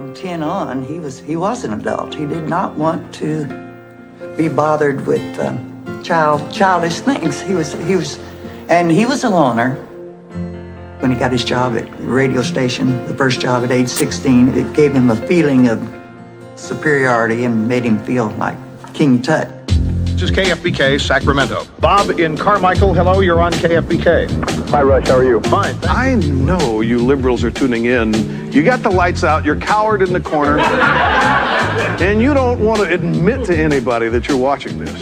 from 10 on, he was an adult. He did not want to be bothered with childish things. He was a loner when he got his job at the radio station, the first job at age 16. It gave him a feeling of superiority and made him feel like King Tut. This is KFBK, Sacramento. Bob in Carmichael, hello, you're on KFBK. Hi, Rush, how are you? Fine. I know you liberals are tuning in. You got the lights out, you're cowered in the corner, and you don't want to admit to anybody that you're watching this.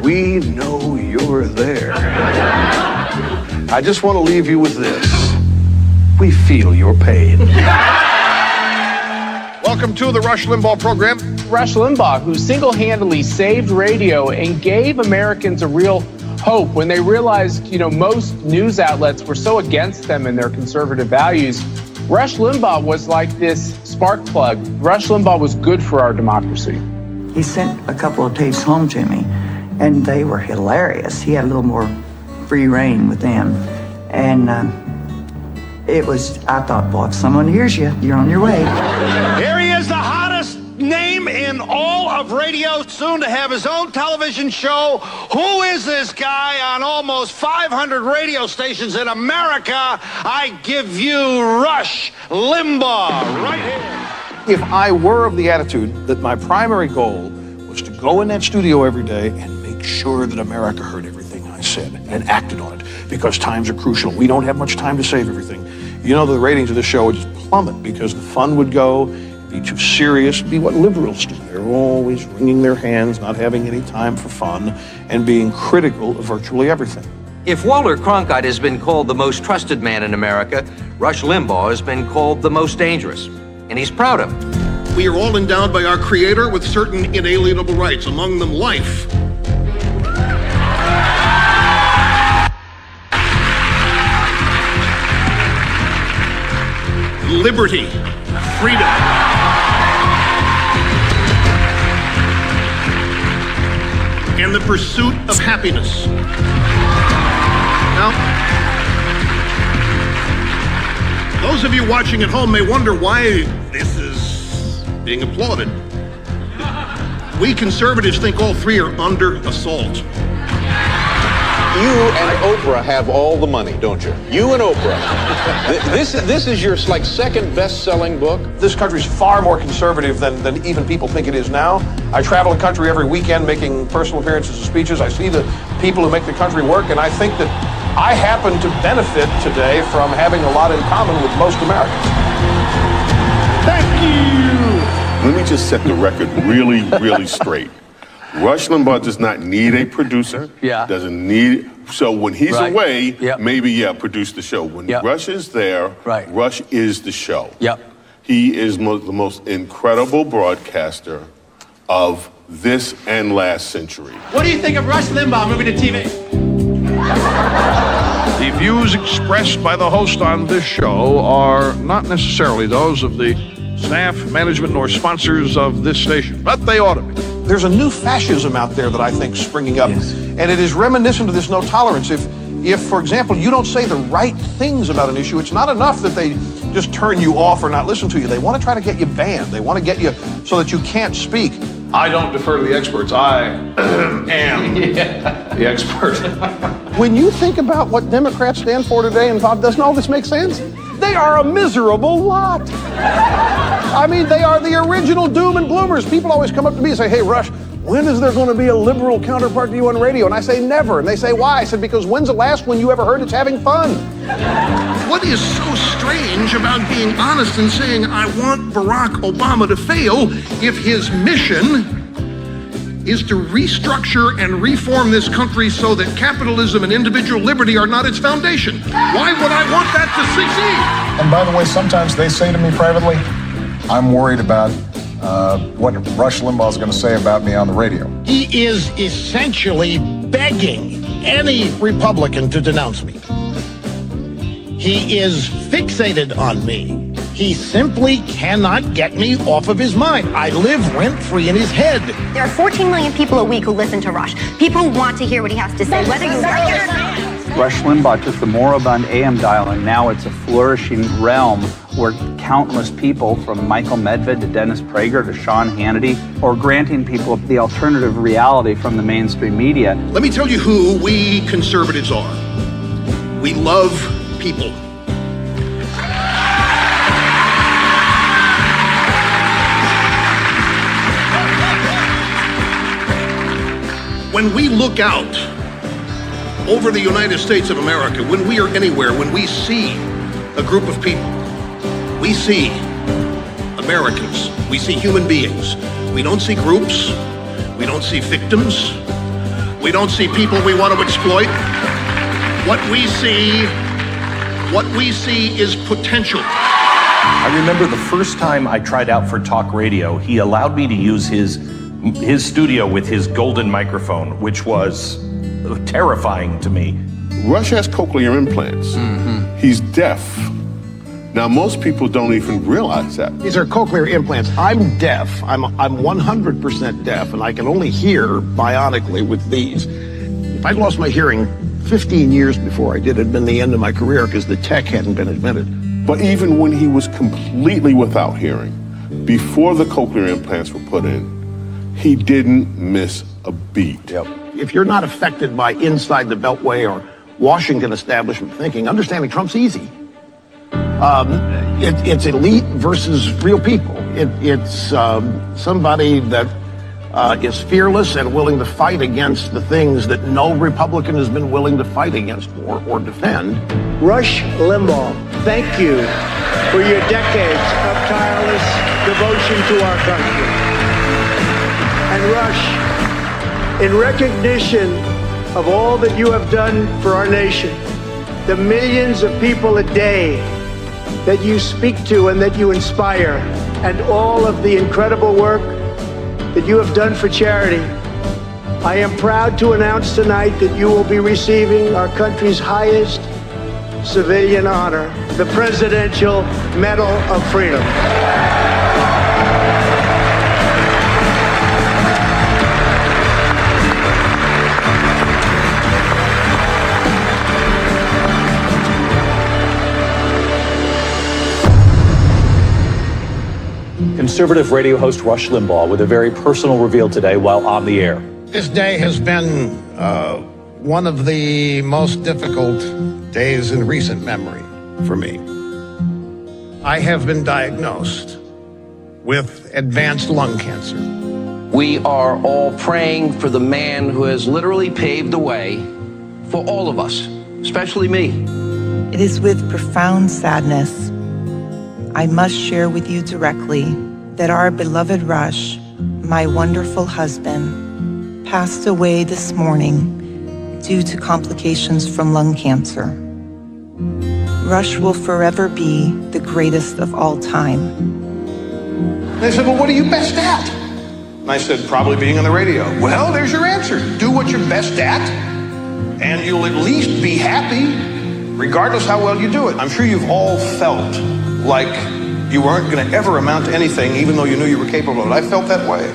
We know you're there. I just want to leave you with this. We feel your pain. Welcome to the Rush Limbaugh program. Rush Limbaugh, who single-handedly saved radio and gave Americans a real hope when they realized, most news outlets were so against them and their conservative values. Rush Limbaugh was like this spark plug. Rush Limbaugh was good for our democracy. He sent a couple of tapes home to me, and they were hilarious. He had a little more free reign with them. And I thought, boy, if someone hears you, you're on your way. Here he is, the hottest name in all of radio, soon to have his own television show. Who is this guy on almost 500 radio stations in America? I give you Rush Limbaugh right here. If I were of the attitude that my primary goal was to go in that studio every day and make sure that America heard everything I said and acted on it, because times are crucial. We don't have much time to save everything. The ratings of the show would just plummet because the fun would go, be too serious, be what liberals do. They're always wringing their hands, not having any time for fun, and being critical of virtually everything. If Walter Cronkite has been called the most trusted man in America, Rush Limbaugh has been called the most dangerous, and he's proud of it. We are all endowed by our Creator with certain inalienable rights, among them life. Liberty, freedom. And the pursuit of happiness. Now, those of you watching at home may wonder why this is being applauded. We conservatives think all three are under assault. You and Oprah have all the money, don't you? You and Oprah. This is your second best-selling book. This country's far more conservative than even people think it is now. I travel the country every weekend making personal appearances and speeches. I see the people who make the country work, and I think that I happen to benefit today from having a lot in common with most Americans. Thank you. Let me just set the record really, really straight. Rush Limbaugh does not need a producer. Yeah. Doesn't need. So when he's away, Yep. maybe produce the show. When Yep. Rush is there, Right. Rush is the show. Yep. He is the most incredible broadcaster of this and last century. What do you think of Rush Limbaugh moving to TV? The views expressed by the host on this show are not necessarily those of the staff, management, nor sponsors of this station, but they ought to be. There's a new fascism out there that I think is springing up, and it is reminiscent of this no tolerance. If, for example, you don't say the right things about an issue, it's not enough that they just turn you off or not listen to you. They want to try to get you banned. They want to get you so that you can't speak. I don't defer to the experts. I am the expert. When you think about what Democrats stand for today, and Bob, doesn't all this make sense? They are a miserable lot. I mean, they are the original doom and gloomers. People always come up to me and say, hey, Rush, when is there going to be a liberal counterpart to you on radio? And I say, never. And they say, why? I said, because when's the last one you ever heard it's having fun? What is so strange about being honest and saying, I want Barack Obama to fail, if his mission is to restructure and reform this country so that capitalism and individual liberty are not its foundation? Why would I want that to succeed? And by the way, sometimes they say to me privately, I'm worried about what Rush Limbaugh is going to say about me on the radio. He is essentially begging any Republican to denounce me. He is fixated on me. He simply cannot get me off of his mind. I live rent-free in his head. There are 14 million people a week who listen to Rush. People who want to hear what he has to say, whether you like it or not. Rush Limbaugh took the moribund AM dial, and now it's a flourishing realm where countless people, from Michael Medved to Dennis Prager to Sean Hannity, are granting people the alternative reality from the mainstream media. Let me tell you who we conservatives are. We love people. When we look out over the United States of America, when we are anywhere, when we see a group of people, we see Americans, we see human beings. We don't see groups, we don't see victims, we don't see people we want to exploit. What we see is potential. I remember the first time I tried out for talk radio, he allowed me to use his studio with his golden microphone, which was terrifying to me. Rush has cochlear implants. He's deaf. Now, most people don't even realize that. These are cochlear implants. I'm deaf. I'm 100% deaf, and I can only hear bionically with these. If I'd lost my hearing 15 years before I did, it'd been the end of my career because the tech hadn't been invented. But even when he was completely without hearing, before the cochlear implants were put in, he didn't miss a beat. If you're not affected by inside the Beltway or Washington establishment thinking, understanding Trump's easy. It's elite versus real people. It's somebody that is fearless and willing to fight against the things that no Republican has been willing to fight against or defend. Rush Limbaugh, thank you for your decades of tireless devotion to our country. And Rush, in recognition of all that you have done for our nation, the millions of people a day that you speak to and that you inspire, and all of the incredible work that you have done for charity, I am proud to announce tonight that you will be receiving our country's highest civilian honor, the Presidential Medal of Freedom. Conservative radio host Rush Limbaugh with a very personal reveal today while on the air. This day has been one of the most difficult days in recent memory for me. I have been diagnosed with advanced lung cancer. We are all praying for the man who has literally paved the way for all of us, especially me. It is with profound sadness I must share with you directly that our beloved Rush, my wonderful husband, passed away this morning due to complications from lung cancer. Rush will forever be the greatest of all time. They said, well, what are you best at? And I said, probably being on the radio. Well, there's your answer. Do what you're best at, and you'll at least be happy, regardless how well you do it. I'm sure you've all felt like you weren't going to ever amount to anything, even though you knew you were capable of it. I felt that way.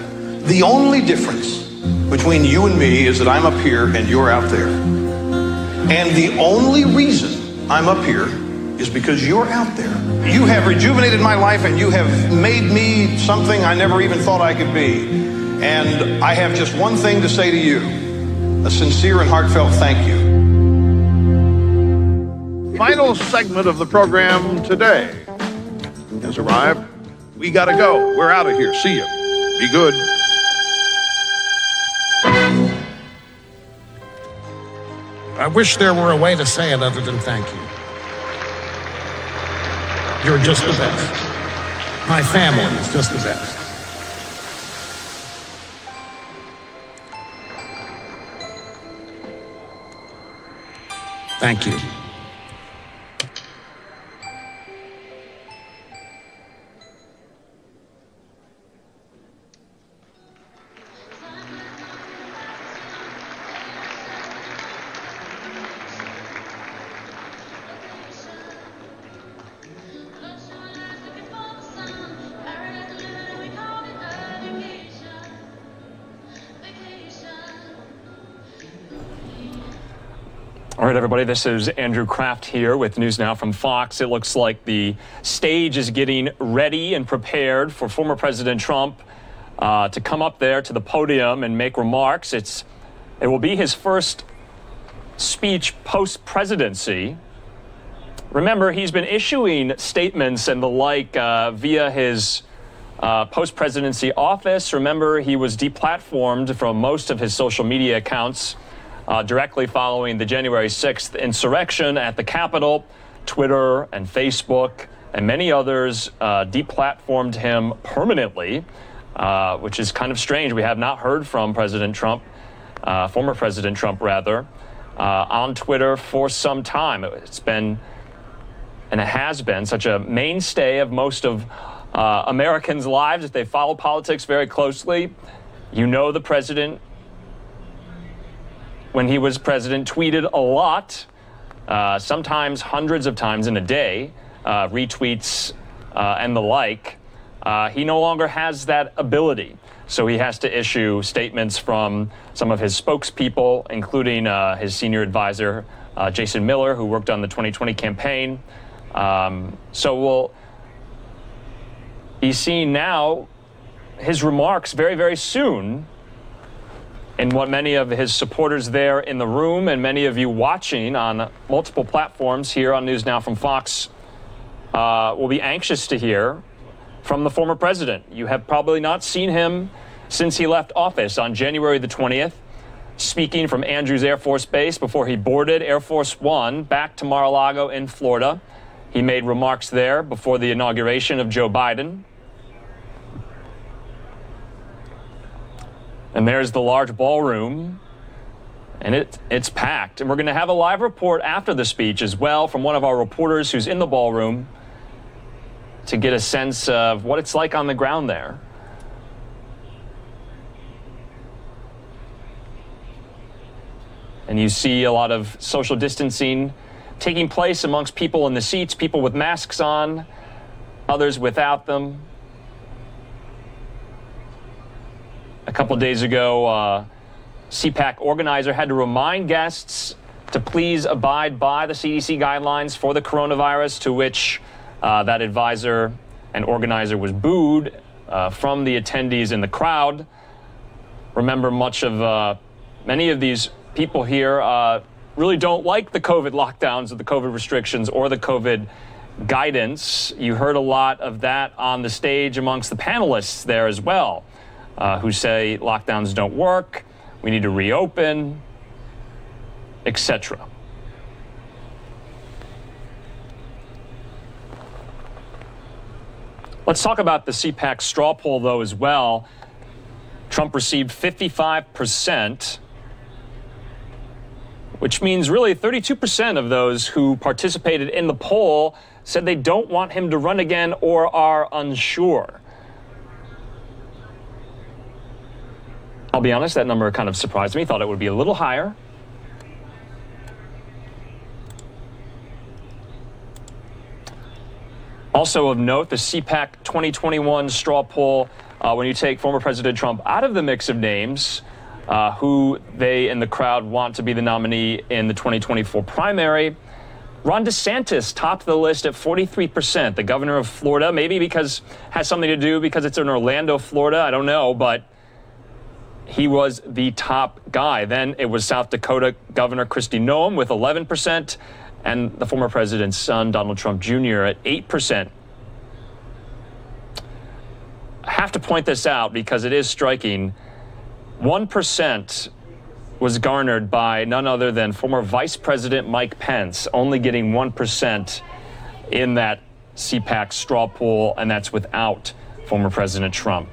The only difference between you and me is that I'm up here and you're out there. And the only reason I'm up here is because you're out there. You have rejuvenated my life, and you have made me something I never even thought I could be. And I have just one thing to say to you, a sincere and heartfelt thank you. Final segment of the program today has arrived. We gotta go. We're out of here. See you. Be good. I wish there were a way to say it other than thank you. You're just the best. My family is just the best. Thank you. All right, everybody, this is Andrew Kraft here with News Now from Fox. It looks like the stage is getting ready and prepared for former President Trump to come up there to the podium and make remarks. It will be his first speech post-presidency. Remember, he's been issuing statements and the like via his post-presidency office. Remember, he was deplatformed from most of his social media accounts directly following the January 6th insurrection at the Capitol. Twitter and Facebook and many others deplatformed him permanently, which is kind of strange. We have not heard from President Trump, former President Trump rather, on Twitter for some time. It's been, and it has been, such a mainstay of most of Americans' lives. If they follow politics very closely, you know the president, when he was president, tweeted a lot, sometimes hundreds of times in a day, retweets and the like. He no longer has that ability. So he has to issue statements from some of his spokespeople, including his senior advisor, Jason Miller, who worked on the 2020 campaign. So we'll be seeing now his remarks very, very soon, and what many of his supporters there in the room and many of you watching on multiple platforms here on News Now from Fox will be anxious to hear from the former president. You have probably not seen him since he left office on January the 20th, speaking from Andrews Air Force Base before he boarded Air Force One back to Mar-a-Lago in Florida. He made remarks there before the inauguration of Joe Biden. And there's the large ballroom, and it's packed. And we're going to have a live report after the speech as well from one of our reporters who's in the ballroom to get a sense of what it's like on the ground there. And you see a lot of social distancing taking place amongst people in the seats, people with masks on, others without them. A couple days ago, Cpac organizer had to remind guests to please abide by the CDC guidelines for the coronavirus, to which that advisor and organizer was booed from the attendees in the crowd. Remember, many of these people here really don't like the COVID lockdowns or the COVID restrictions or the COVID guidance. You heard a lot of that on the stage amongst the panelists there as well, who say lockdowns don't work, we need to reopen, etc. Let's talk about the Cpac straw poll, though, as well. Trump received 55%, which means really 32% of those who participated in the poll said they don't want him to run again or are unsure. I'll be honest, that number kind of surprised me. Thought it would be a little higher. Also of note, the Cpac 2021 straw poll, when you take former President Trump out of the mix of names, who they in the crowd want to be the nominee in the 2024 primary, Ron DeSantis topped the list at 43%, the governor of Florida, maybe has something to do because it's in Orlando, Florida, I don't know, but he was the top guy. Then it was South Dakota Governor Kristi Noem with 11%, and the former president's son, Donald Trump Jr., at 8%. I have to point this out because it is striking. 1% was garnered by none other than former Vice President Mike Pence, only getting 1% in that Cpac straw poll, and that's without former President Trump.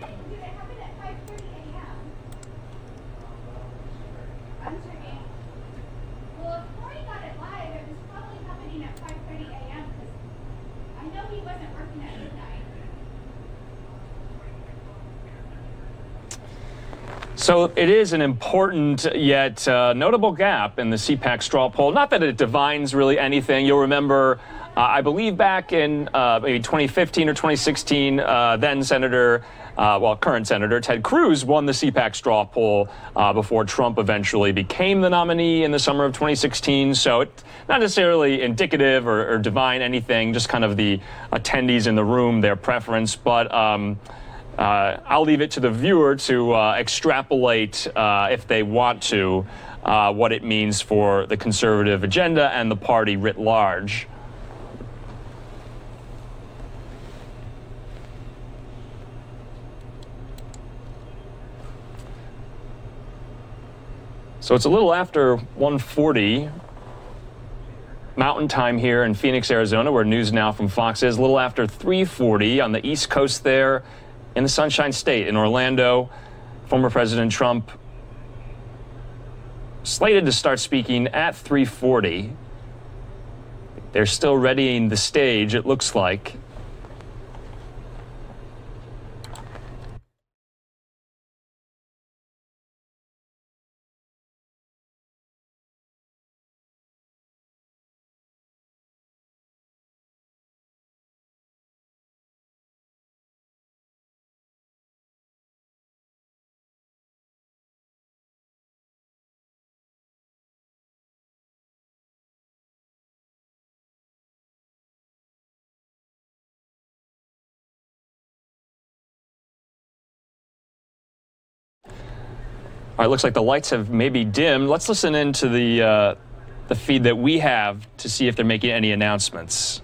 So it is an important yet notable gap in the Cpac straw poll. Not that it divines really anything. You'll remember I believe back in maybe 2015 or 2016, then Senator, current Senator Ted Cruz won the Cpac straw poll before Trump eventually became the nominee in the summer of 2016. So it's not necessarily indicative or divine anything, just kind of the attendees in the room, their preference. But I'll leave it to the viewer to extrapolate, if they want to, what it means for the conservative agenda and the party writ large. So it's a little after 1:40 Mountain Time here in Phoenix, Arizona, where NewsNOW from Fox is. A little after 3:40 on the East Coast there in the Sunshine State in Orlando. Former President Trump slated to start speaking at 3:40. They're still readying the stage, it looks like. All right, looks like the lights have maybe dimmed. Let's listen into the feed that we have to see if they're making any announcements.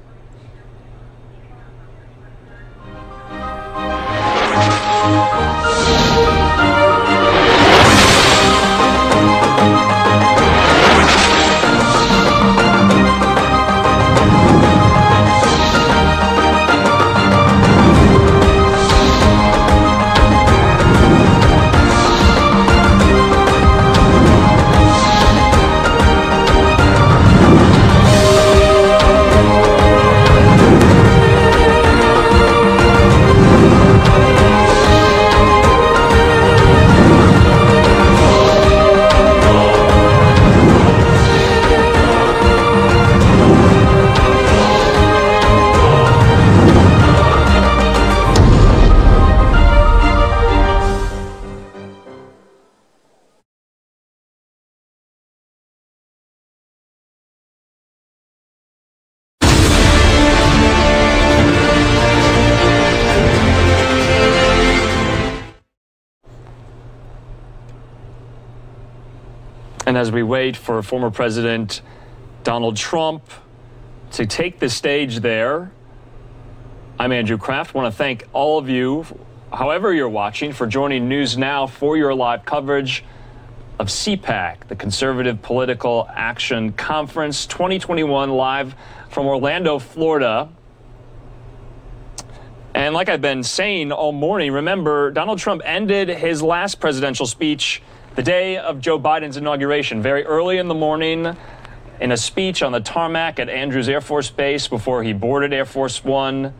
And as we wait for former President Donald Trump to take the stage there, I'm Andrew Kraft. I want to thank all of you, however you're watching, for joining NewsNOW for your live coverage of Cpac, the Conservative Political Action Conference 2021, live from Orlando, Florida. And like I've been saying all morning, remember, Donald Trump ended his last presidential speech the day of Joe Biden's inauguration, very early in the morning, in a speech on the tarmac at Andrews Air Force Base before he boarded Air Force One,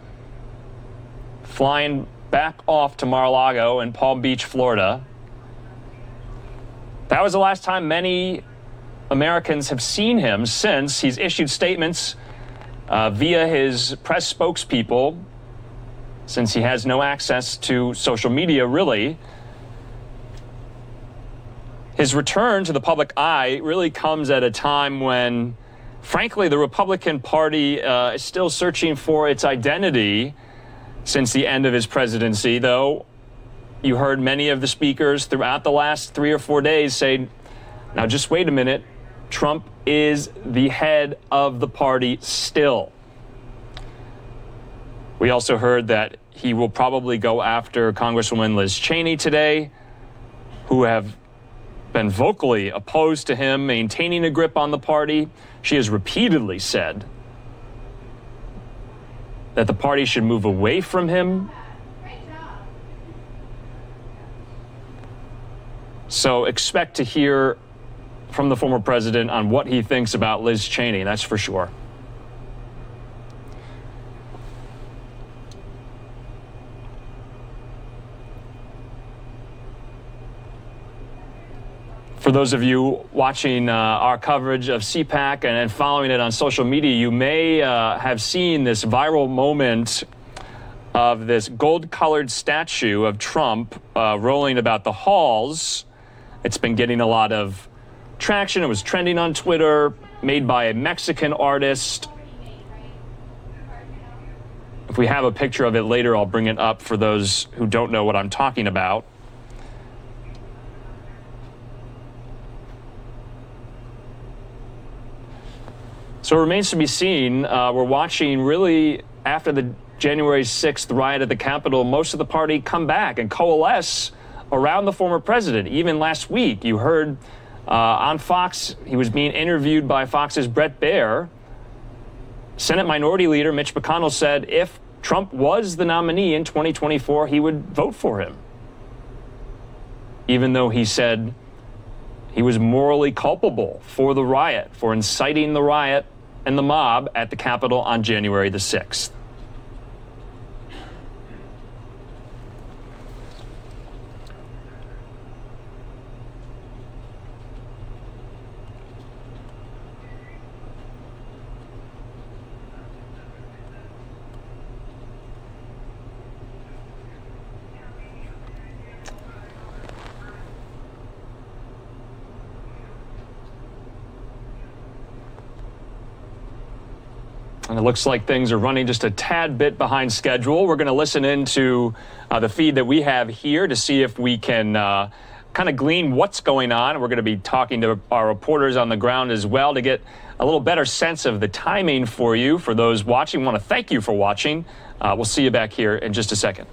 flying back off to Mar-a-Lago in Palm Beach, Florida. That was the last time many Americans have seen him since he's issued statements via his press spokespeople, since he has no access to social media, really. His return to the public eye really comes at a time when, frankly, the Republican Party is still searching for its identity since the end of his presidency, though you heard many of the speakers throughout the last 3 or 4 days say, now just wait a minute, Trump is the head of the party still. We also heard that he will probably go after Congresswoman Liz Cheney today, who have been vocally opposed to him maintaining a grip on the party. She has repeatedly said that the party should move away from him. So expect to hear from the former president on what he thinks about Liz Cheney, that's for sure. For those of you watching our coverage of Cpac and following it on social media, you may have seen this viral moment of this gold-colored statue of Trump rolling about the halls. It's been getting a lot of traction. It was trending on Twitter, made by a Mexican artist. If we have a picture of it later, I'll bring it up for those who don't know what I'm talking about. So it remains to be seen. We're watching really after the January 6th riot at the Capitol, most of the party come back and coalesce around the former president. Even last week, you heard on Fox, he was being interviewed by Fox's Bret Baier. Senate Minority Leader Mitch McConnell said if Trump was the nominee in 2024, he would vote for him. Even though he said he was morally culpable for the riot, for inciting the riot and the mob at the Capitol on January the 6th. And it looks like things are running just a tad bit behind schedule. We're going to listen into the feed that we have here to see if we can kind of glean what's going on. We're going to be talking to our reporters on the ground as well to get a little better sense of the timing for you. For those watching, we want to thank you for watching. We'll see you back here in just a second.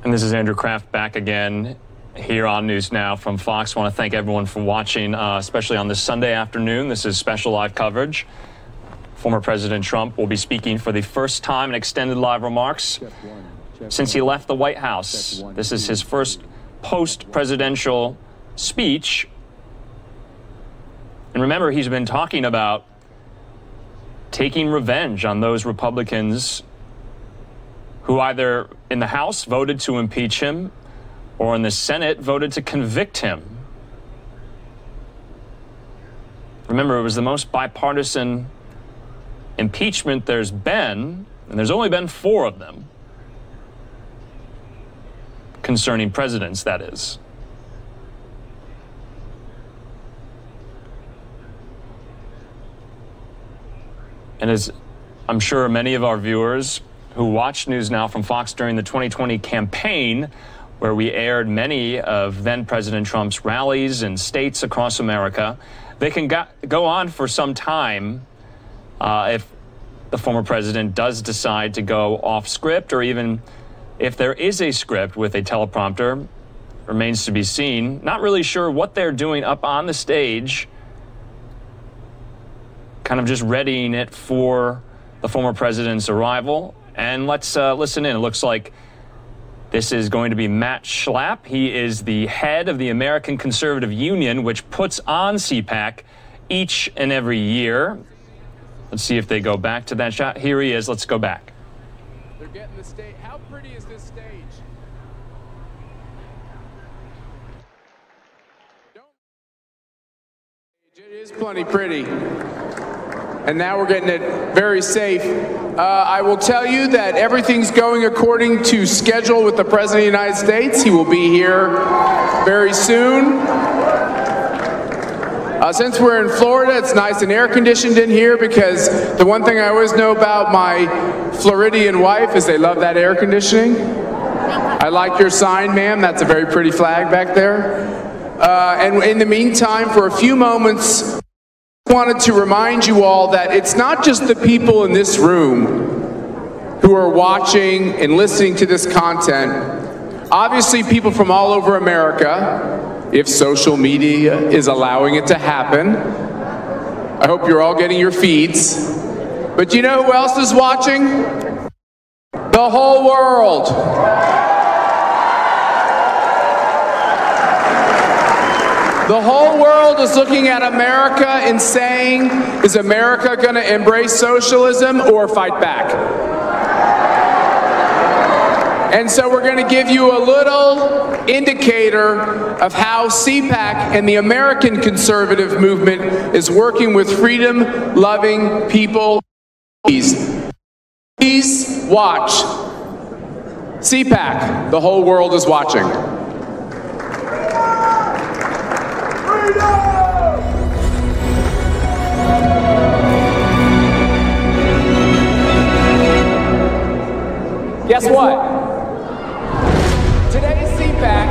And this is Andrew Kraft back again here on News Now from Fox. I want to thank everyone for watching, especially on this Sunday afternoon. This is special live coverage. Former President Trump will be speaking for the first time in extended live remarks since he left the White House. This is his first post-presidential speech. And remember, he's been talking about taking revenge on those Republicans who either in the House voted to impeach him or in the Senate voted to convict him. Remember, it was the most bipartisan impeachment there's been, and there's only been 4 of them, concerning presidents, that is. And as I'm sure many of our viewers who watched News Now from Fox during the 2020 campaign where we aired many of then President Trump's rallies in states across America. They can go on for some time if the former president does decide to go off script, or even if there is a script with a teleprompter. Remains to be seen. Not really sure what they're doing up on the stage, kind of just readying it for the former president's arrival. And let's listen in. It looks like this is going to be Matt Schlapp. He is the head of the American Conservative Union, which puts on Cpac each and every year. Let's see if they go back to that shot. Here he is. Let's go back. They're getting the stage. How pretty is this stage? It is plenty pretty. And now we're getting it very safe. I will tell you that everything's going according to schedule with the President of the United States. He will be here very soon. Since we're in Florida, it's nice and air conditioned in here, because the one thing I always know about my Floridian wife is they love that air conditioning. I like your sign, ma'am. That's a very pretty flag back there. And in the meantime, for a few moments, I wanted to remind you all that it's not just the people in this room who are watching and listening to this content. Obviously, people from all over America, if social media is allowing it to happen. I hope you're all getting your feeds. But you know who else is watching? The whole world. The whole world is looking at America and saying, is America going to embrace socialism or fight back? And so we're going to give you a little indicator of how Cpac and the American conservative movement is working with freedom-loving people. Please watch Cpac. The whole world is watching. Guess what? Today's Cpac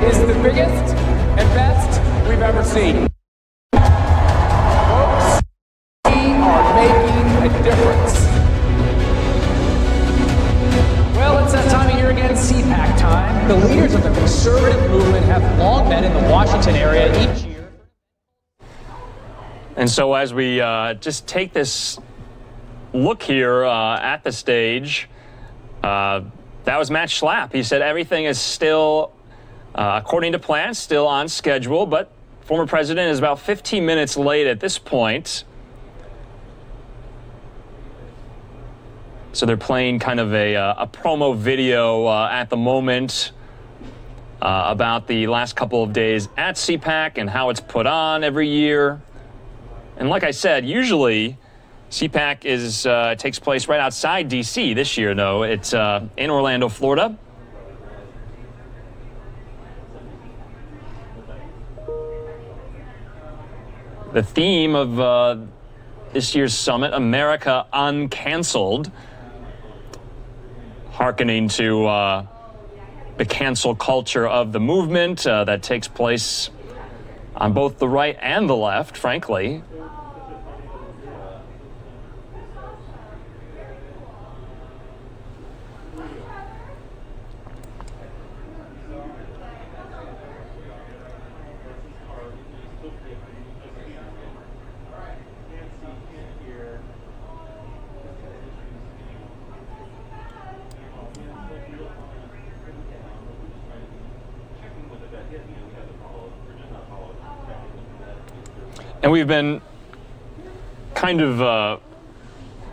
is the biggest and best we've ever seen. Folks, we are making a difference. Well, it's that time of year again, Cpac time. The leaders of the conservative movement have long met in the Washington area each year. And so as we just take this look here at the stage, that was Matt Schlapp. He said everything is still, according to plan, still on schedule, but former president is about 15 minutes late at this point. So they're playing kind of a promo video at the moment about the last couple of days at Cpac and how it's put on every year. And like I said, usually Cpac takes place right outside D.C. This year, though. It's in Orlando, Florida. The theme of this year's summit, America Uncanceled, hearkening to the cancel culture of the movement that takes place on both the right and the left, frankly. And we've been kind of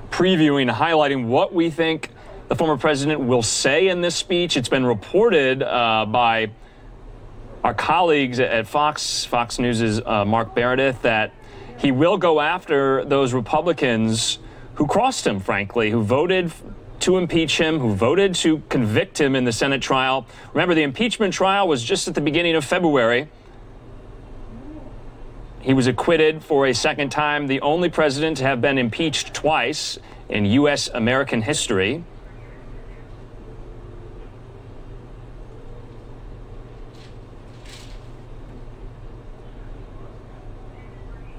previewing, highlighting what we think the former president will say in this speech. It's been reported by our colleagues at Fox News' Mark Meredith, that he will go after those Republicans who crossed him, frankly, who voted to impeach him, who voted to convict him in the Senate trial. Remember, the impeachment trial was just at the beginning of February. He was acquitted for a second time, the only president to have been impeached twice in U.S. American history.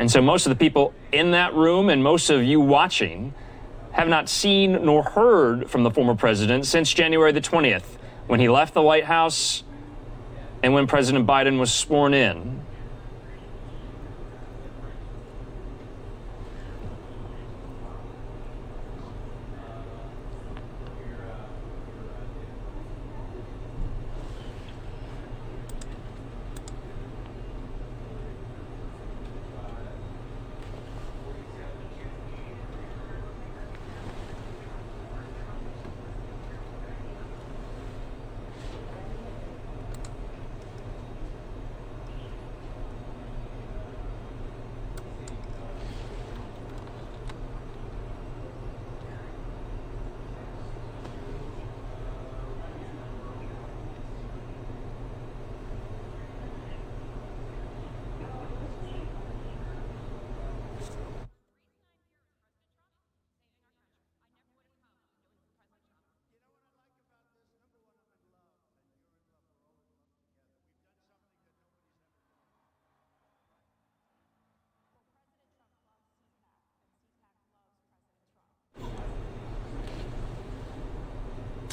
And so most of the people in that room and most of you watching have not seen nor heard from the former president since January the 20th, when he left the White House and when President Biden was sworn in.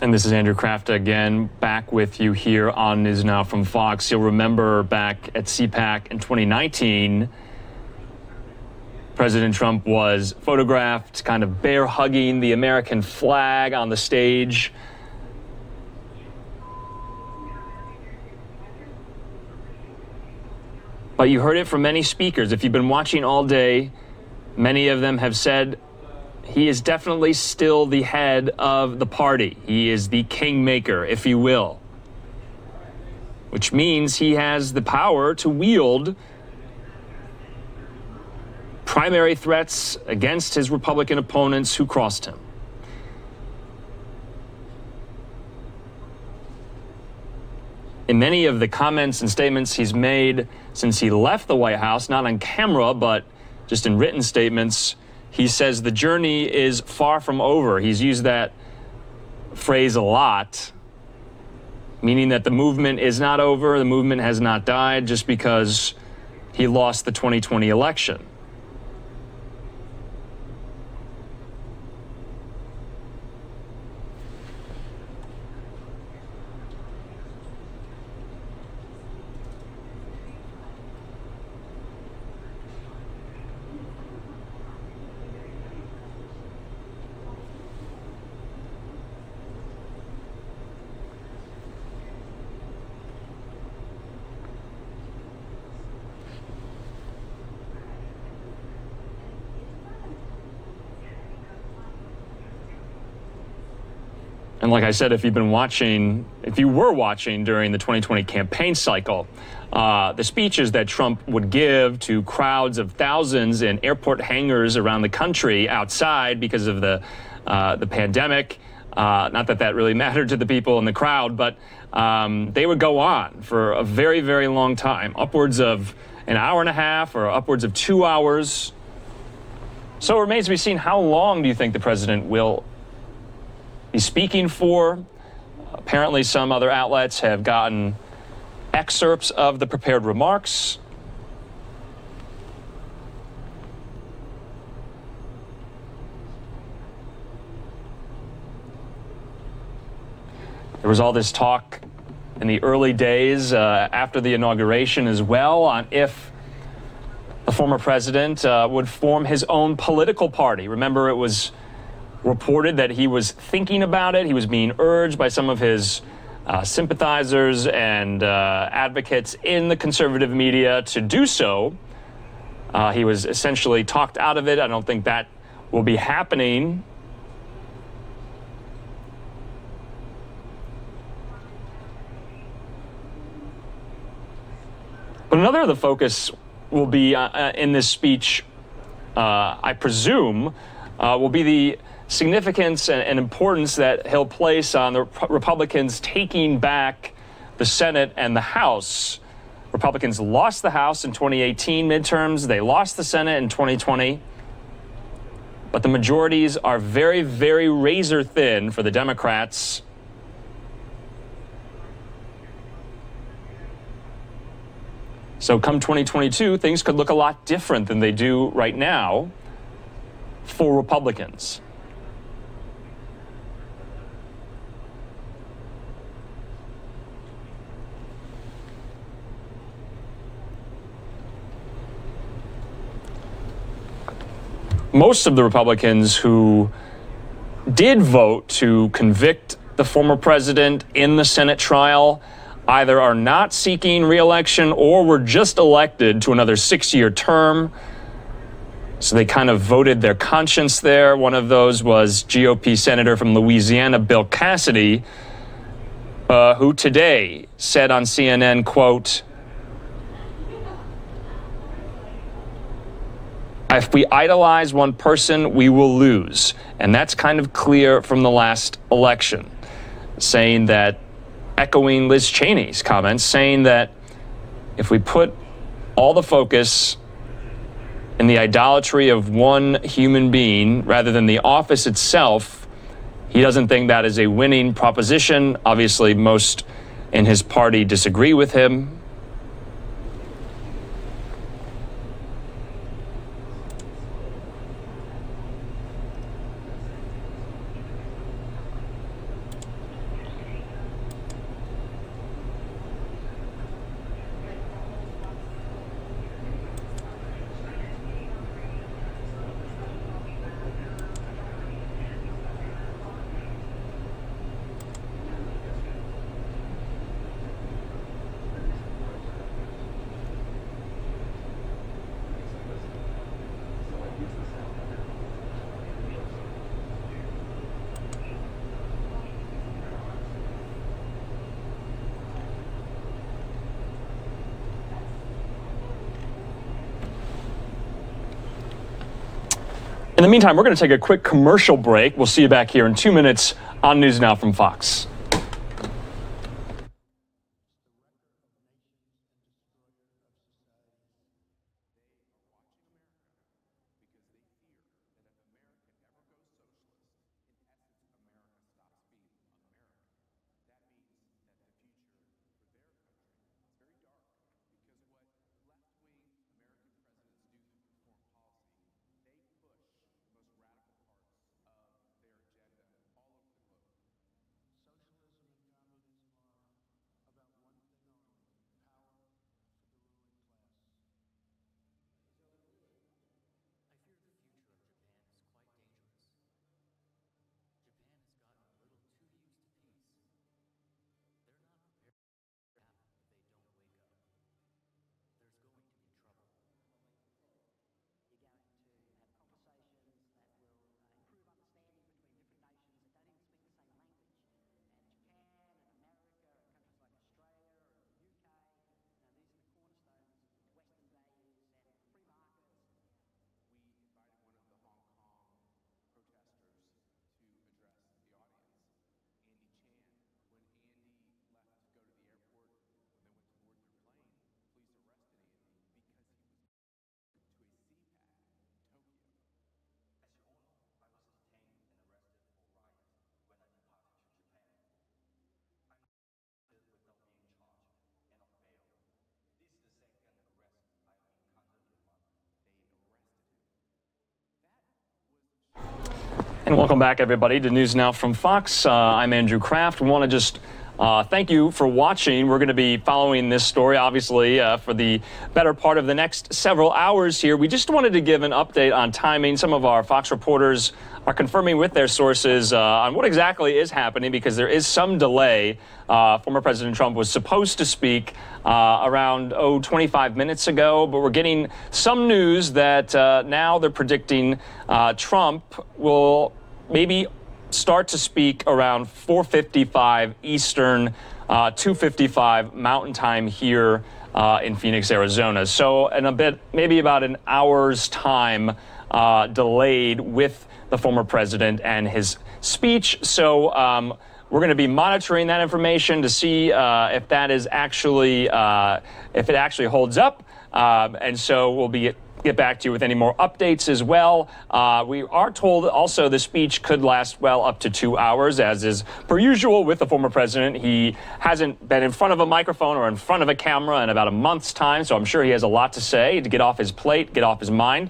And this is Andrew Kraft again, back with you here on NewsNOW from Fox. You'll remember back at Cpac in 2019, President Trump was photographed kind of bear hugging the American flag on the stage. But you heard it from many speakers. If you've been watching all day, many of them have said he is definitely still the head of the party. He is the kingmaker, if you will, which means he has the power to wield primary threats against his Republican opponents who crossed him. In many of the comments and statements he's made since he left the White House, not on camera, but just in written statements, he says the journey is far from over. He's used that phrase a lot, meaning that the movement is not over, the movement has not died just because he lost the 2020 election. And like I said, if you were watching during the 2020 campaign cycle, the speeches that Trump would give to crowds of thousands in airport hangars around the country outside because of the pandemic, not that that really mattered to the people in the crowd, but they would go on for a very, very long time, upwards of an hour and a half or upwards of 2 hours. So it remains to be seen, how long do you think the president will be speaking for? Apparently some other outlets have gotten excerpts of the prepared remarks. There was all this talk in the early days after the inauguration as well on if the former president would form his own political party. Remember, it was reported that he was thinking about it. He was being urged by some of his sympathizers and advocates in the conservative media to do so. He was essentially talked out of it. I don't think that will be happening. But another of the focus will be in this speech, I presume, will be the significance and importance that he'll place on the Republicans taking back the Senate and the House. Republicans lost the House in 2018 midterms. They lost the Senate in 2020. But the majorities are very, very razor thin for the Democrats. So come 2022, things could look a lot different than they do right now for Republicans. Most of the Republicans who did vote to convict the former president in the Senate trial either are not seeking re-election or were just elected to another 6-year term. So they kind of voted their conscience there. One of those was GOP Senator from Louisiana, Bill Cassidy, who today said on CNN, quote, "If we idolize one person, we will lose." And that's kind of clear from the last election, saying that, echoing Liz Cheney's comments, saying that if we put all the focus in the idolatry of one human being rather than the office itself, he doesn't think that is a winning proposition. Obviously, most in his party disagree with him. In the meantime, we're going to take a quick commercial break. We'll see you back here in 2 minutes on News Now from Fox. And welcome back, everybody, to News Now from Fox. I'm Andrew Kraft. We want to just thank you for watching. We're going to be following this story, obviously, for the better part of the next several hours here. We just wanted to give an update on timing. Some of our Fox reporters are confirming with their sources on what exactly is happening, because there is some delay. Former President Trump was supposed to speak around 25 minutes ago, but we're getting some news that now they're predicting Trump will maybe start to speak around 4:55 Eastern, 2:55 Mountain Time here in Phoenix, Arizona. So in a bit, maybe about an hour's time delayed with the former president and his speech. So we're going to be monitoring that information to see if that is actually, if it actually holds up. And so we'll be get back to you with any more updates as well. We are told also the speech could last well up to 2 hours, as is per usual with the former president. He hasn't been in front of a microphone or in front of a camera in about a month's time, so I'm sure he has a lot to say to get off his plate, get off his mind.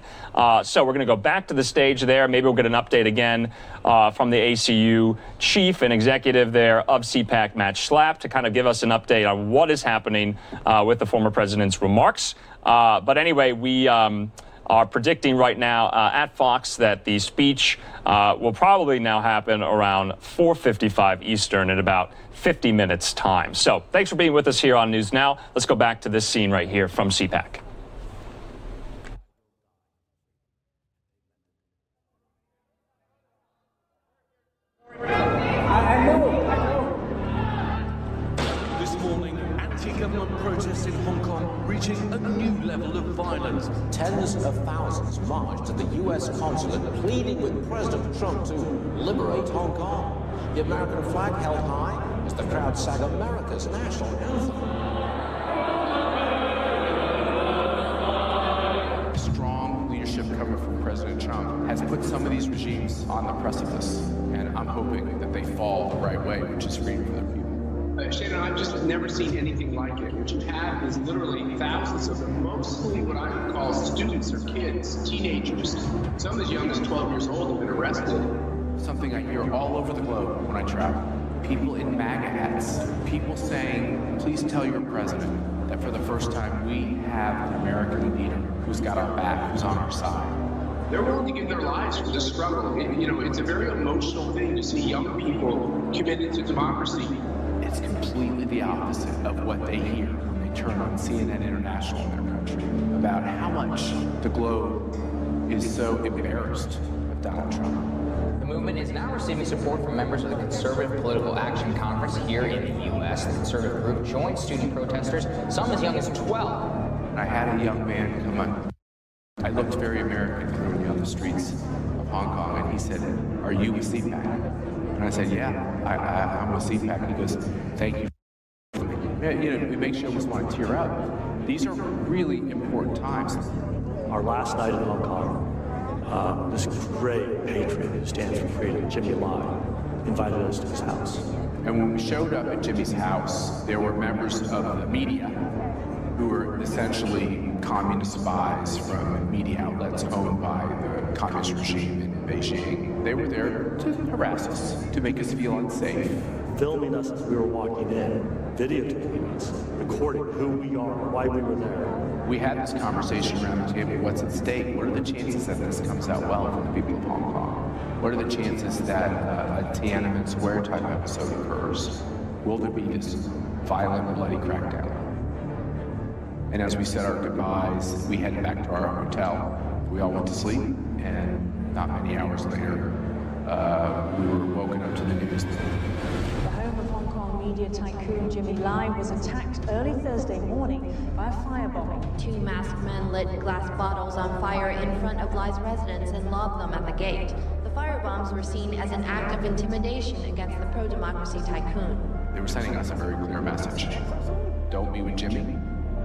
So we're going to go back to the stage there. Maybe we'll get an update again from the ACU chief and executive there of Cpac, Matt Schlapp, to kind of give us an update on what is happening with the former president's remarks. But anyway, we are predicting right now at Fox that the speech will probably now happen around 4:55 Eastern in about 50 minutes time. So thanks for being with us here on News Now. Let's go back to this scene right here from Cpac. This morning, anti-government protests in Hong Kong reaching a new level of violence. Tens of thousands marched to the U.S. consulate pleading with President Trump to liberate Hong Kong. The American flag held high as the crowd sang America's national anthem. Strong leadership coming from President Trump has put some of these regimes on the precipice, and I'm hoping that they fall the right way, which is freedom for their people. Shannon, I've just never seen anything like it. What you have is literally thousands of them, mostly what I would call students or kids, teenagers. Some as young as 12 years old have been arrested. Something I hear all over the globe when I travel. People in MAGA hats, people saying, please tell your president that for the first time we have an American leader who's got our back, who's on our side. They're willing to give their lives for this struggle. It's a very emotional thing to see young people committed to democracy. It's completely the opposite of what they hear when they turn on CNN International in their country about how much the globe is so embarrassed of Donald Trump. The movement is now receiving support from members of the Conservative Political Action Conference here in the U.S. The conservative group joined student protesters, some as young as 12. I had a young man come up. I looked very American coming down the streets of Hong Kong, and he said, "Are you with Cpac?" And I said, "Yeah, I'm with Cpac." And he goes, "Thank you." It makes you almost want to tear up. These are really important times. Our last night in Hong Kong, this great patriot who stands for freedom, Jimmy Lai, invited us to his house. And when we showed up at Jimmy's house, there were members of the media who were essentially communist spies from media outlets owned by the communist regime in Beijing. They were there to harass us, to make us feel unsafe. Filming us as we were walking in, videotaping us, recording who we are, why we were there. We had this conversation around the table. What's at stake? What are the chances that this comes out well for the people of Hong Kong? What are the chances that a Tiananmen Square type episode occurs? Will there be this violent and bloody crackdown? And as we said our goodbyes, we headed back to our hotel. We all went to sleep, and not many hours later, we were woken up to the news. The home of Hong Kong media tycoon Jimmy Lai was attacked early Thursday morning by a firebombing. Two masked men lit glass bottles on fire in front of Lai's residence and lobbed them at the gate. The firebombs were seen as an act of intimidation against the pro-democracy tycoon. They were sending us a very clear message. Don't meet with Jimmy.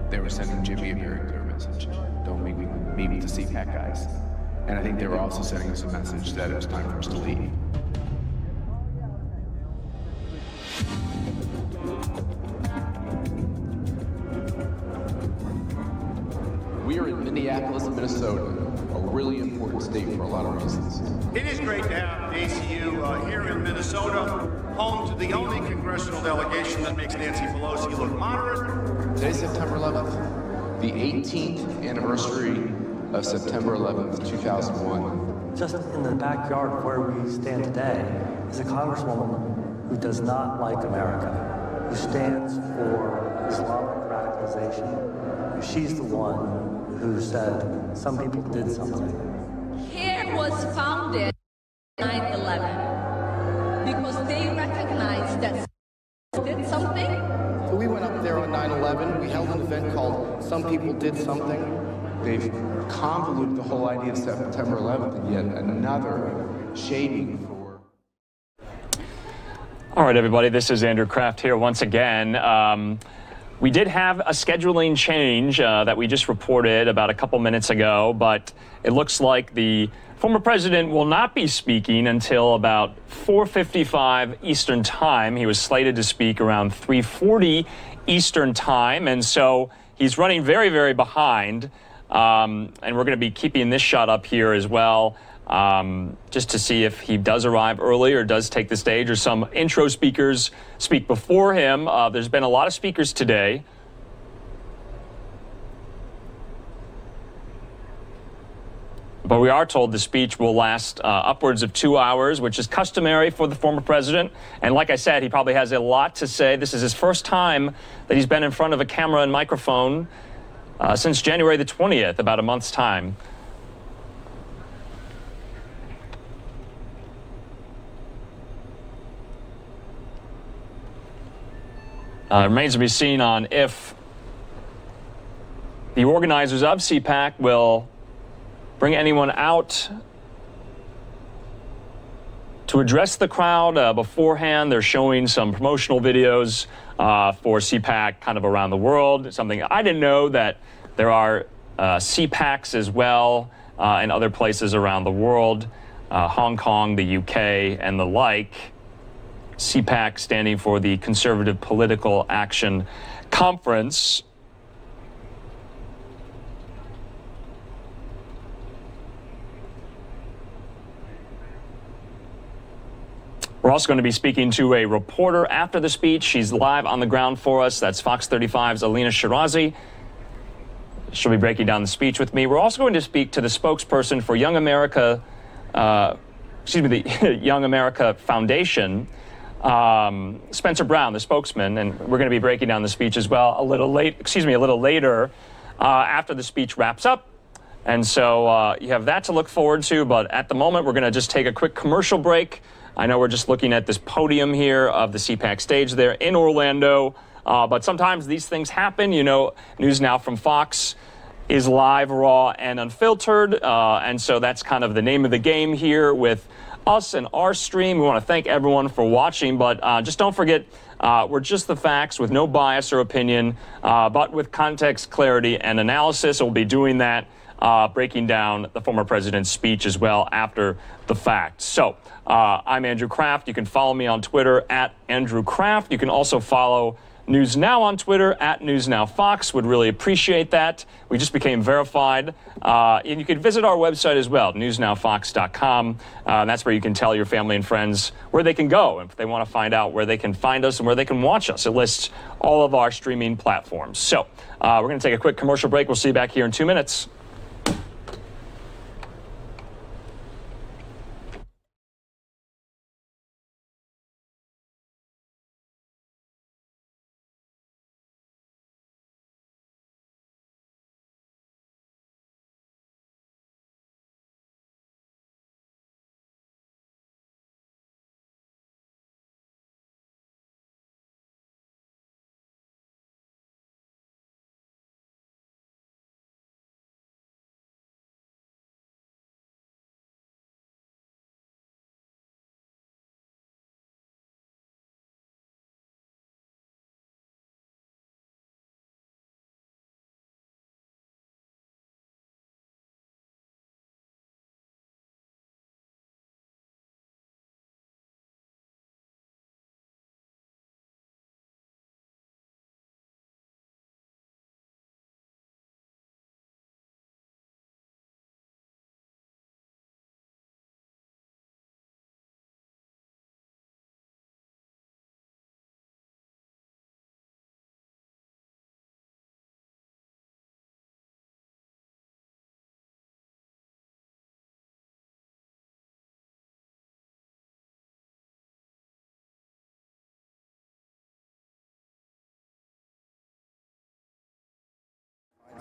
They were sending Jimmy a very clear message. Don't meet with the Cpac guys. And I think they were also sending us a message that it was time for us to leave. We are in Minneapolis, Minnesota, a really important state for a lot of reasons. It is great to have the ACU here in Minnesota, home to the only congressional delegation that makes Nancy Pelosi look moderate. Today's September 11th, the 18th anniversary of September 11th, 2001. Just in the backyard of where we stand today is a congresswoman who does not like America, who stands for Islamic radicalization. She's the one who said some people did something. CARE was founded 9/11 because they recognized that did something. So we went up there on 9/11. We held an event called Some People Did Something. They've convoluted the whole idea of September 11th and yet another shading for... All right, everybody, this is Andrew Kraft here once again. We did have a scheduling change that we just reported about a couple minutes ago, but it looks like the former president will not be speaking until about 4:55 Eastern Time. He was slated to speak around 3:40 Eastern Time, and so he's running very, very behind. And we're going to be keeping this shot up here as well, just to see if he does arrive early or does take the stage, or some intro speakers speak before him. There's been a lot of speakers today. But we are told the speech will last upwards of 2 hours, which is customary for the former president. And like I said, he probably has a lot to say. This is his first time that he's been in front of a camera and microphone since January the 20th, about a month's time. Remains to be seen on if the organizers of Cpac will bring anyone out to address the crowd beforehand. They're showing some promotional videos for Cpac kind of around the world. Something I didn't know, that there are Cpacs as well in other places around the world, Hong Kong, the UK, and the like. Cpac standing for the Conservative Political Action Conference. We're also going to be speaking to a reporter after the speech. She's live on the ground for us. That's Fox 35's Alina Shirazi. She'll be breaking down the speech with me. We're also going to speak to the spokesperson for Young America, the Young America Foundation, Spencer Brown, the spokesman, and we're going to be breaking down the speech as well a little later after the speech wraps up. And so you have that to look forward to, but at the moment we're going to just take a quick commercial break. I know we're just looking at this podium here of the Cpac stage there in Orlando, but sometimes these things happen. You know, News Now from Fox is live, raw, and unfiltered, and so that's kind of the name of the game here with us and our stream. We want to thank everyone for watching, but just don't forget, we're just the facts with no bias or opinion, but with context, clarity, and analysis. We'll be doing that, breaking down the former president's speech as well after the fact. So I'm Andrew Kraft. You can follow me on Twitter at Andrew Kraft. You can also follow News Now on Twitter at NewsNowFox. Would really appreciate that. We just became verified. And you can visit our website as well, newsnowfox.com. That's where you can tell your family and friends where they can go if they want to find out where they can find us and where they can watch us. It lists all of our streaming platforms. So we're going to take a quick commercial break. We'll see you back here in 2 minutes.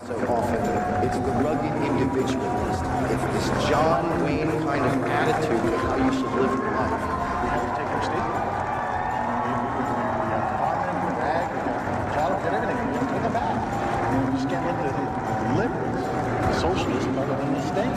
So often, it's the rugged individualist. It's this John Wayne kind of attitude of how you should live your life. We have to take our state. We have farming, we have ag, we have childcare, everything. We have to take it back. We just can't let the liberals, the socialists, run the state.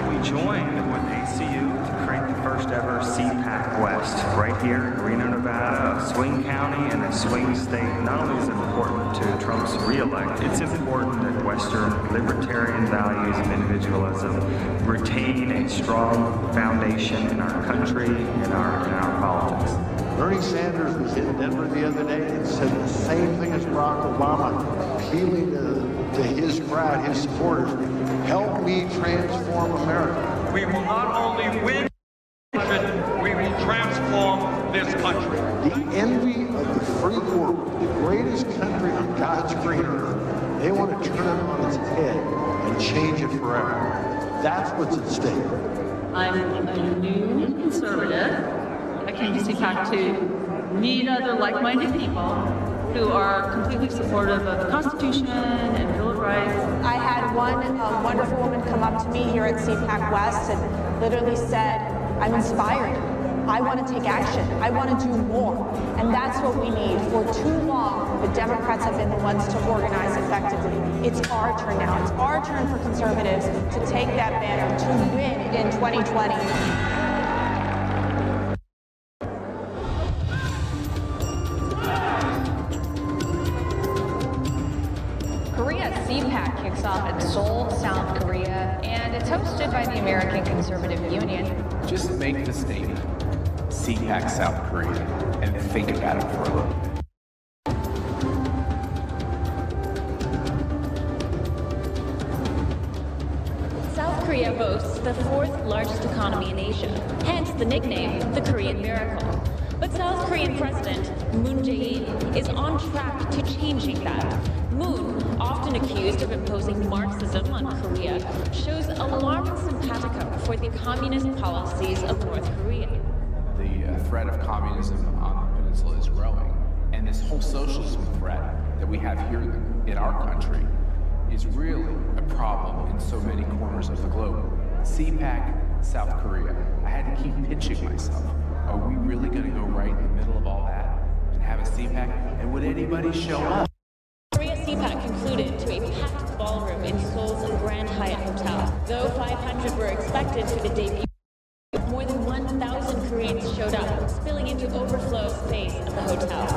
We joined with ACU to create the first ever Cpac West right here in Reno, Nevada, a swing county and a swing state. Not only is it important to Trump's re-elect, it's important that Western libertarian values of individualism retain a strong foundation in our country, in our politics. Bernie Sanders was in Denver the other day and said the same thing as Barack Obama, appealing to his crowd, his supporters, help me transform America. We will not only win, we will transform this country. The envy of the free world, the greatest country on God's green earth, they want to turn it on its head and change it forever. That's what's at stake. I'm a new conservative. I came to Cpac to meet other like-minded people who are completely supportive of the Constitution and Bill of Rights. I had one wonderful woman come up to me here at Cpac West and literally said, I'm inspired. I want to take action. I want to do more. And that's what we need. For too long, the Democrats have been the ones to organize effectively. It's our turn now. It's our turn for conservatives to take that banner, to win in 2020. Cpac kicks off in Seoul, South Korea, and it's hosted by the American Conservative Union. Just make the statement, Cpac South Korea, and think about it for a little bit. South Korea boasts the fourth largest economy in Asia, hence the nickname the Korean Miracle. But South Korean President Moon Jae-in is on track to changing that. Moon, often accused of imposing Marxism on Korea, shows alarming simpatico for the communist policies of North Korea. The threat of communism on the peninsula is growing, and this whole socialism threat that we have here in our country is really a problem in so many corners of the globe. Cpac, South Korea. I had to keep pitching myself. Are we really going to go right in the middle of all that and have a Cpac? And would anybody show up? Korea Cpac concluded to a packed ballroom in Seoul's Grand Hyatt Hotel. Though 500 were expected for the debut, more than 1,000 Koreans showed up, spilling into overflow space at the hotel.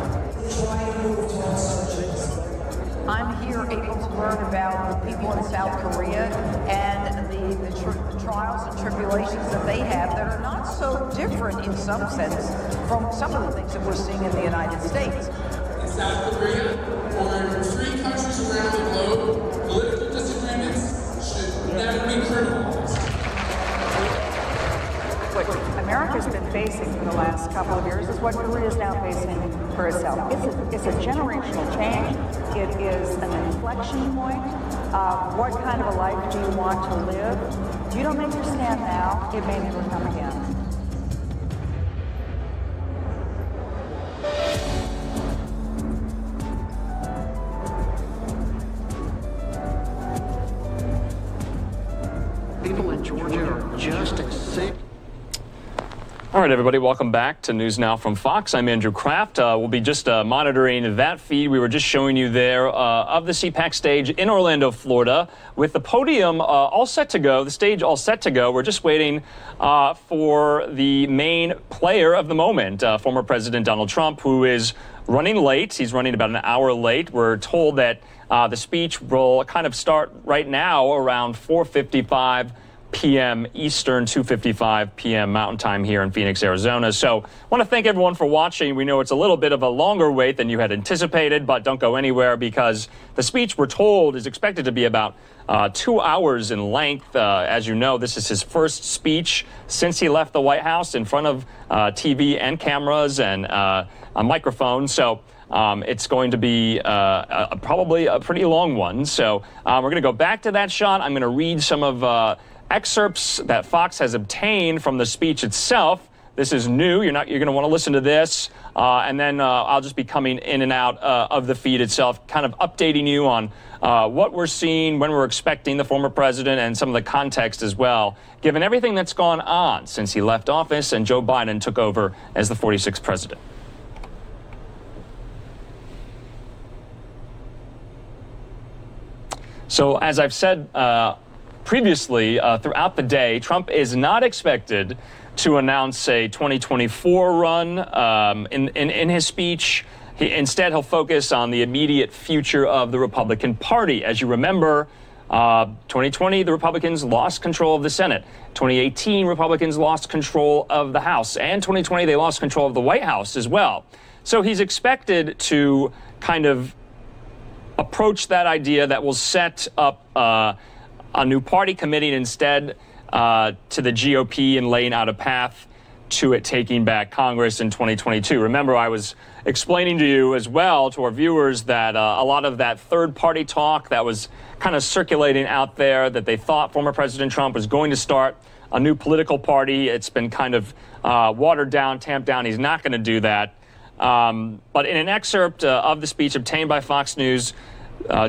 I'm here able to learn about the people in South Korea and the trials and tribulations that they have that are not so different in some sense from some of the things that we're seeing in the United States. In South Korea, or in free countries around the globe, political disagreements should never be criminalized. What America's been facing for the last couple of years is what Korea is now facing for itself. It's a generational change. It is an inflection point. What kind of a life do you want to live? If you don't make your stand now, it may never come again. People in Georgia are just as sick. All right, everybody, welcome back to News Now from Fox. I'm Andrew Kraft. We'll be just monitoring that feed we were just showing you there of the Cpac stage in Orlando, Florida, with the podium all set to go, the stage all set to go. We're just waiting for the main player of the moment, former President Donald Trump, who is running late. He's running about an hour late. We're told that the speech will kind of start right now around 4:55 p.m. Eastern, 2:55 p.m. Mountain Time here in Phoenix, Arizona. So I want to thank everyone for watching. We know it's a little bit of a longer wait than you had anticipated, but don't go anywhere because the speech, we're told, is expected to be about 2 hours in length. As you know, this is his first speech since he left the White House in front of TV and cameras and a microphone. So it's going to be probably a pretty long one. So we're going to go back to that shot. I'm going to read some of excerpts that Fox has obtained from the speech itself. This is new. You're going to want to listen to this, and then I'll just be coming in and out of the feed itself, kind of updating you on what we're seeing, when we're expecting the former president, and some of the context as well, given everything that's gone on since he left office and Joe Biden took over as the 46th president. So, as I've said previously, throughout the day, Trump is not expected to announce a 2024 run in his speech. Instead, he'll focus on the immediate future of the Republican Party. As you remember, 2020, the Republicans lost control of the Senate. 2018, Republicans lost control of the House. And 2020, they lost control of the White House as well. So he's expected to kind of approach that idea that will set up a new party, committing instead to the GOP and laying out a path to it taking back Congress in 2022. Remember, I was explaining to you as well, to our viewers, that a lot of that third party talk that was kind of circulating out there, that they thought former President Trump was going to start a new political party. It's been kind of watered down, tamped down. He's not going to do that. But in an excerpt of the speech obtained by Fox News,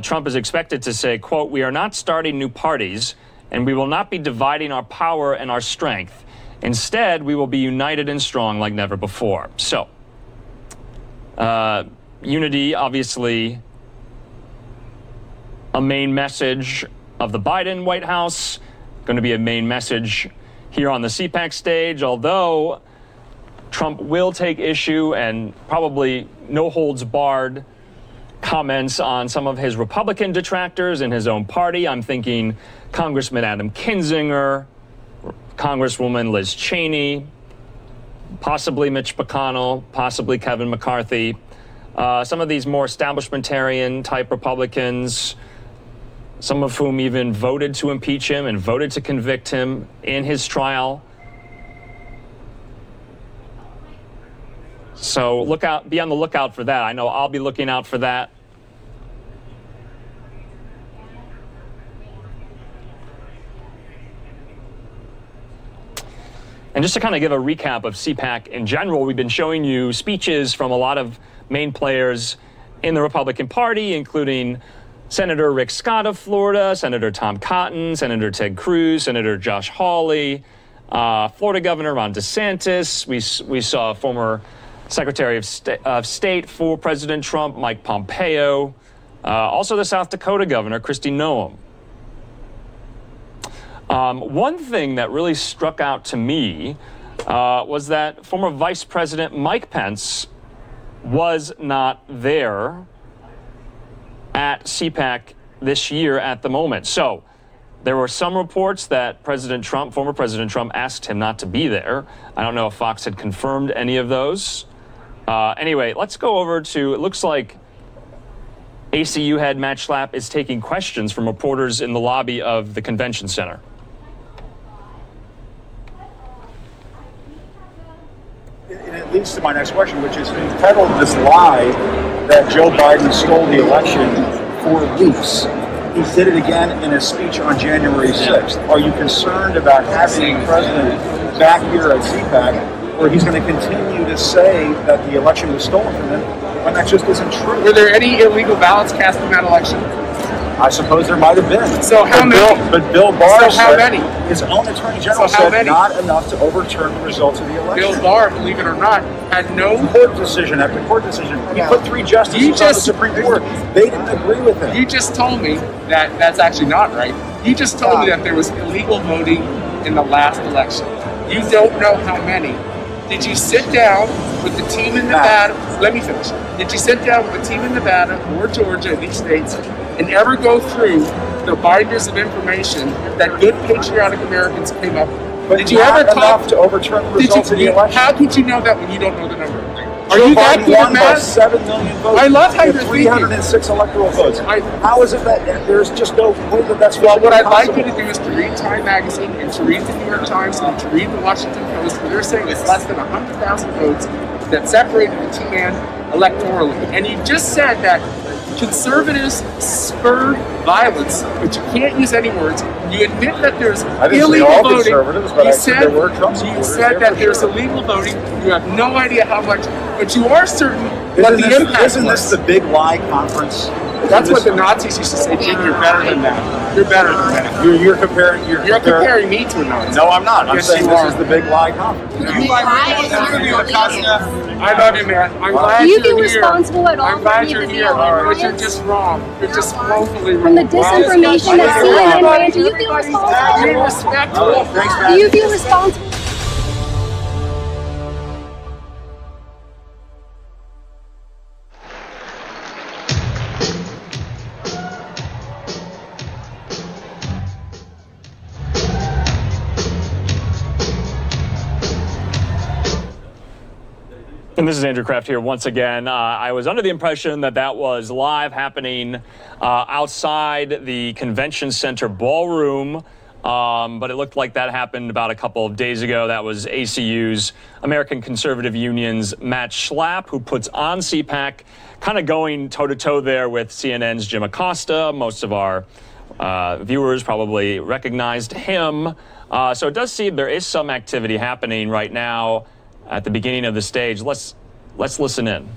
Trump is expected to say, quote, "We are not starting new parties, and we will not be dividing our power and our strength. Instead, we will be united and strong like never before." So, unity, obviously, a main message of the Biden White House, going to be a main message here on the Cpac stage, although Trump will take issue and probably no holds barred comments on some of his Republican detractors in his own party. I'm thinking Congressman Adam Kinzinger, Congresswoman Liz Cheney, possibly Mitch McConnell, possibly Kevin McCarthy. Some of these more establishmentarian type Republicans, some of whom even voted to impeach him and voted to convict him in his trial. So be on the lookout for that. I know I'll be looking out for that. And just to kind of give a recap of Cpac in general, we've been showing you speeches from a lot of main players in the Republican Party, including Senator Rick Scott of Florida, Senator Tom Cotton, Senator Ted Cruz, Senator Josh Hawley, Florida Governor Ron DeSantis. We saw former Secretary of State for President Trump, Mike Pompeo. Also the South Dakota Governor, Kristi Noem. One thing that really struck out to me was that former Vice President Mike Pence was not there at Cpac this year at the moment. So there were some reports that former President Trump asked him not to be there. I don't know if Fox had confirmed any of those. Anyway, let's go over to, it looks like ACU head Matt Schlapp is taking questions from reporters in the lobby of the convention center. And it leads to my next question, which is, you peddled this lie that Joe Biden stole the election for weeks. He did it again in a speech on January 6th. Are you concerned about having the president back here at Cpac, where he's going to continue to say that the election was stolen from him when that just isn't true? Were there any illegal ballots cast in that election? I suppose there might have been. So how many? But Bill Barr how many? His own attorney general said not enough to overturn the results of the election. Bill Barr, believe it or not, had no court decision after court decision. He put 3 justices on the Supreme Court. They didn't agree with him. You just told me that that's actually not right. You just told me that there was illegal voting in the last election. You don't know how many. Did you sit down with the team in Nevada? Let me finish. Did you sit down with the team in Nevada or Georgia, these states, and ever go through the binders of information that good patriotic Americans came up with? But did you ever talk to overturn the results of the election? How could you know that when you don't know the number? Are Joe you that Biden good won by at 7 million votes. I love how with you're 306 electoral votes. How is it that there's just no proof that that's well? What I'd like possible? you to do is to read Time Magazine and to read the New York Times and to read the Washington Post, where they're saying it's less than 100,000 votes that separated the two men electorally. And you just said that conservatives spurred violence, but you can't use any words. You admit that there's illegal voting. But you said that there's illegal voting. You have no idea how much, but you are certain what the impact was. Isn't this the big lie conference? That's what the Nazis used to say, Jim. You're better than that. You're better than that. You're comparing. You're comparing me to a Nazi. No, I'm not. I'm yes, saying this is the big lie conference. I love you, man. I'm glad Do you you're feel here. responsible at all I'm glad for you're any here, of the but you're riots? just wrong. You're just woefully wrong. From the disinformation that CNN ran, do you feel responsible? Be respectful. Do you feel responsible? And this is Andrew Kraft here once again. I was under the impression that that was live happening outside the convention center ballroom, but it looked like that happened about a couple of days ago. That was ACU's, American Conservative Union's Matt Schlapp, who puts on Cpac, kind of going toe-to-toe there with CNN's Jim Acosta. Most of our viewers probably recognized him. So it does seem there is some activity happening right now at the beginning of the stage. Let's listen in.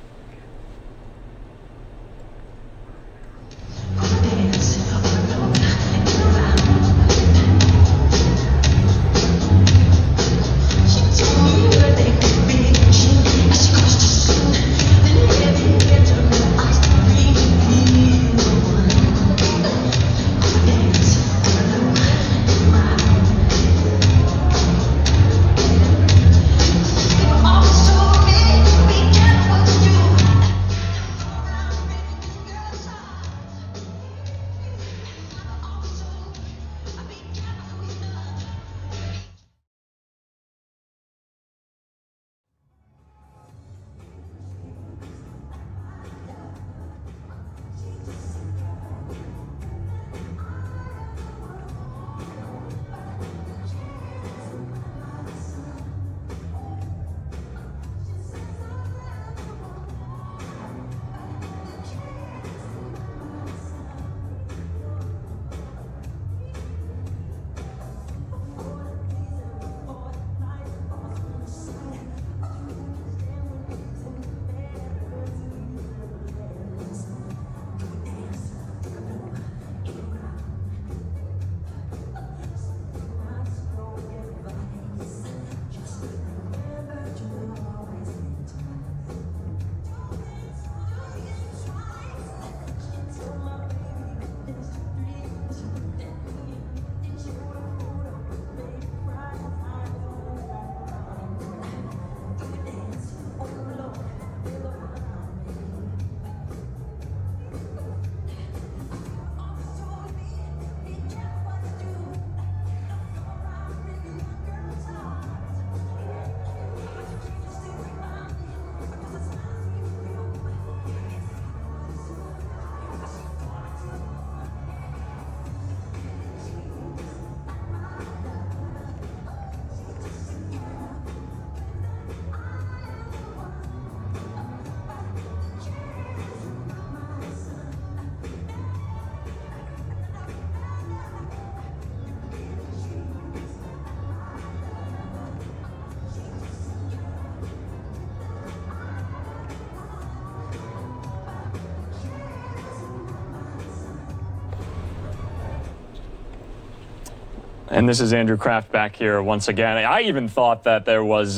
And this is Andrew Kraft back here once again. I even thought that there was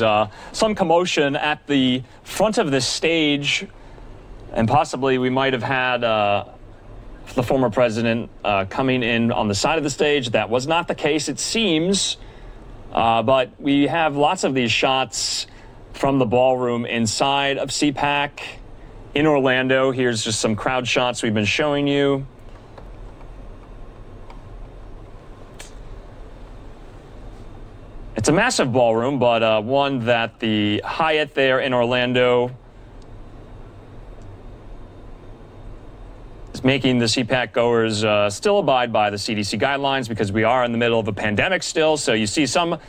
some commotion at the front of the stage, and possibly we might have had the former president coming in on the side of the stage. That was not the case, it seems. But we have lots of these shots from the ballroom inside of Cpac in Orlando. Here's just some crowd shots we've been showing you. It's a massive ballroom, but one that the Hyatt there in Orlando is making the Cpac goers still abide by the CDC guidelines, because we are in the middle of a pandemic still. So you see some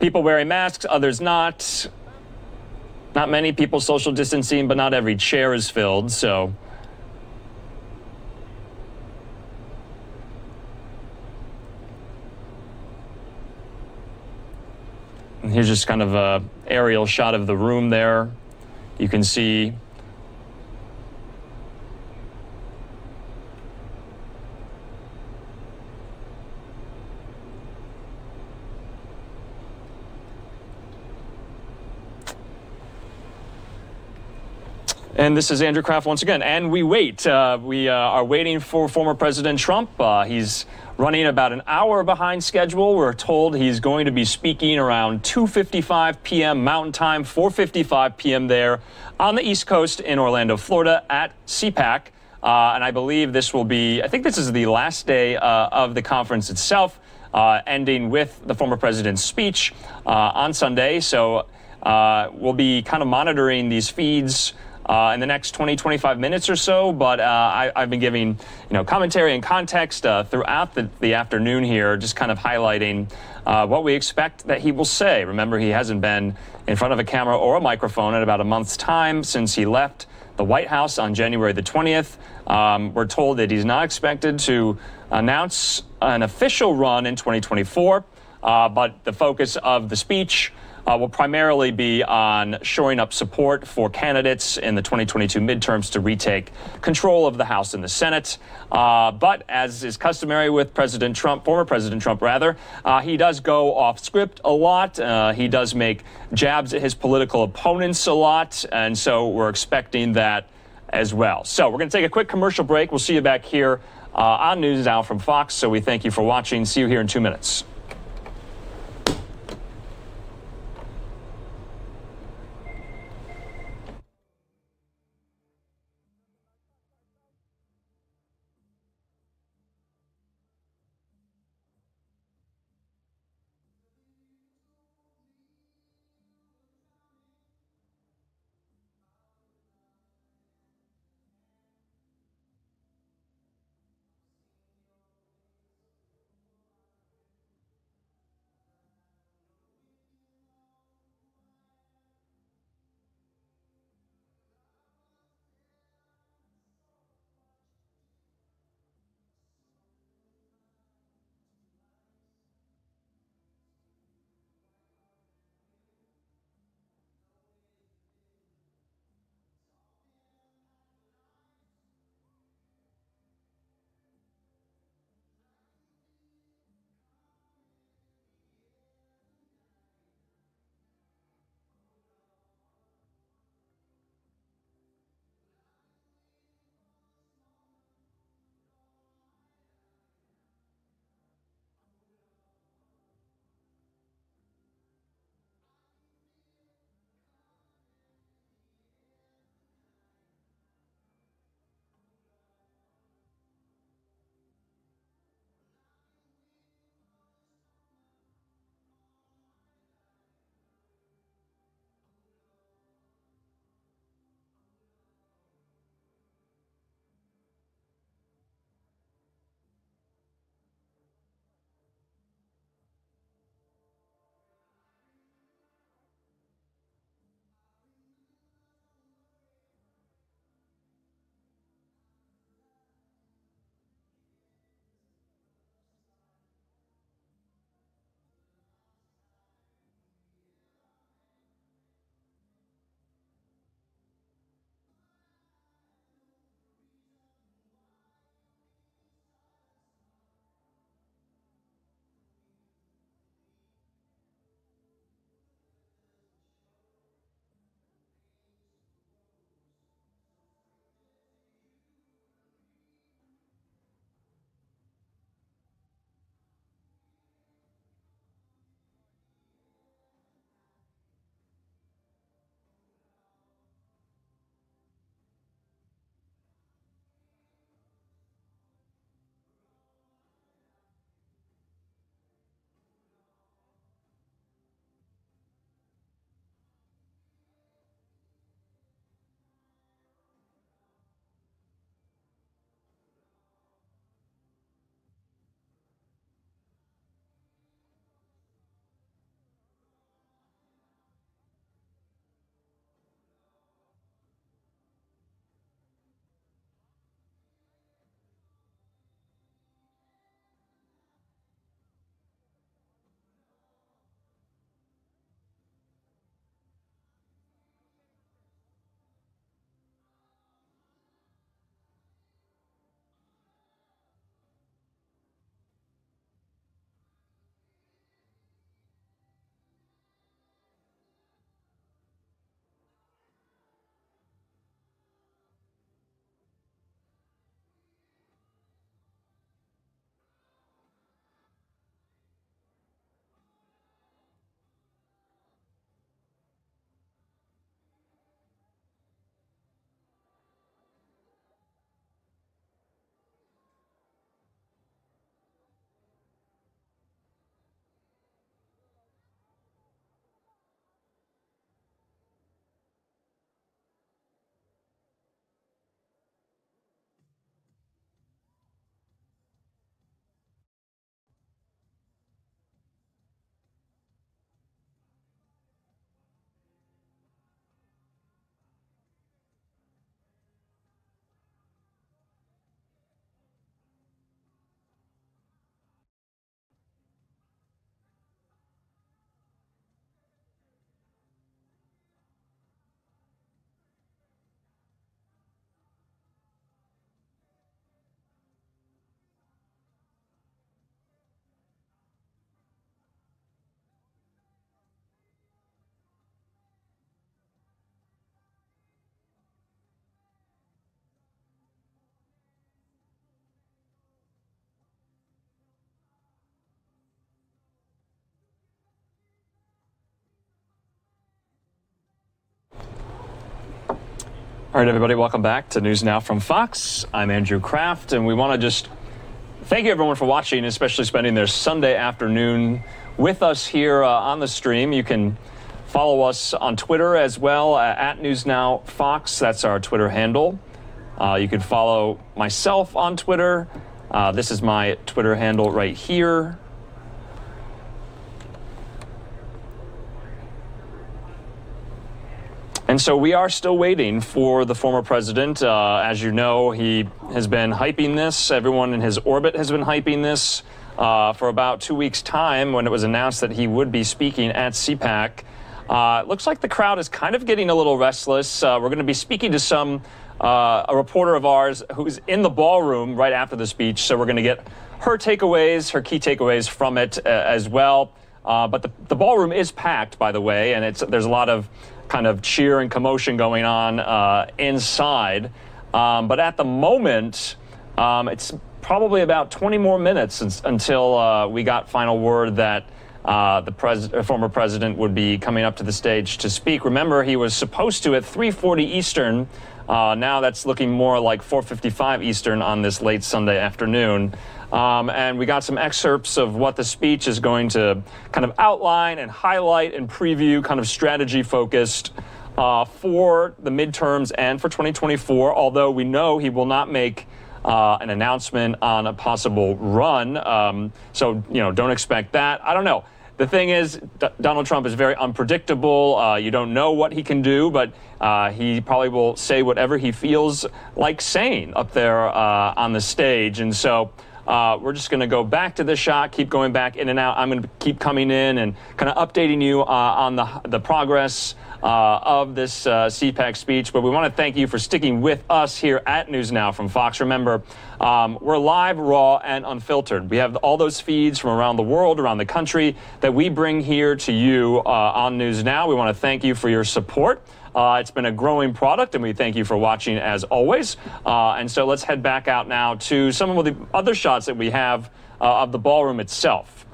people wearing masks, others not. Not many people social distancing, but not every chair is filled. So and here's just kind of an aerial shot of the room there. You can see and this is Andrew Kraft once again. And we wait. We are waiting for former President Trump. He's running about an hour behind schedule. We're told he's going to be speaking around 2:55 p.m. Mountain Time, 4:55 p.m. there on the East Coast in Orlando, Florida at Cpac. And I believe this will be, I think this is the last day of the conference itself, ending with the former president's speech on Sunday. So We'll be kind of monitoring these feeds in the next 20-25 minutes or so, but I've been giving commentary and context throughout the afternoon here, just kind of highlighting what we expect that he will say. Remember, he hasn't been in front of a camera or a microphone in about a month's time since he left the White House on January the 20th. We're told that he's not expected to announce an official run in 2024, but the focus of the speech will primarily be on shoring up support for candidates in the 2022 midterms to retake control of the House and the Senate. But as is customary with President Trump, former President Trump rather, he does go off script a lot. He does make jabs at his political opponents a lot. And so we're expecting that as well. So we're going to take a quick commercial break. We'll see you back here on News Now from Fox. So we thank you for watching. See you here in 2 minutes. All right, everybody, welcome back to News Now from Fox. I'm Andrew Kraft, and we want to just thank you, everyone, for watching, especially spending their Sunday afternoon with us here on the stream. You can follow us on Twitter as well, at NewsNow Fox. That's our Twitter handle. You can follow myself on Twitter. This is my Twitter handle right here. And so we are still waiting for the former president. As you know, he has been hyping this. Everyone in his orbit has been hyping this for about 2 weeks' time when it was announced that he would be speaking at Cpac. It looks like the crowd is kind of getting a little restless. We're going to be speaking to a reporter of ours who's in the ballroom right after the speech. So we're going to get her takeaways, her key takeaways from it as well. But the ballroom is packed, by the way, and there's a lot of kind of cheer and commotion going on inside. But at the moment, it's probably about 20 more minutes until we got final word that the former president would be coming up to the stage to speak. Remember, he was supposed to at 3:40 Eastern. Now that's looking more like 4:55 Eastern on this late Sunday afternoon. And we got some excerpts of what the speech is going to kind of outline and highlight and preview, kind of strategy focused for the midterms and for 2024, although we know he will not make an announcement on a possible run. So, don't expect that. I don't know. The thing is, Donald Trump is very unpredictable. You don't know what he can do, but he probably will say whatever he feels like saying up there on the stage. And so we're just going to go back to the shot, keep going back in and out. I'm going to keep coming in and kind of updating you on the progress of this Cpac speech. But we want to thank you for sticking with us here at News Now from Fox. Remember, we're live, raw, and unfiltered. We have all those feeds from around the world, around the country, that we bring here to you on News Now. We want to thank you for your support. It's been a growing product, and we thank you for watching as always. And so let's head back out now to some of the other shots that we have of the ballroom itself.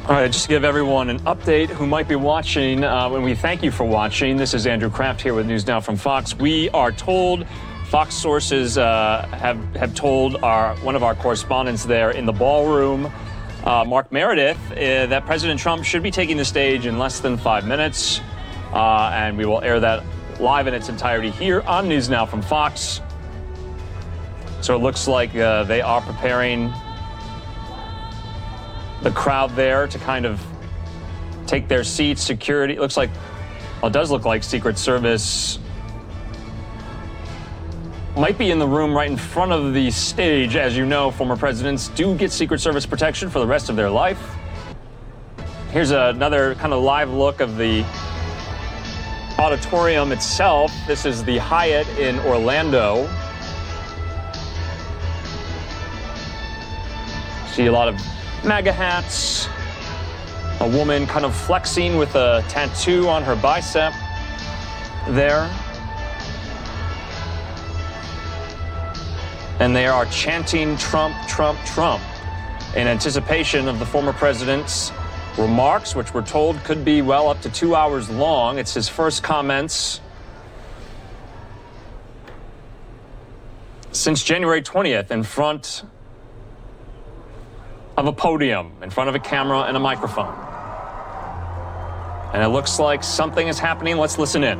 All right, just to give everyone an update who might be watching, and we thank you for watching. This is Andrew Kraft here with News Now from Fox. We are told, Fox sources have told one of our correspondents there in the ballroom, Mark Meredith, that President Trump should be taking the stage in less than 5 minutes, and we will air that live in its entirety here on News Now from Fox. So it looks like they are preparing the crowd there to kind of take their seats. Security, it looks like, well, it does look like Secret Service might be in the room right in front of the stage. As you know, former presidents do get Secret Service protection for the rest of their life. Here's another kind of live look of the auditorium itself. This is the Hyatt in Orlando. See a lot of MAGA hats, a woman kind of flexing with a tattoo on her bicep there. And they are chanting Trump, Trump, Trump in anticipation of the former president's remarks, which we're told could be well up to 2 hours long. It's his first comments since January 20th in front of a podium, in front of a camera and a microphone. And it looks like something is happening. Let's listen in.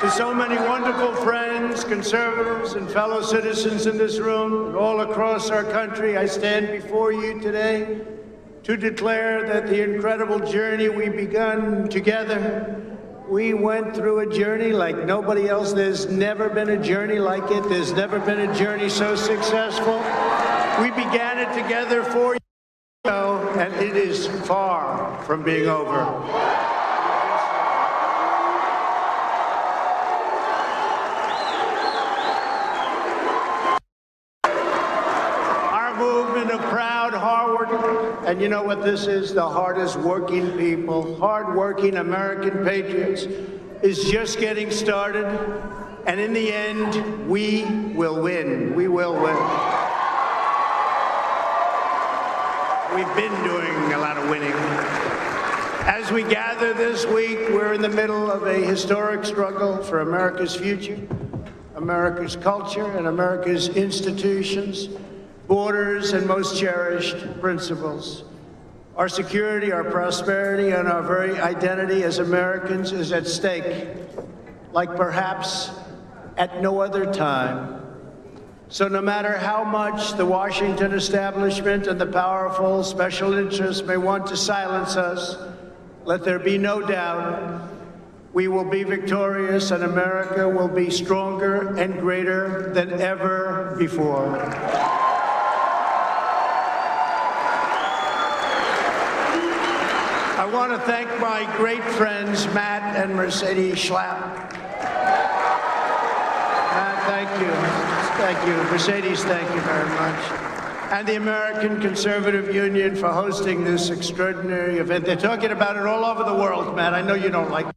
To so many wonderful friends, conservatives, and fellow citizens in this room and all across our country, I stand before you today to declare that the incredible journey we begun together, we went through a journey like nobody else. There's never been a journey like it. There's never been a journey so successful. We began it together 4 years ago, and it is far from being over. Of proud, hard-working, and you know what this is? The hardest working people, hard-working American patriots, is just getting started, and in the end, we will win. We will win. We've been doing a lot of winning. As we gather this week, we're in the middle of a historic struggle for America's future, America's culture, and America's institutions, borders, and most cherished principles. Our security, our prosperity, and our very identity as Americans is at stake, like perhaps at no other time. So no matter how much the Washington establishment and the powerful special interests may want to silence us, let there be no doubt we will be victorious, and America will be stronger and greater than ever before. I want to thank my great friends, Matt and Mercedes Schlapp. Matt, thank you. Thank you. Mercedes, thank you very much. And the American Conservative Union for hosting this extraordinary event. They're talking about it all over the world, Matt. I know you don't like it.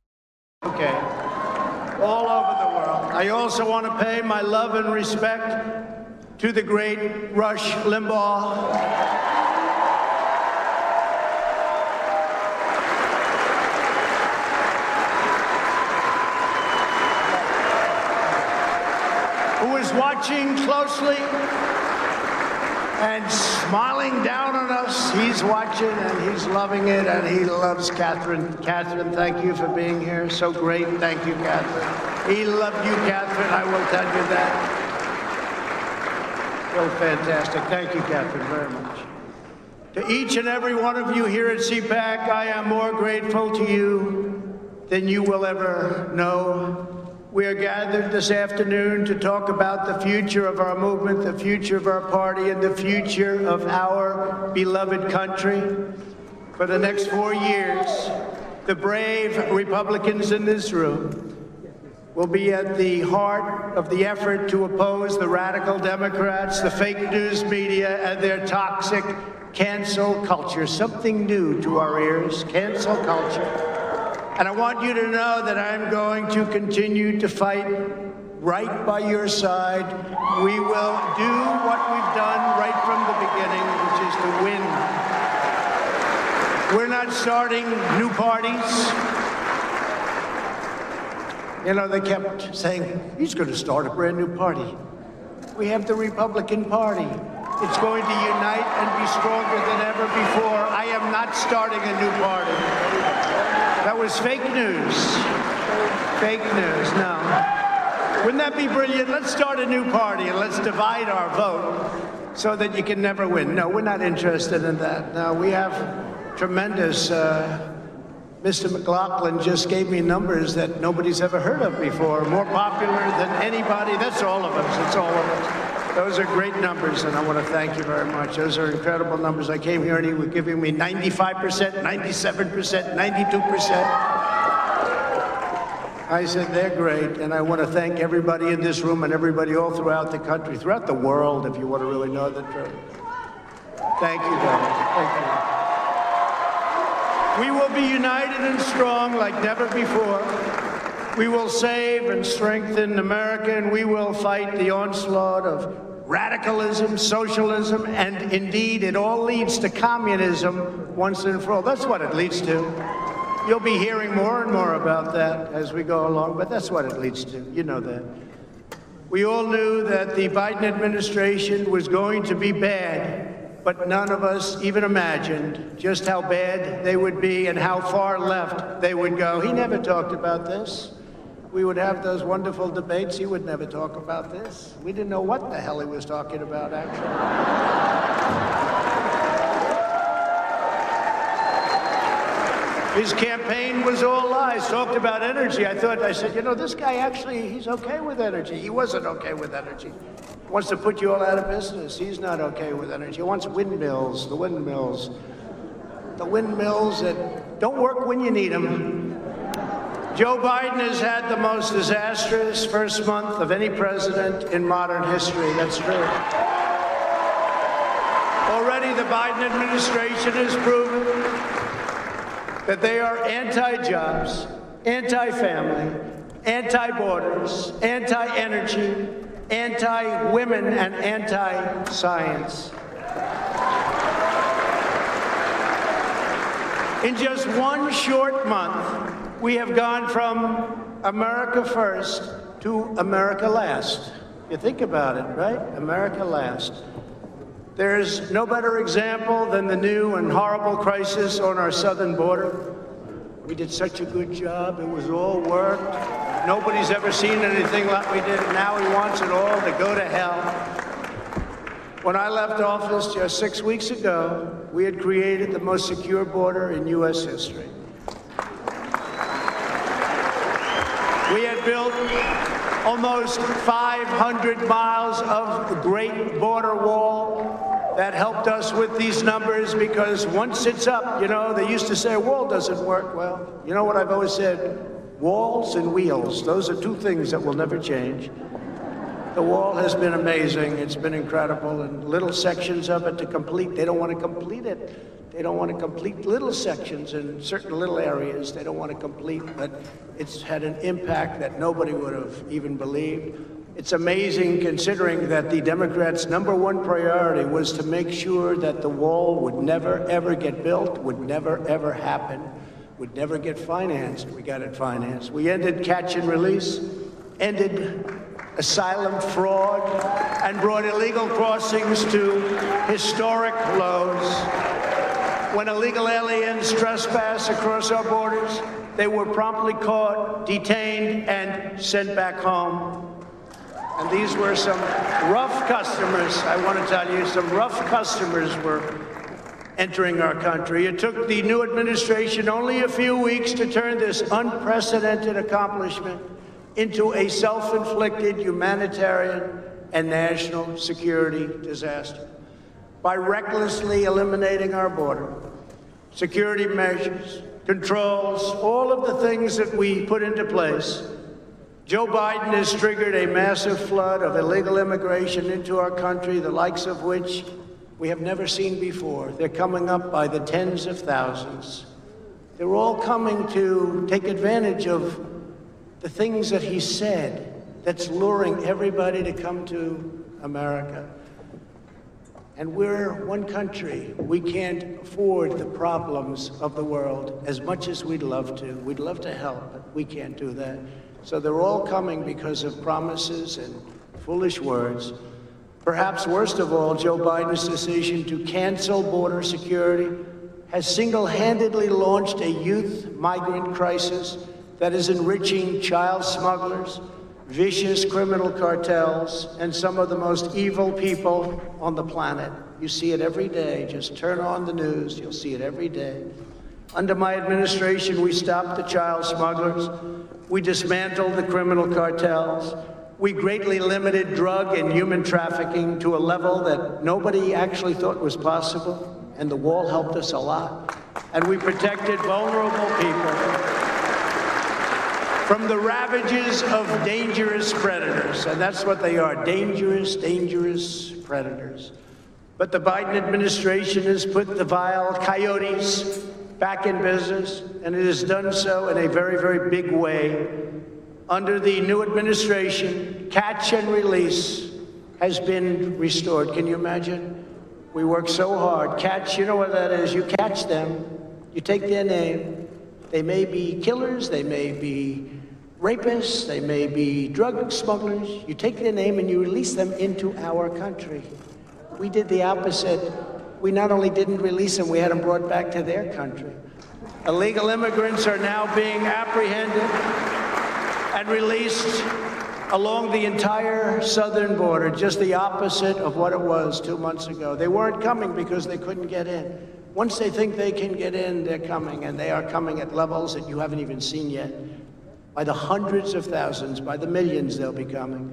Okay. All over the world. I also want to pay my love and respect to the great Rush Limbaugh. Who is watching closely and smiling down on us. He's watching and he's loving it, and he loves Catherine. Catherine, thank you for being here. So great. Thank you, Catherine. He loved you, Catherine. I will tell you that. So fantastic. Thank you, Catherine, very much. To each and every one of you here at Cpac, I am more grateful to you than you will ever know. We are gathered this afternoon to talk about the future of our movement, the future of our party, and the future of our beloved country. For the next 4 years, the brave Republicans in this room will be at the heart of the effort to oppose the radical Democrats, the fake news media, and their toxic cancel culture. Something new to our ears, cancel culture. And I want you to know that I'm going to continue to fight right by your side. We will do what we've done right from the beginning, which is to win. We're not starting new parties. You know, they kept saying, he's going to start a brand new party. We have the Republican Party. It's going to unite and be stronger than ever before. I am not starting a new party. That was fake news. Fake news, no. Wouldn't that be brilliant? Let's start a new party and let's divide our vote so that you can never win. No, we're not interested in that. No, we have tremendous, Mr. McLaughlin just gave me numbers that nobody's ever heard of before. More popular than anybody. That's all of us. It's all of us. Those are great numbers, and I want to thank you very much. Those are incredible numbers. I came here and he was giving me 95%, 97%, 92%. I said, they're great, and I want to thank everybody in this room and everybody all throughout the country, throughout the world, if you want to really know the truth. Thank you, guys. Thank you. We will be united and strong like never before. We will save and strengthen America, and we will fight the onslaught of radicalism, socialism, and indeed it all leads to communism once and for all. That's what it leads to. You'll be hearing more and more about that as we go along, but that's what it leads to. You know that. We all knew that the Biden administration was going to be bad, but none of us even imagined just how bad they would be and how far left they would go. He never talked about this. we would have those wonderful debates, he would never talk about this. We didn't know what the hell he was talking about, actually. His campaign was all lies, talked about energy. I said, you know, this guy actually, he's okay with energy. He wasn't okay with energy. He wants to put you all out of business. He's not okay with energy. He wants windmills, the windmills that don't work when you need them. Joe Biden has had the most disastrous first month of any president in modern history. That's true. Already the Biden administration has proven that they are anti-jobs, anti-family, anti-borders, anti-energy, anti-women, and anti-science. In just one short month, we have gone from America first to America last. You think about it, right? America last. There's no better example than the new and horrible crisis on our southern border. We did such a good job. It was all worked. Nobody's ever seen anything like we did. Now he wants it all to go to hell. When I left office just 6 weeks ago, we had created the most secure border in U.S. history. We had built almost 500 miles of the Great Border Wall. That helped us with these numbers because once it's up, you know, they used to say a wall doesn't work. Well, you know what I've always said? Walls and wheels, those are two things that will never change. The wall has been amazing. It's been incredible. And little sections of it to complete, they don't want to complete it. They don't want to complete little sections in certain little areas. They don't want to complete, but it's had an impact that nobody would have even believed. It's amazing considering that the Democrats' #1 priority was to make sure that the wall would never, ever get built, would never, ever happen, would never get financed. We got it financed. We ended catch and release, ended asylum fraud, and brought illegal crossings to historic lows. When illegal aliens trespass across our borders, they were promptly caught, detained, and sent back home. And these were some rough customers. I want to tell you, some rough customers were entering our country. It took the new administration only a few weeks to turn this unprecedented accomplishment into a self-inflicted humanitarian and national security disaster. By recklessly eliminating our border, security measures, controls, all of the things that we put into place, Joe Biden has triggered a massive flood of illegal immigration into our country, the likes of which we have never seen before. They're coming up by the tens of thousands. They're all coming to take advantage of the things that he said that's luring everybody to come to America. And we're one country. We can't afford the problems of the world as much as we'd love to. We'd love to help, but we can't do that. So they're all coming because of promises and foolish words. Perhaps worst of all, Joe Biden's decision to cancel border security has single-handedly launched a youth migrant crisis that is enriching child smugglers, vicious criminal cartels, and some of the most evil people on the planet. You see it every day. Just turn on the news. You'll see it every day. Under my administration, we stopped the child smugglers. We dismantled the criminal cartels. We greatly limited drug and human trafficking to a level that nobody actually thought was possible, and the wall helped us a lot. And we protected vulnerable people from the ravages of dangerous predators, and that's what they are, dangerous, dangerous predators. But the Biden administration has put the vile coyotes back in business, and it has done so in a very, very big way. Under the new administration, catch and release has been restored. Can you imagine? We work so hard. Catch, you know what that is. You catch them, you take their name. They may be killers, they may be rapists, they may be drug smugglers. You take their name and you release them into our country. We did the opposite. We not only didn't release them, we had them brought back to their country. Illegal immigrants are now being apprehended and released along the entire southern border, just the opposite of what it was 2 months ago. They weren't coming because they couldn't get in. Once they think they can get in, they're coming, and they are coming at levels that you haven't even seen yet. By the hundreds of thousands, by the millions they'll be coming.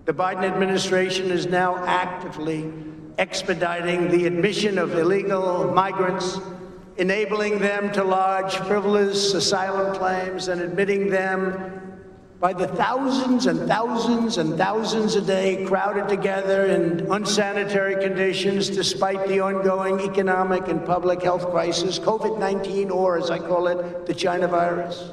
The Biden administration is now actively expediting the admission of illegal migrants, enabling them to lodge frivolous asylum claims and admitting them by the thousands and thousands and thousands a day, crowded together in unsanitary conditions despite the ongoing economic and public health crisis, COVID-19, or as I call it, the China virus.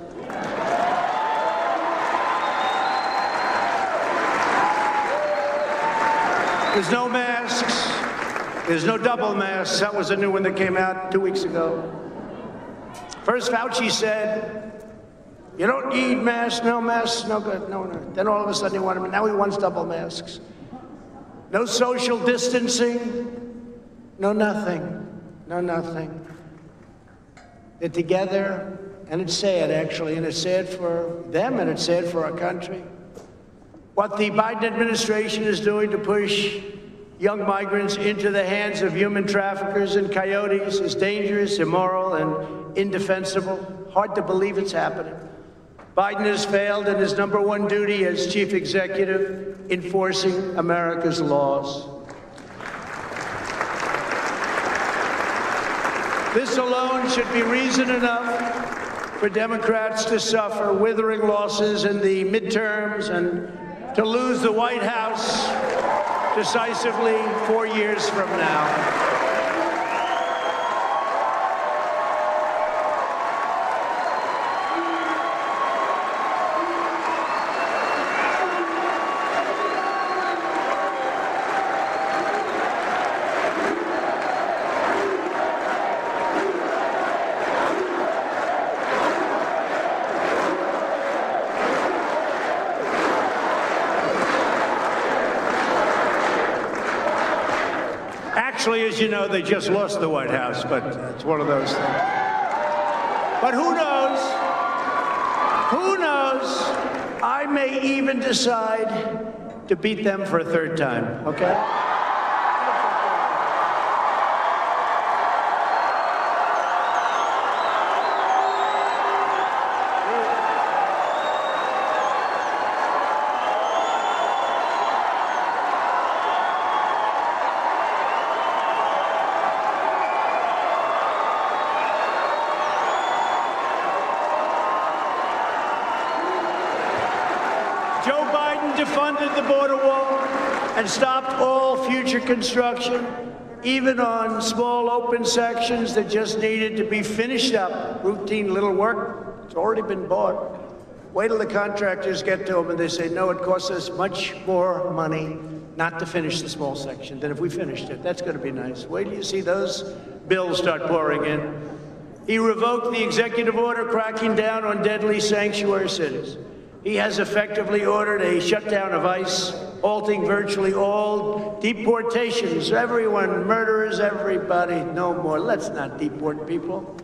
There's no masks. There's no double masks. That was a new one that came out 2 weeks ago. First, Fauci said, you don't need masks, no good, no. Then all of a sudden he wanted, now he wants double masks. No social distancing, no nothing. They're together, and it's sad, actually, and it's sad for them, and it's sad for our country. What the Biden administration is doing to push young migrants into the hands of human traffickers and coyotes is dangerous, immoral, and indefensible. Hard to believe it's happening. Biden has failed in his #1 duty as chief executive, enforcing America's laws. This alone should be reason enough for Democrats to suffer withering losses in the midterms and to lose the White House decisively 4 years from now. Actually, as you know, they just lost the White House, but it's one of those things. But who knows? Who knows? I may even decide to beat them for a third time, okay? Joe Biden defunded the border wall and stopped all future construction, even on small open sections that just needed to be finished up. Routine little work, it's already been bought. Wait till the contractors get to them and they say, no, it costs us much more money not to finish the small section than if we finished it. That's going to be nice. Wait till you see those bills start pouring in. He revoked the executive order cracking down on deadly sanctuary cities. He has effectively ordered a shutdown of ICE, halting virtually all deportations. Everyone, murderers, everybody, no more. Let's not deport people.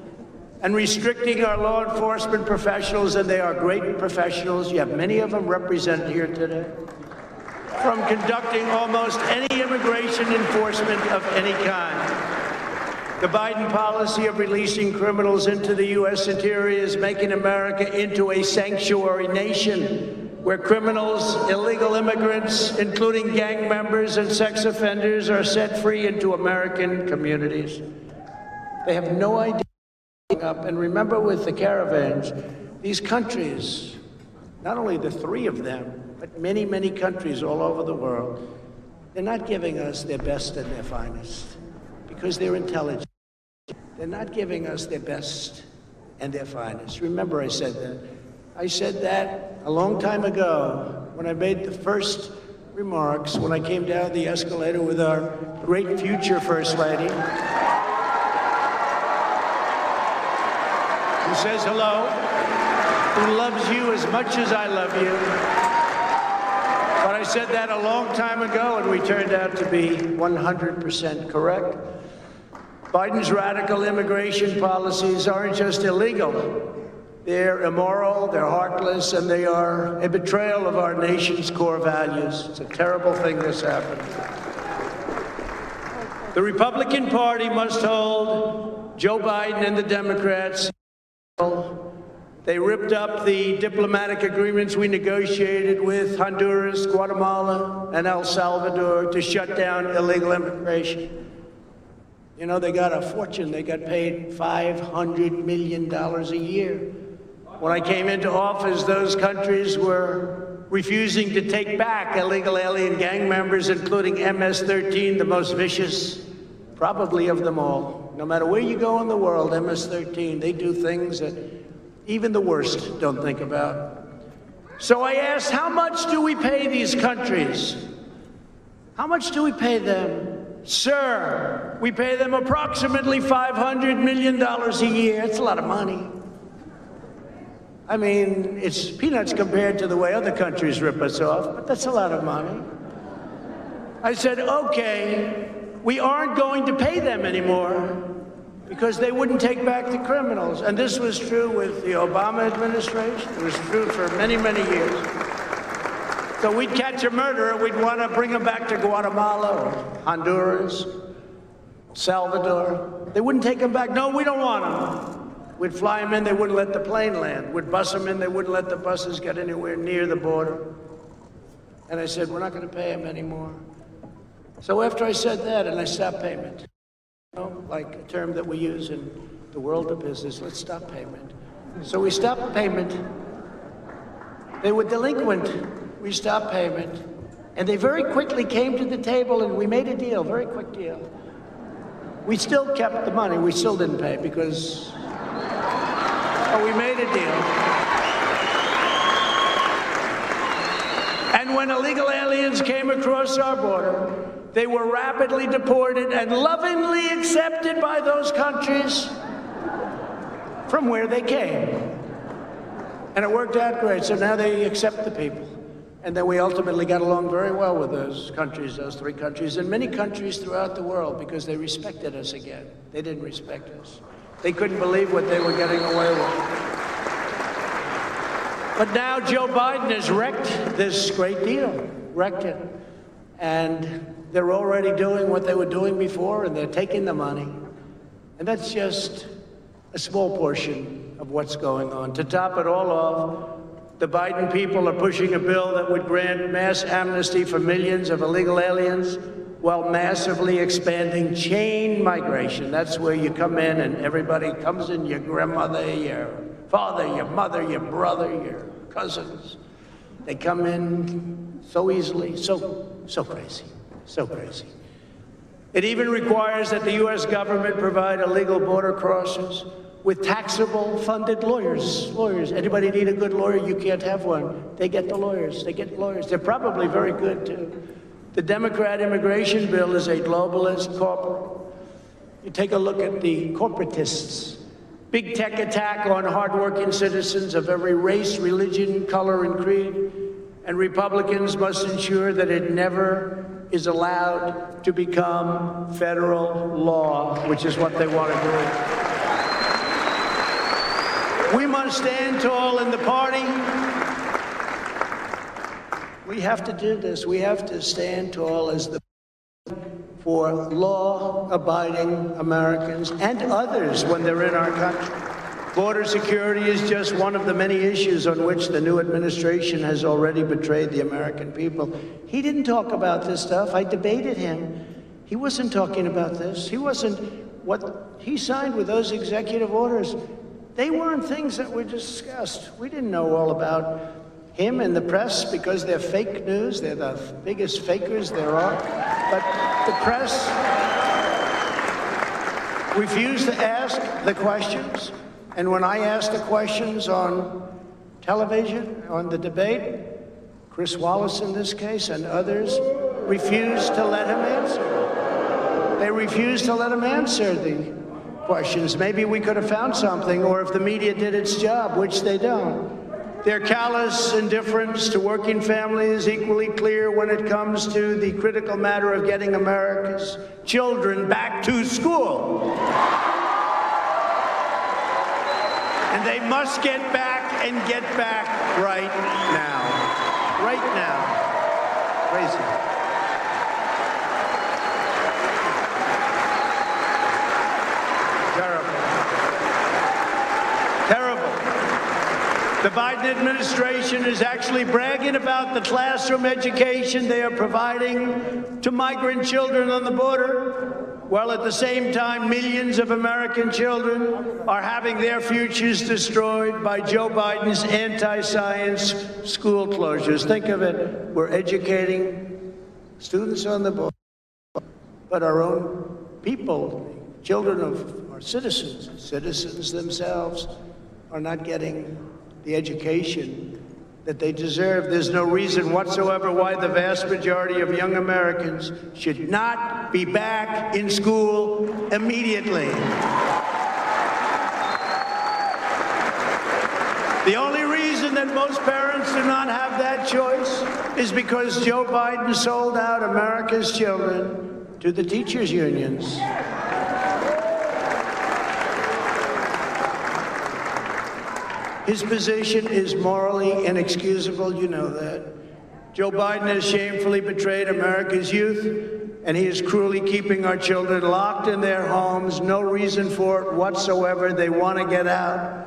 And restricting our law enforcement professionals, and they are great professionals. You have many of them represented here today. From conducting almost any immigration enforcement of any kind. The Biden policy of releasing criminals into the U.S. interior is making America into a sanctuary nation where criminals, illegal immigrants, including gang members and sex offenders, are set free into American communities. They have no idea. And remember, with the caravans, these countries, not only the three of them, but many, many countries all over the world, they're not giving us their best and their finest because they're intelligent. They're not giving us their best and their finest. Remember, I said that. I said that a long time ago when I made the first remarks, when I came down the escalator with our great future First Lady, who says hello, who loves you as much as I love you. But I said that a long time ago, and we turned out to be 100% correct. Biden's radical immigration policies aren't just illegal. They're immoral, they're heartless, and they are a betrayal of our nation's core values. It's a terrible thing that's happened. The Republican Party must hold Joe Biden and the Democrats. They ripped up the diplomatic agreements we negotiated with Honduras, Guatemala, and El Salvador to shut down illegal immigration. You know, they got a fortune. They got paid $500 million a year. When I came into office, those countries were refusing to take back illegal alien gang members, including MS-13, the most vicious, probably of them all. No matter where you go in the world, MS-13, they do things that even the worst don't think about. So I asked, how much do we pay these countries? How much do we pay them? Sir, we pay them approximately $500 million a year. It's a lot of money. I mean, it's peanuts compared to the way other countries rip us off, but that's a lot of money. I said, okay, we aren't going to pay them anymore because they wouldn't take back the criminals. And this was true with the Obama administration. It was true for many, many years. So we'd catch a murderer, we'd want to bring him back to Guatemala or Honduras, Salvador. They wouldn't take him back. No, we don't want him. We'd fly him in, they wouldn't let the plane land. We'd bus him in, they wouldn't let the buses get anywhere near the border. And I said, we're not going to pay him anymore. So after I said that, and I stopped payment, you know, like a term that we use in the world of business, let's stop payment. So we stopped payment. They were delinquent. We stopped payment. And they very quickly came to the table and we made a deal, very quick deal. We still kept the money. We still didn't pay because we made a deal. And when illegal aliens came across our border, they were rapidly deported and lovingly accepted by those countries from where they came. And it worked out great. So now they accept the people. And then we ultimately got along very well with those countries, those three countries, and many countries throughout the world because they respected us again. They didn't respect us. They couldn't believe what they were getting away with. But now Joe Biden has wrecked this great deal, wrecked it. And they're already doing what they were doing before, and they're taking the money. And that's just a small portion of what's going on. To top it all off, the Biden people are pushing a bill that would grant mass amnesty for millions of illegal aliens while massively expanding chain migration. That's where you come in and everybody comes in, your grandmother, your father, your mother, your brother, your cousins. They come in so easily, so crazy, so crazy. It even requires that the U.S. government provide illegal border crossers with taxable funded lawyers. Anybody need a good lawyer? You can't have one. They get the lawyers. They get lawyers. They're probably very good, too. The Democrat immigration bill is a globalist corporate. You take a look at the corporatists. Big tech attack on hardworking citizens of every race, religion, color, and creed. And Republicans must ensure that it never is allowed to become federal law, which is what they want to do. We must stand tall in the party. We have to do this. We have to stand tall as the for law-abiding Americans and others when they're in our country. Border security is just one of the many issues on which the new administration has already betrayed the American people. He didn't talk about this stuff. I debated him. He wasn't talking about this. He wasn't. What he signed with those executive orders, they weren't things that were discussed. We didn't know all about him and the press because they're fake news. They're the biggest fakers there are. But the press refused to ask the questions. And when I asked the questions on television, on the debate, Chris Wallace in this case and others refused to let him answer. They refused to let him answer the questions. Maybe we could have found something, or if the media did its job, which they don't. Their callous indifference to working families equally clear when it comes to the critical matter of getting America's children back to school. And they must get back and get back right now. Right now. Crazy. Terrible. Terrible. The Biden administration is actually bragging about the classroom education they are providing to migrant children on the border, while at the same time millions of American children are having their futures destroyed by Joe Biden's anti-science school closures. Think of it. We're educating students on the border, but our own people, children of our citizens themselves, are not getting the education that they deserve. There's no reason whatsoever why the vast majority of young Americans should not be back in school immediately. The only reason that most parents do not have that choice is because Joe Biden sold out America's children to the teachers' unions. His position is morally inexcusable, you know that. Joe Biden has shamefully betrayed America's youth, and he is cruelly keeping our children locked in their homes. No reason for it whatsoever. They want to get out.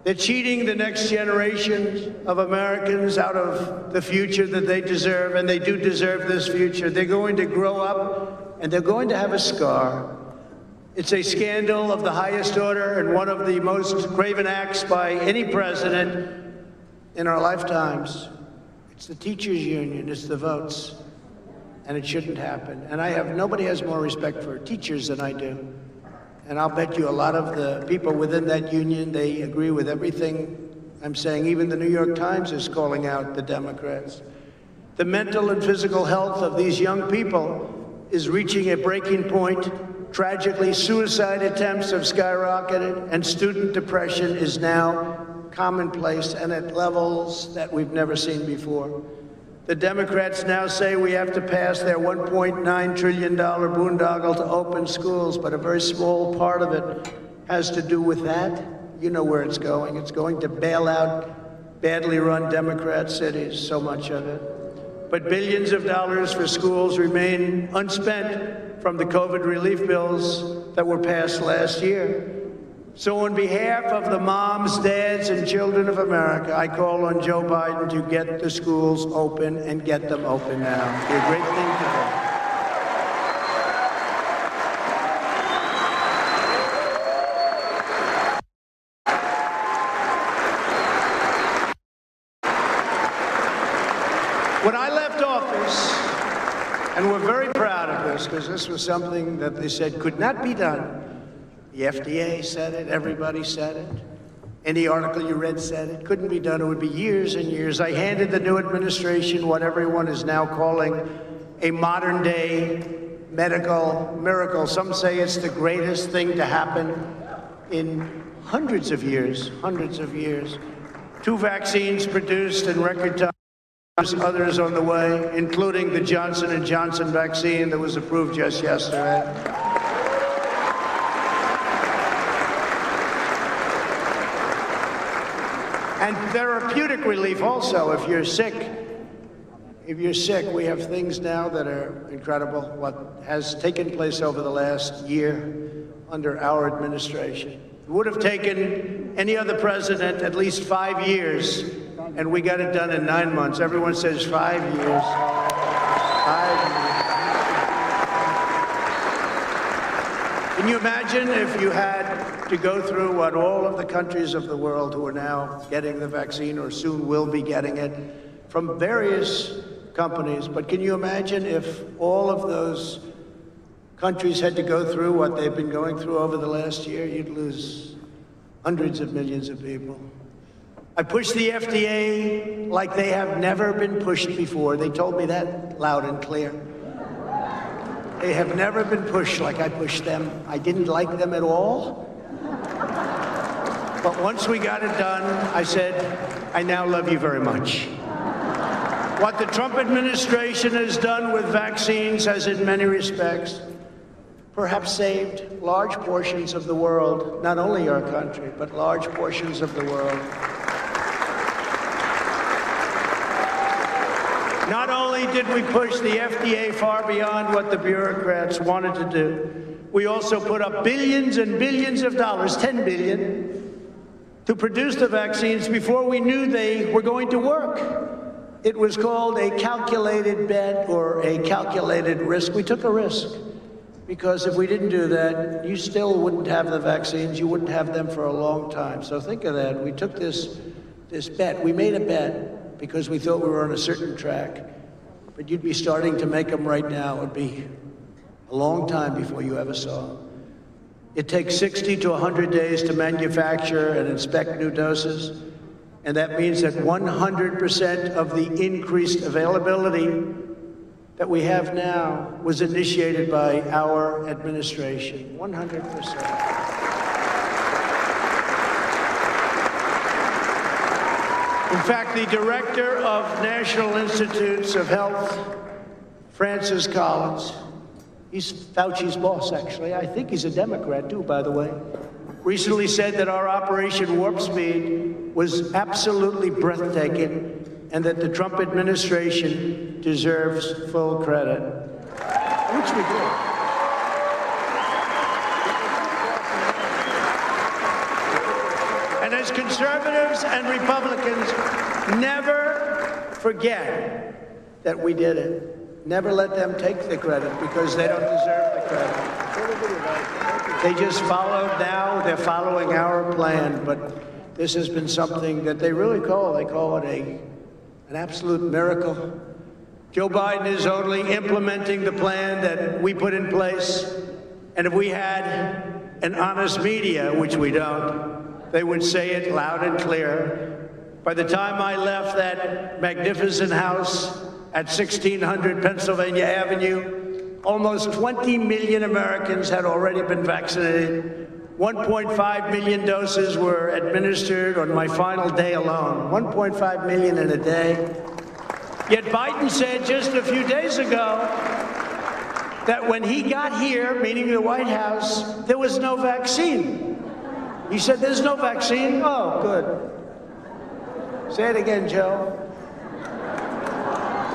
They're cheating the next generation of Americans out of the future that they deserve, and they do deserve this future. They're going to grow up, and they're going to have a scar. It's a scandal of the highest order and one of the most graven acts by any president in our lifetimes. It's the teachers' union, it's the votes, and it shouldn't happen. And nobody has more respect for teachers than I do. And I'll bet you a lot of the people within that union, they agree with everything I'm saying. Even the New York Times is calling out the Democrats. The mental and physical health of these young people is reaching a breaking point. Tragically, suicide attempts have skyrocketed, and student depression is now commonplace and at levels that we've never seen before. The Democrats now say we have to pass their $1.9 trillion boondoggle to open schools, but a very small part of it has to do with that. You know where it's going. It's going to bail out badly run Democrat cities, so much of it. But billions of dollars for schools remain unspent from the COVID relief bills that were passed last year. So on behalf of the moms, dads, and children of America, I call on Joe Biden to get the schools open and get them open now. It'd be a great thing to do. When I left office, and we're very proud of this because this was something that they said could not be done. The FDA said it, everybody said it. Any article you read said it. Couldn't be done. It would be years and years. I handed the new administration what everyone is now calling a modern-day medical miracle. Some say it's the greatest thing to happen in hundreds of years. 2 vaccines produced in record time. Others on the way, including the Johnson & Johnson vaccine that was approved just yesterday. And therapeutic relief also, if you're sick, we have things now that are incredible. What has taken place over the last year under our administration. It would have taken any other president at least 5 years, and we got it done in 9 months. Everyone says 5 years. 5 years. Can you imagine if you had to go through what all of the countries of the world who are now getting the vaccine or soon will be getting it from various companies, but can you imagine if all of those countries had to go through what they've been going through over the last year? You'd lose hundreds of millions of people. I pushed the FDA like they have never been pushed before. They told me that loud and clear. They have never been pushed like I pushed them. I didn't like them at all. But once we got it done, I said, I now love you very much. What the Trump administration has done with vaccines has, in many respects, perhaps saved large portions of the world, not only our country, but large portions of the world. Not only did we push the FDA far beyond what the bureaucrats wanted to do, we also put up billions and billions of dollars, 10 billion, to produce the vaccines before we knew they were going to work. It was called a calculated bet or a calculated risk. We took a risk because if we didn't do that, you still wouldn't have the vaccines. You wouldn't have them for a long time. So think of that. We took this bet. We made a bet because we thought we were on a certain track. But you'd be starting to make them right now. It would be a long time before you ever saw them. It takes 60 to 100 days to manufacture and inspect new doses. And that means that 100% of the increased availability that we have now was initiated by our administration. 100%. In fact, the director of National Institutes of Health, Francis Collins, he's Fauci's boss, actually. I think he's a Democrat, too, by the way. Recently said that our Operation Warp Speed was absolutely breathtaking and that the Trump administration deserves full credit, which we did. And as conservatives and Republicans, never forget that we did it. Never let them take the credit because they don't deserve the credit. They just followed now, they're following our plan, but this has been something that they really call it an absolute miracle. Joe Biden is only implementing the plan that we put in place, and if we had an honest media, which we don't, they would say it loud and clear. By the time I left that magnificent house at 1600 Pennsylvania Avenue, almost 20 million Americans had already been vaccinated. 1.5 million doses were administered on my final day alone. 1.5 million in a day. Yet Biden said just a few days ago that when he got here, meaning the White House, there was no vaccine. He said, there's no vaccine? Oh, good. Say it again, Joe.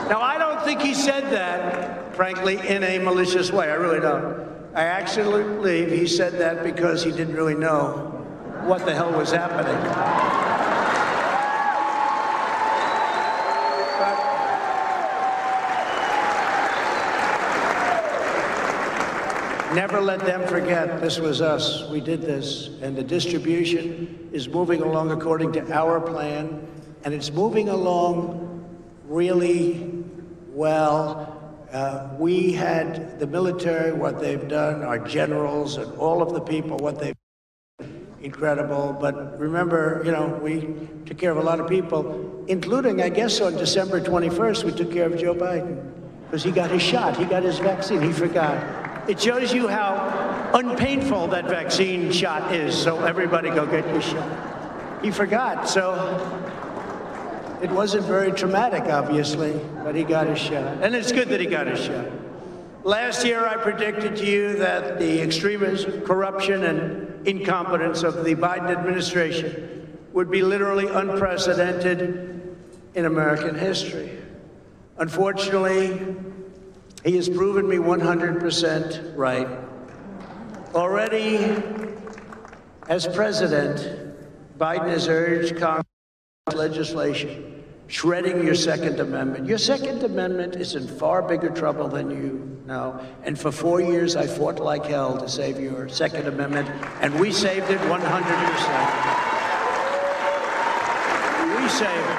Now, I don't think he said that, frankly, in a malicious way. I really don't. I actually believe he said that because he didn't really know what the hell was happening. But never let them forget this was us. We did this. And the distribution is moving along according to our plan. And it's moving along really well. We had the military, what they've done, our generals and all of the people, what they've done, incredible. But remember, we took care of a lot of people, including, I guess, on December 21st, we took care of Joe Biden because he got his shot. He got his vaccine. He forgot. It shows you how unpainful that vaccine shot is. So everybody go get your shot. He forgot. So it wasn't very traumatic, obviously, but he got his shot. And it's good that he got his shot. Last year, I predicted to you that the extremism, corruption, and incompetence of the Biden administration would be literally unprecedented in American history. Unfortunately, he has proven me 100% right. Already, as president, Biden has urged Congress legislation, shredding your Second Amendment. Your Second Amendment is in far bigger trouble than you know. And for 4 years, I fought like hell to save your Second Amendment, and we saved it 100%. We saved it.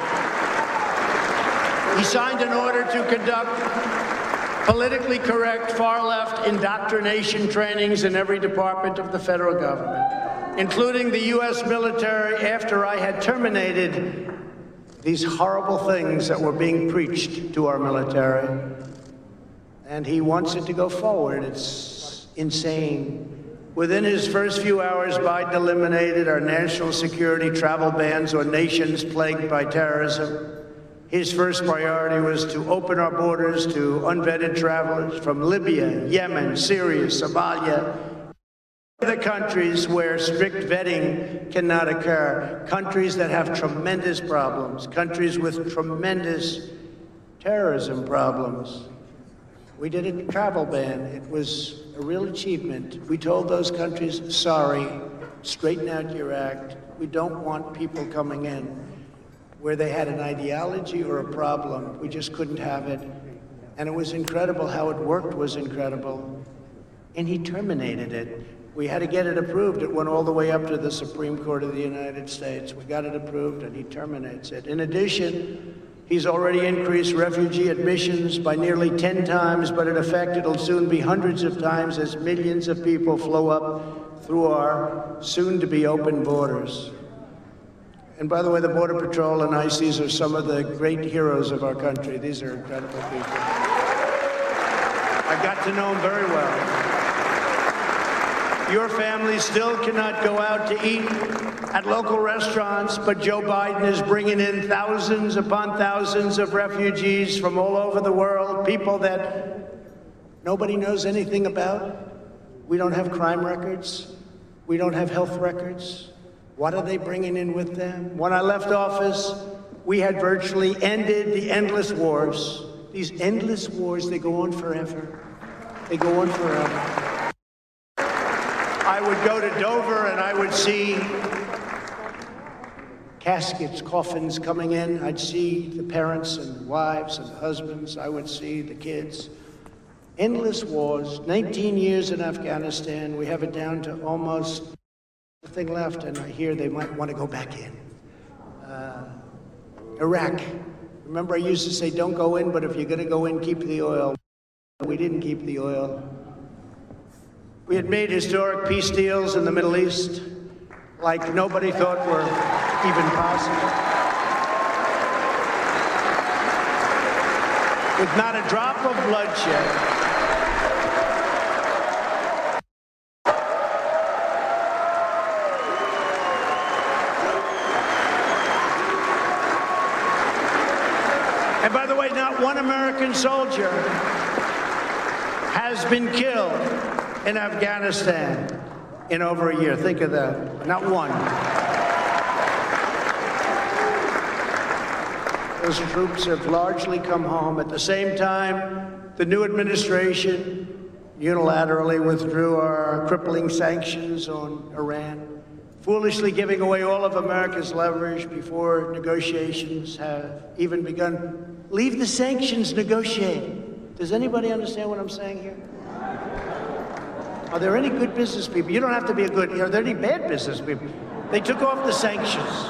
He signed an order to conduct politically correct, far-left indoctrination trainings in every department of the federal government, including the U.S. military, after I had terminated these horrible things that were being preached to our military. And he wants it to go forward. It's insane. Within his first few hours, Biden eliminated our national security travel bans on nations plagued by terrorism. His first priority was to open our borders to unvetted travelers from Libya, Yemen, Syria, Somalia, the countries where strict vetting cannot occur, countries that have tremendous problems, countries with tremendous terrorism problems. We did a travel ban. It was a real achievement. We told those countries, sorry, straighten out your act. We don't want people coming in where they had an ideology or a problem. We just couldn't have it. And it was incredible. How it worked was incredible. And he terminated it. We had to get it approved. It went all the way up to the Supreme Court of the United States. We got it approved, and he terminates it. In addition, he's already increased refugee admissions by nearly 10 times, but in effect, it'll soon be hundreds of times as millions of people flow up through our soon-to-be open borders. And by the way, the Border Patrol and ICE, these are some of the great heroes of our country. These are incredible people. I got to know them very well. Your family still cannot go out to eat at local restaurants, but Joe Biden is bringing in thousands upon thousands of refugees from all over the world, people that nobody knows anything about. We don't have crime records. We don't have health records. What are they bringing in with them? When I left office, we had virtually ended the endless wars. These endless wars, they go on forever. They go on forever. I would go to Dover and I would see caskets, coffins coming in. I'd see the parents and wives and husbands. I would see the kids. Endless wars, 19 years in Afghanistan. We have it down to almost nothing left, and I hear they might want to go back in. Iraq. Remember, I used to say, don't go in, but if you're going to go in, keep the oil. We didn't keep the oil. We had made historic peace deals in the Middle East like nobody thought were even possible. With not a drop of bloodshed. And by the way, not one American soldier has been killed in Afghanistan in over a year. Think of that. Not one. Those troops have largely come home. At the same time, the new administration unilaterally withdrew our crippling sanctions on Iran, foolishly giving away all of America's leverage before negotiations have even begun. Leave the sanctions, negotiate. Does anybody understand what I'm saying here? Are there any good business people? You don't have to be a good, are there any bad business people? They took off the sanctions.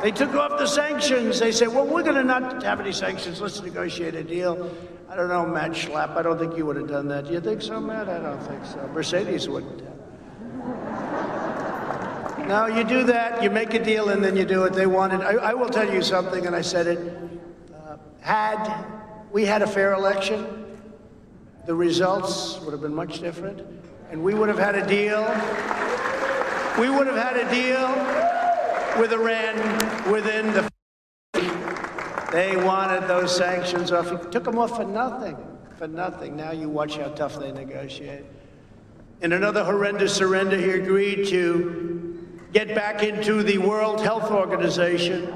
They took off the sanctions. They said, well, we're going to not have any sanctions. Let's negotiate a deal. I don't know, Matt Schlapp. I don't think you would have done that. Do you think so, Matt? I don't think so. Mercedes wouldn't have. No, you do that, you make a deal, and then you do it. They wanted, I will tell you something, and I said it. Had we had a fair election, the results would have been much different, and we would have had a deal. We would have had a deal with Iran within the. They wanted those sanctions off. It took them off for nothing. For nothing. Now you watch how tough they negotiate. In another horrendous surrender, he agreed to get back into the World Health Organization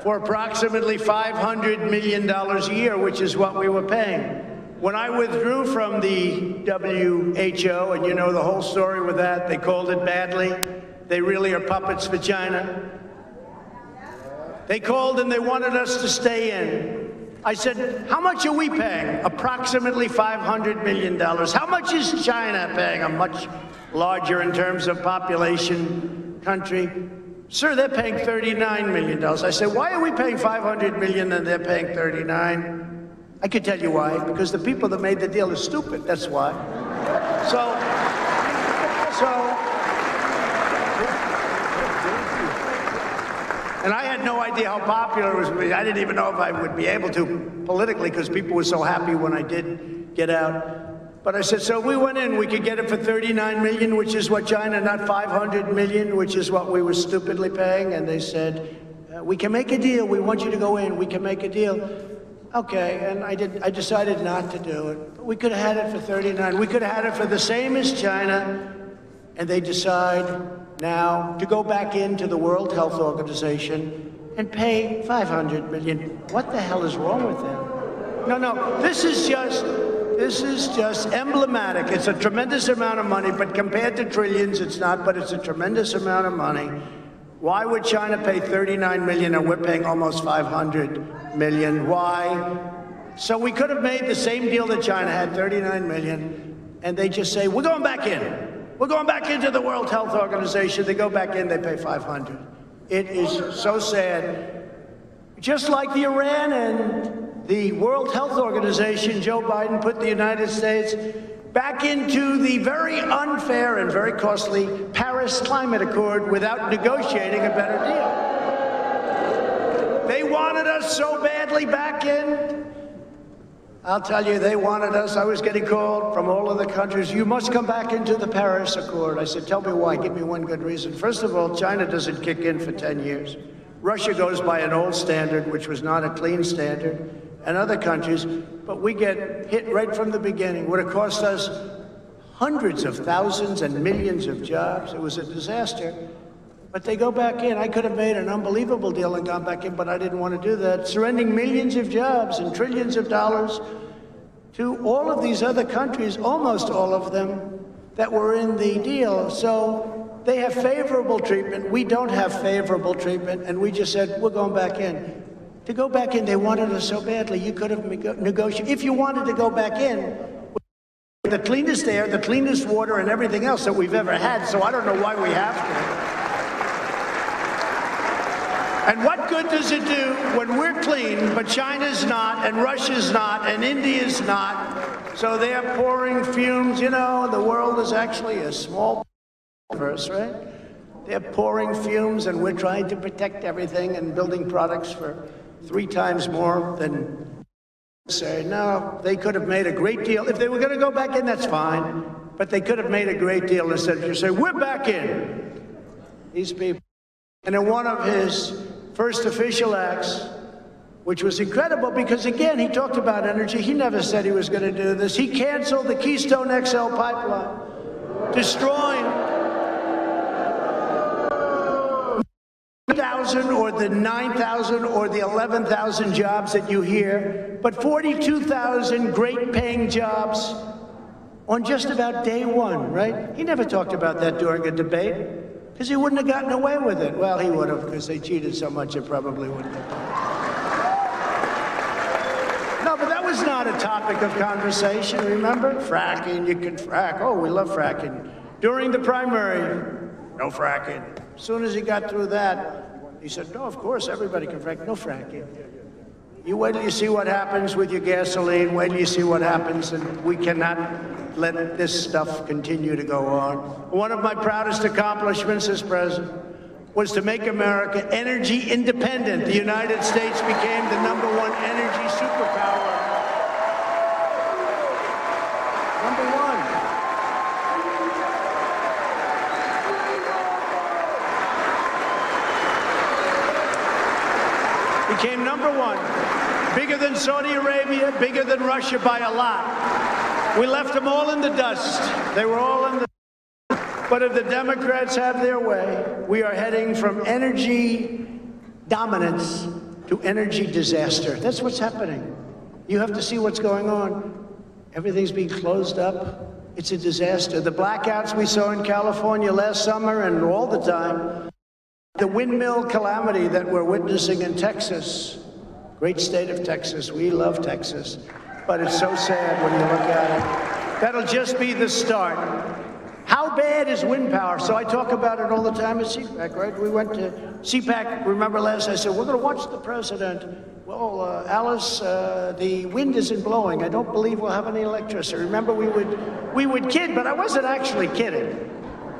for approximately $500 million a year, which is what we were paying. When I withdrew from the WHO, and you know the whole story with that, they called it badly. They really are puppets for China. They called and they wanted us to stay in. I said, how much are we paying? Approximately $500 million. How much is China paying? A much larger in terms of population country. Sir, they're paying $39 million. I said, why are we paying $500 million and they're paying $39? I could tell you why, because the people that made the deal are stupid, that's why. And I had no idea how popular it was going to be. I didn't even know if I would be able to politically, because people were so happy when I did get out. But I said, so we went in, we could get it for 39 million, which is what China, not 500 million, which is what we were stupidly paying. And they said, we can make a deal. We want you to go in. We can make a deal. Okay, and I decided not to do it. But we could have had it for 39. We could have had it for the same as China. And they decide now to go back into the World Health Organization and pay 500 million. What the hell is wrong with them? No, this is just emblematic. It's a tremendous amount of money, but compared to trillions, it's not, but it's a tremendous amount of money. Why would China pay 39 million and we're paying almost 500 million? Why? So we could have made the same deal that China had, 39 million, and they just say, we're going back in. We're going back into the World Health Organization. They go back in, they pay 500. It is so sad. Just like the Iran and the World Health Organization, Joe Biden put the United States back into the very unfair and very costly Paris Climate Accord without negotiating a better deal. They wanted us so badly back in. I'll tell you, they wanted us. I was getting called from all of the countries. You must come back into the Paris Accord. I said, tell me why. Give me one good reason. First of all, China doesn't kick in for 10 years. Russia goes by an old standard, which was not a clean standard, and other countries. But we get hit right from the beginning. Would have cost us hundreds of thousands and millions of jobs. It was a disaster. But they go back in. I could have made an unbelievable deal and gone back in, but I didn't want to do that. Surrendering millions of jobs and trillions of dollars to all of these other countries, almost all of them, that were in the deal. So they have favorable treatment. We don't have favorable treatment, and we just said, we're going back in. To go back in, they wanted us so badly. You could have negotiated. If you wanted to go back in, the cleanest air, the cleanest water, and everything else that we've ever had, so I don't know why we have to. And what good does it do when we're clean, but China's not, and Russia's not, and India's not? So they're pouring fumes. You know, the world is actually a small universe, right? They're pouring fumes, and we're trying to protect everything and building products for 3 times more than say. No, they could have made a great deal. If they were going to go back in, that's fine. But they could have made a great deal instead of just say, we're back in. These people. And in one of his first official acts, which was incredible because, again, he talked about energy. He never said he was going to do this. He canceled the Keystone XL pipeline, destroying 1,000 or the 9,000 or the 11,000 jobs that you hear, but 42,000 great-paying jobs on just about day one, right? He never talked about that during a debate. Because he wouldn't have gotten away with it. Well, he would have, because they cheated so much, it probably wouldn't have. No, but that was not a topic of conversation, remember? Fracking, you can frack. Oh, we love fracking. During the primary, no fracking. As soon as he got through that, he said, no, of course, everybody can frack. No fracking. You wait till you see what happens with your gasoline. Wait till you see what happens, and we cannot let this stuff continue to go on. One of my proudest accomplishments as president was to make America energy independent. The United States became the #1 energy superpower. #1. Became #1. Bigger than Saudi Arabia, bigger than Russia by a lot. We left them all in the dust. They were all in the dust. But if the Democrats have their way, we are heading from energy dominance to energy disaster. That's what's happening. You have to see what's going on. Everything's being closed up. It's a disaster. The blackouts we saw in California last summer and all the time. The windmill calamity that we're witnessing in Texas. Great state of Texas. We love Texas. But it's so sad when you look at it. That'll just be the start. How bad is wind power? So I talk about it all the time at Cpac, right? We went to Cpac, remember last, I said, we're going to watch the president. Well, Alice, the wind isn't blowing. I don't believe we'll have any electricity. Remember, we would kid, but I wasn't actually kidding.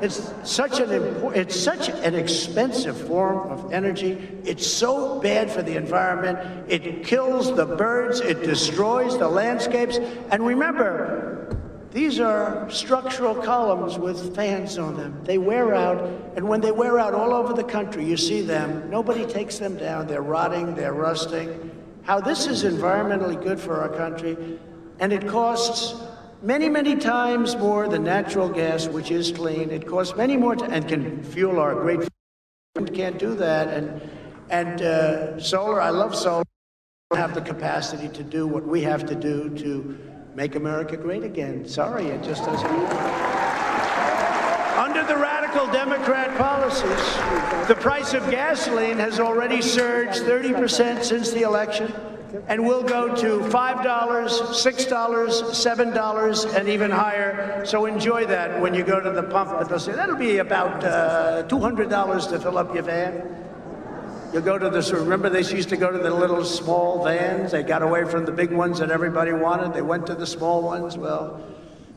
It's such an expensive form of energy. It's so bad for the environment. It kills the birds. It destroys the landscapes. And remember, These are structural columns with fans on them. They wear out, and when they wear out all over the country, you see them. Nobody takes them down. They're rotting, they're rusting. How this is environmentally good for our country, and it costs many, many times more than natural gas, which is clean. It costs many more and can fuel our great. We can't do that. And solar, I love solar. We don't have the capacity to do what we have to do to make America great again. Sorry, it just doesn't work. Under the radical Democrat policies, the price of gasoline has already surged 30% since the election, and will go to $5, $6, $7, and even higher. So enjoy that when you go to the pump. But they'll say, that'll be about $200 to fill up your van. You go to this, remember they used to go to the little small vans? They got away from the big ones that everybody wanted. They went to the small ones. Well,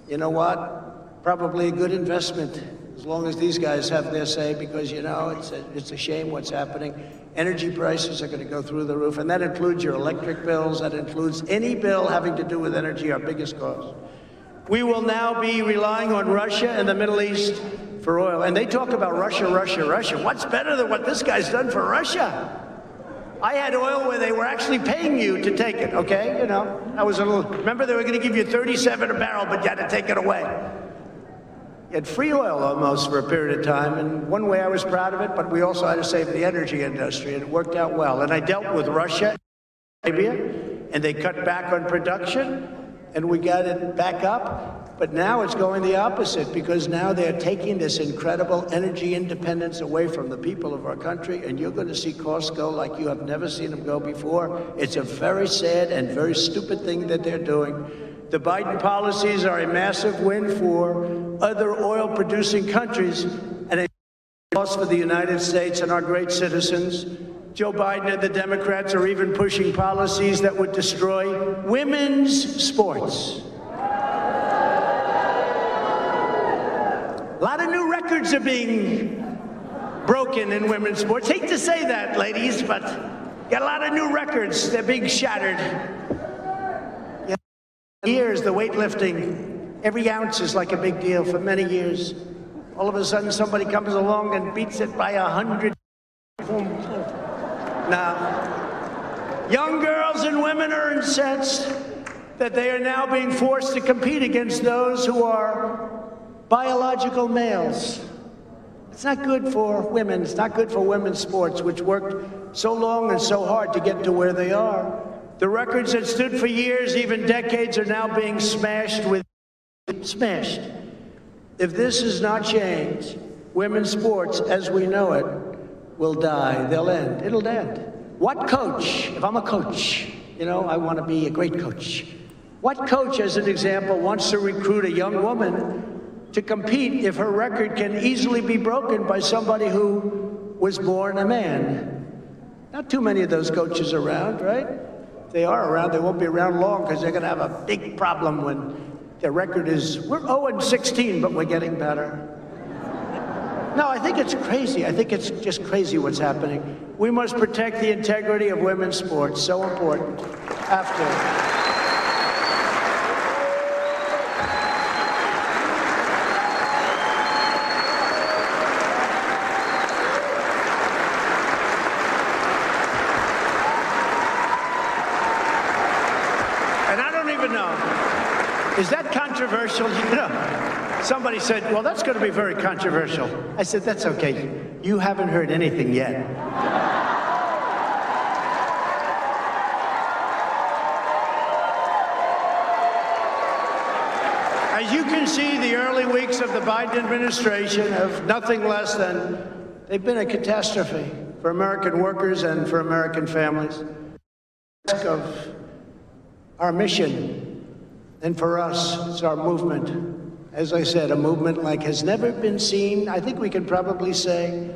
you know what? Probably a good investment, as long as these guys have their say, because, you know, it's a shame what's happening. Energy prices are going to go through the roof, and that includes your electric bills. That includes any bill having to do with energy, our biggest cost. We will now be relying on Russia and the Middle East for oil. And they talk about Russia, Russia, Russia. What's better than what this guy's done for Russia? I had oil where they were actually paying you to take it, okay? You know, I was a little, remember they were going to give you 37 a barrel, but you had to take it away. You had free oil almost for a period of time, and one way I was proud of it, but we also had to save the energy industry, and it worked out well. And I dealt with Russia, Arabia, and they cut back on production, and we got it back up. But now it's going the opposite, because now they're taking this incredible energy independence away from the people of our country, and you're going to see costs go like you have never seen them go before. It's a very sad and very stupid thing that they're doing. The Biden policies are a massive win for other oil-producing countries and a loss for the United States and our great citizens. Joe Biden and the Democrats are even pushing policies that would destroy women's sports. A lot of new records are being broken in women's sports. Hate to say that, ladies, but got a lot of new records. They're being shattered. Years, the weightlifting, every ounce is like a big deal for many years. All of a sudden, somebody comes along and beats it by 100. Now, young girls and women are incensed that they are now being forced to compete against those who are biological males. It's not good for women. It's not good for women's sports, which worked so long and so hard to get to where they are. The records that stood for years, even decades, are now being smashed. If this is not changed, women's sports, as we know it, will die. They'll end. It'll end. What coach, if I'm a coach, you know, I want to be a great coach. What coach, as an example, wants to recruit a young woman to compete if her record can easily be broken by somebody who was born a man? Not too many of those coaches around, right? If they are around, they won't be around long, because they're going to have a big problem when their record is, we're 0-16, but we're getting better. No, I think it's crazy. I think it's just crazy what's happening. We must protect the integrity of women's sports. So important. Is that controversial? You know, somebody said, well, that's going to be very controversial. I said, that's okay. You haven't heard anything yet. As you can see, the early weeks of the Biden administration have nothing less than, they've been a catastrophe for American workers and for American families. Of our mission. And for us, it's our movement. As I said, a movement like has never been seen, I think we can probably say,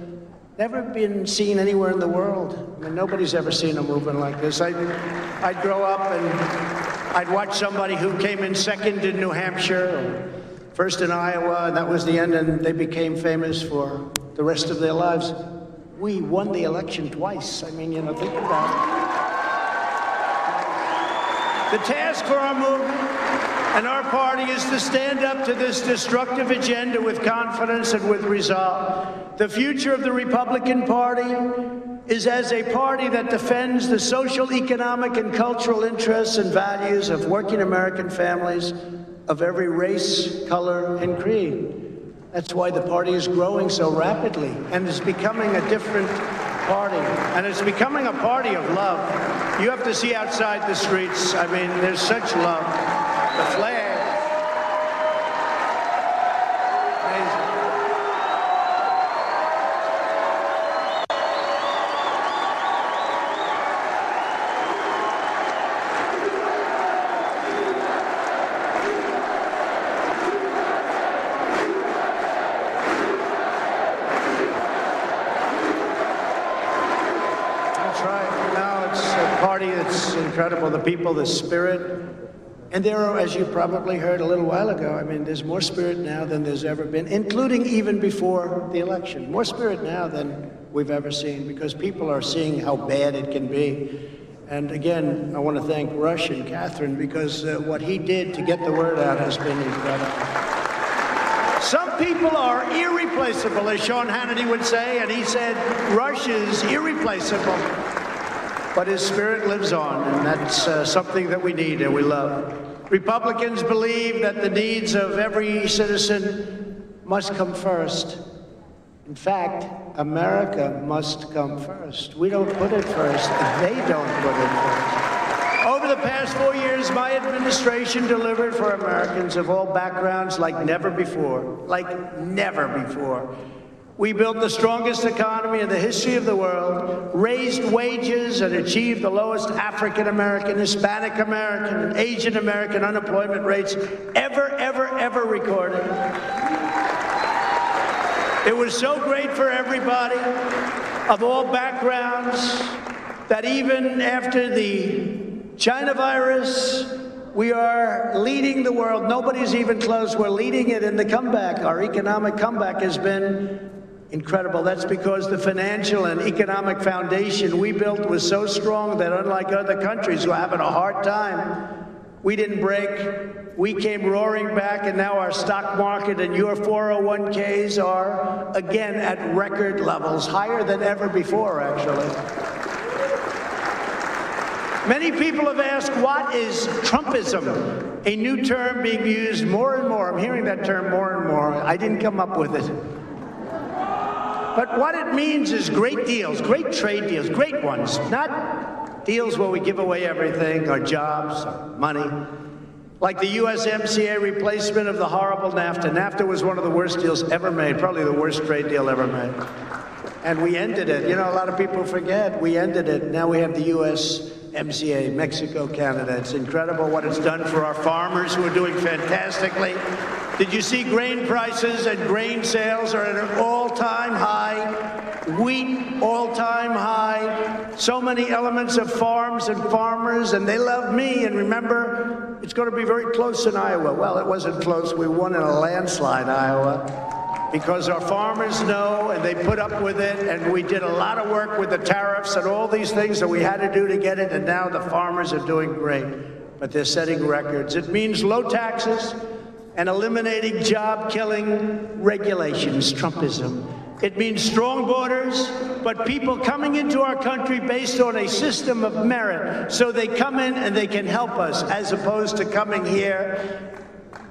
never been seen anywhere in the world. I mean, nobody's ever seen a movement like this. I'd grow up and I'd watch somebody who came in second in New Hampshire, or first in Iowa, and that was the end, and they became famous for the rest of their lives. We won the election twice. I mean, you know, think about it. The task for our movement and our party is to stand up to this destructive agenda with confidence and with resolve. The future of the Republican Party is as a party that defends the social, economic, and cultural interests and values of working American families of every race, color, and creed. That's why the party is growing so rapidly and is becoming a different party. And it's becoming a party of love. You have to see outside the streets. I mean, there's such love. The flag. It's incredible, the people, the spirit. And there are, as you probably heard a little while ago, I mean, there's more spirit now than there's ever been, including even before the election. More spirit now than we've ever seen, because people are seeing how bad it can be. And again, I want to thank Rush and Catherine, because what he did to get the word out has been incredible. Some people are irreplaceable, as Sean Hannity would say, and he said Rush is irreplaceable. But his spirit lives on, and that's something that we need and we love. Republicans believe that the needs of every citizen must come first. In fact, America must come first. We don't put it first. They don't put it first. Over the past 4 years, my administration delivered for Americans of all backgrounds like never before. Like never before. We built the strongest economy in the history of the world, raised wages, and achieved the lowest African American, Hispanic American, and Asian American unemployment rates ever recorded. It was so great for everybody of all backgrounds that even after the China virus, we are leading the world. Nobody's even close. We're leading it in the comeback. Our economic comeback has been incredible. That's because the financial and economic foundation we built was so strong that unlike other countries who are having a hard time, we didn't break. We came roaring back, and now our stock market and your 401ks are again at record levels, higher than ever before, actually. Many people have asked, what is Trumpism? A new term being used more and more. I'm hearing that term more and more. I didn't come up with it. But what it means is great deals, great trade deals, great ones, not deals where we give away everything, our jobs, our money. Like the USMCA replacement of the horrible NAFTA. NAFTA was one of the worst deals ever made, probably the worst trade deal ever made. And we ended it. You know, a lot of people forget, we ended it. Now we have the USMCA, Mexico, Canada. It's incredible what it's done for our farmers, who are doing fantastically. Did you see grain prices and grain sales are at an all-time high? Wheat, all-time high. So many elements of farms and farmers, and they love me. And remember, it's going to be very close in Iowa. Well, it wasn't close. We won in a landslide, Iowa, because our farmers know, and they put up with it, and we did a lot of work with the tariffs and all these things that we had to do to get it, and now the farmers are doing great. But they're setting records. It means low taxes and eliminating job-killing regulations, Trumpism. It means strong borders, but people coming into our country based on a system of merit, so they come in and they can help us, as opposed to coming here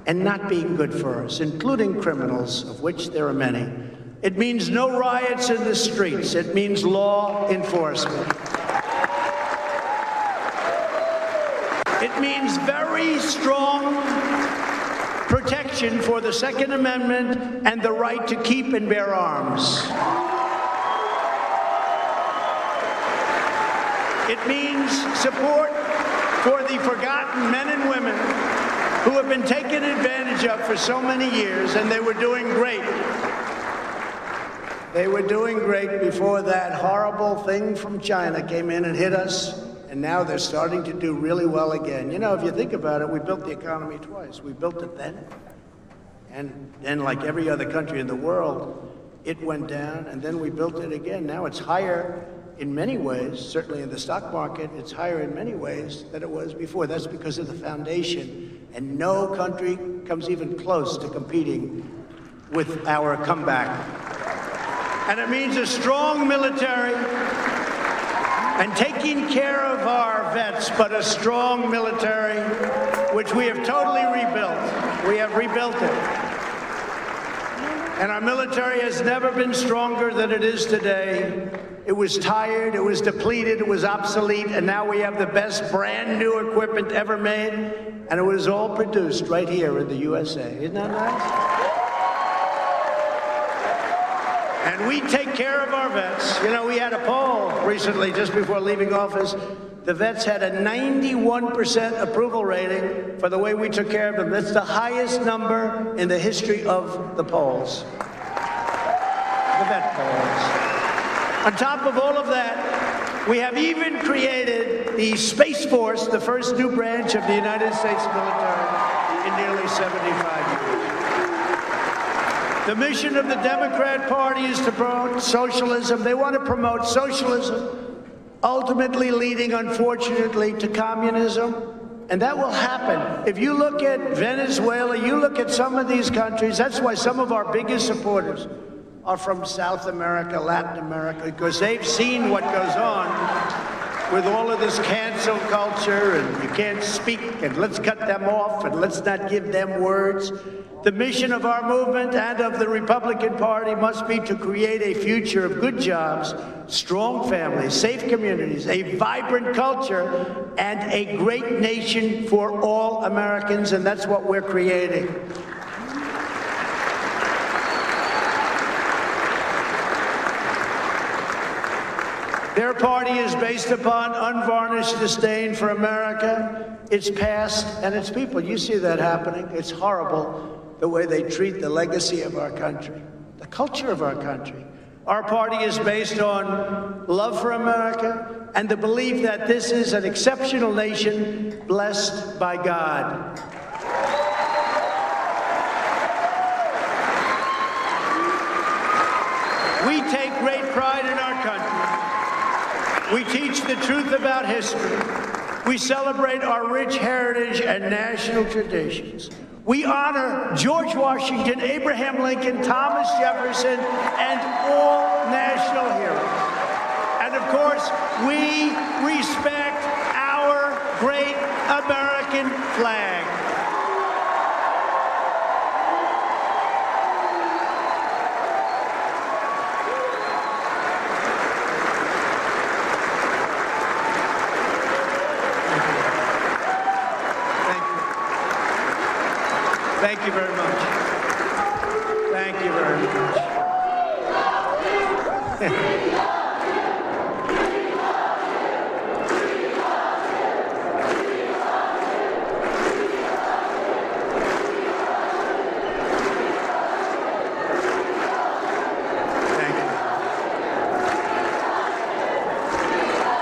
and not being good for us, including criminals, of which there are many. It means no riots in the streets. It means law enforcement. It means very strong protection for the Second Amendment and the right to keep and bear arms. It means support for the forgotten men and women who have been taken advantage of for so many years, and they were doing great. They were doing great before that horrible thing from China came in and hit us. And now they're starting to do really well again. You know, if you think about it, we built the economy twice. We built it then, and then like every other country in the world, it went down, and then we built it again. Now it's higher in many ways, certainly in the stock market, it's higher in many ways than it was before. That's because of the foundation. And no country comes even close to competing with our comeback. And it means a strong military and taking care of our vets, but a strong military, which we have totally rebuilt. We have rebuilt it. And our military has never been stronger than it is today. It was tired, it was depleted, it was obsolete, and now we have the best brand new equipment ever made, and it was all produced right here in the USA. Isn't that nice? And we take care of our vets. You know, we had a poll recently, just before leaving office. The vets had a 91% approval rating for the way we took care of them. That's the highest number in the history of the polls. The vet polls. On top of all of that, we have even created the Space Force, the first new branch of the United States military in nearly 75 years. The mission of the Democrat Party is to promote socialism. They want to promote socialism, ultimately leading, unfortunately, to communism. And that will happen. If you look at Venezuela, you look at some of these countries, that's why some of our biggest supporters are from South America, Latin America, because they've seen what goes on with all of this cancel culture, and you can't speak, and let's cut them off, and let's not give them words. The mission of our movement and of the Republican Party must be to create a future of good jobs, strong families, safe communities, a vibrant culture, and a great nation for all Americans, and that's what we're creating. Their party is based upon unvarnished disdain for America, its past, and its people. You see that happening. It's horrible, the way they treat the legacy of our country, the culture of our country. Our party is based on love for America and the belief that this is an exceptional nation blessed by God. We take great pride in our country. We teach the truth about history. We celebrate our rich heritage and national traditions. We honor George Washington, Abraham Lincoln, Thomas Jefferson, and all national heroes. And of course, we respect our great American flag. Thank you very much. Thank you very much.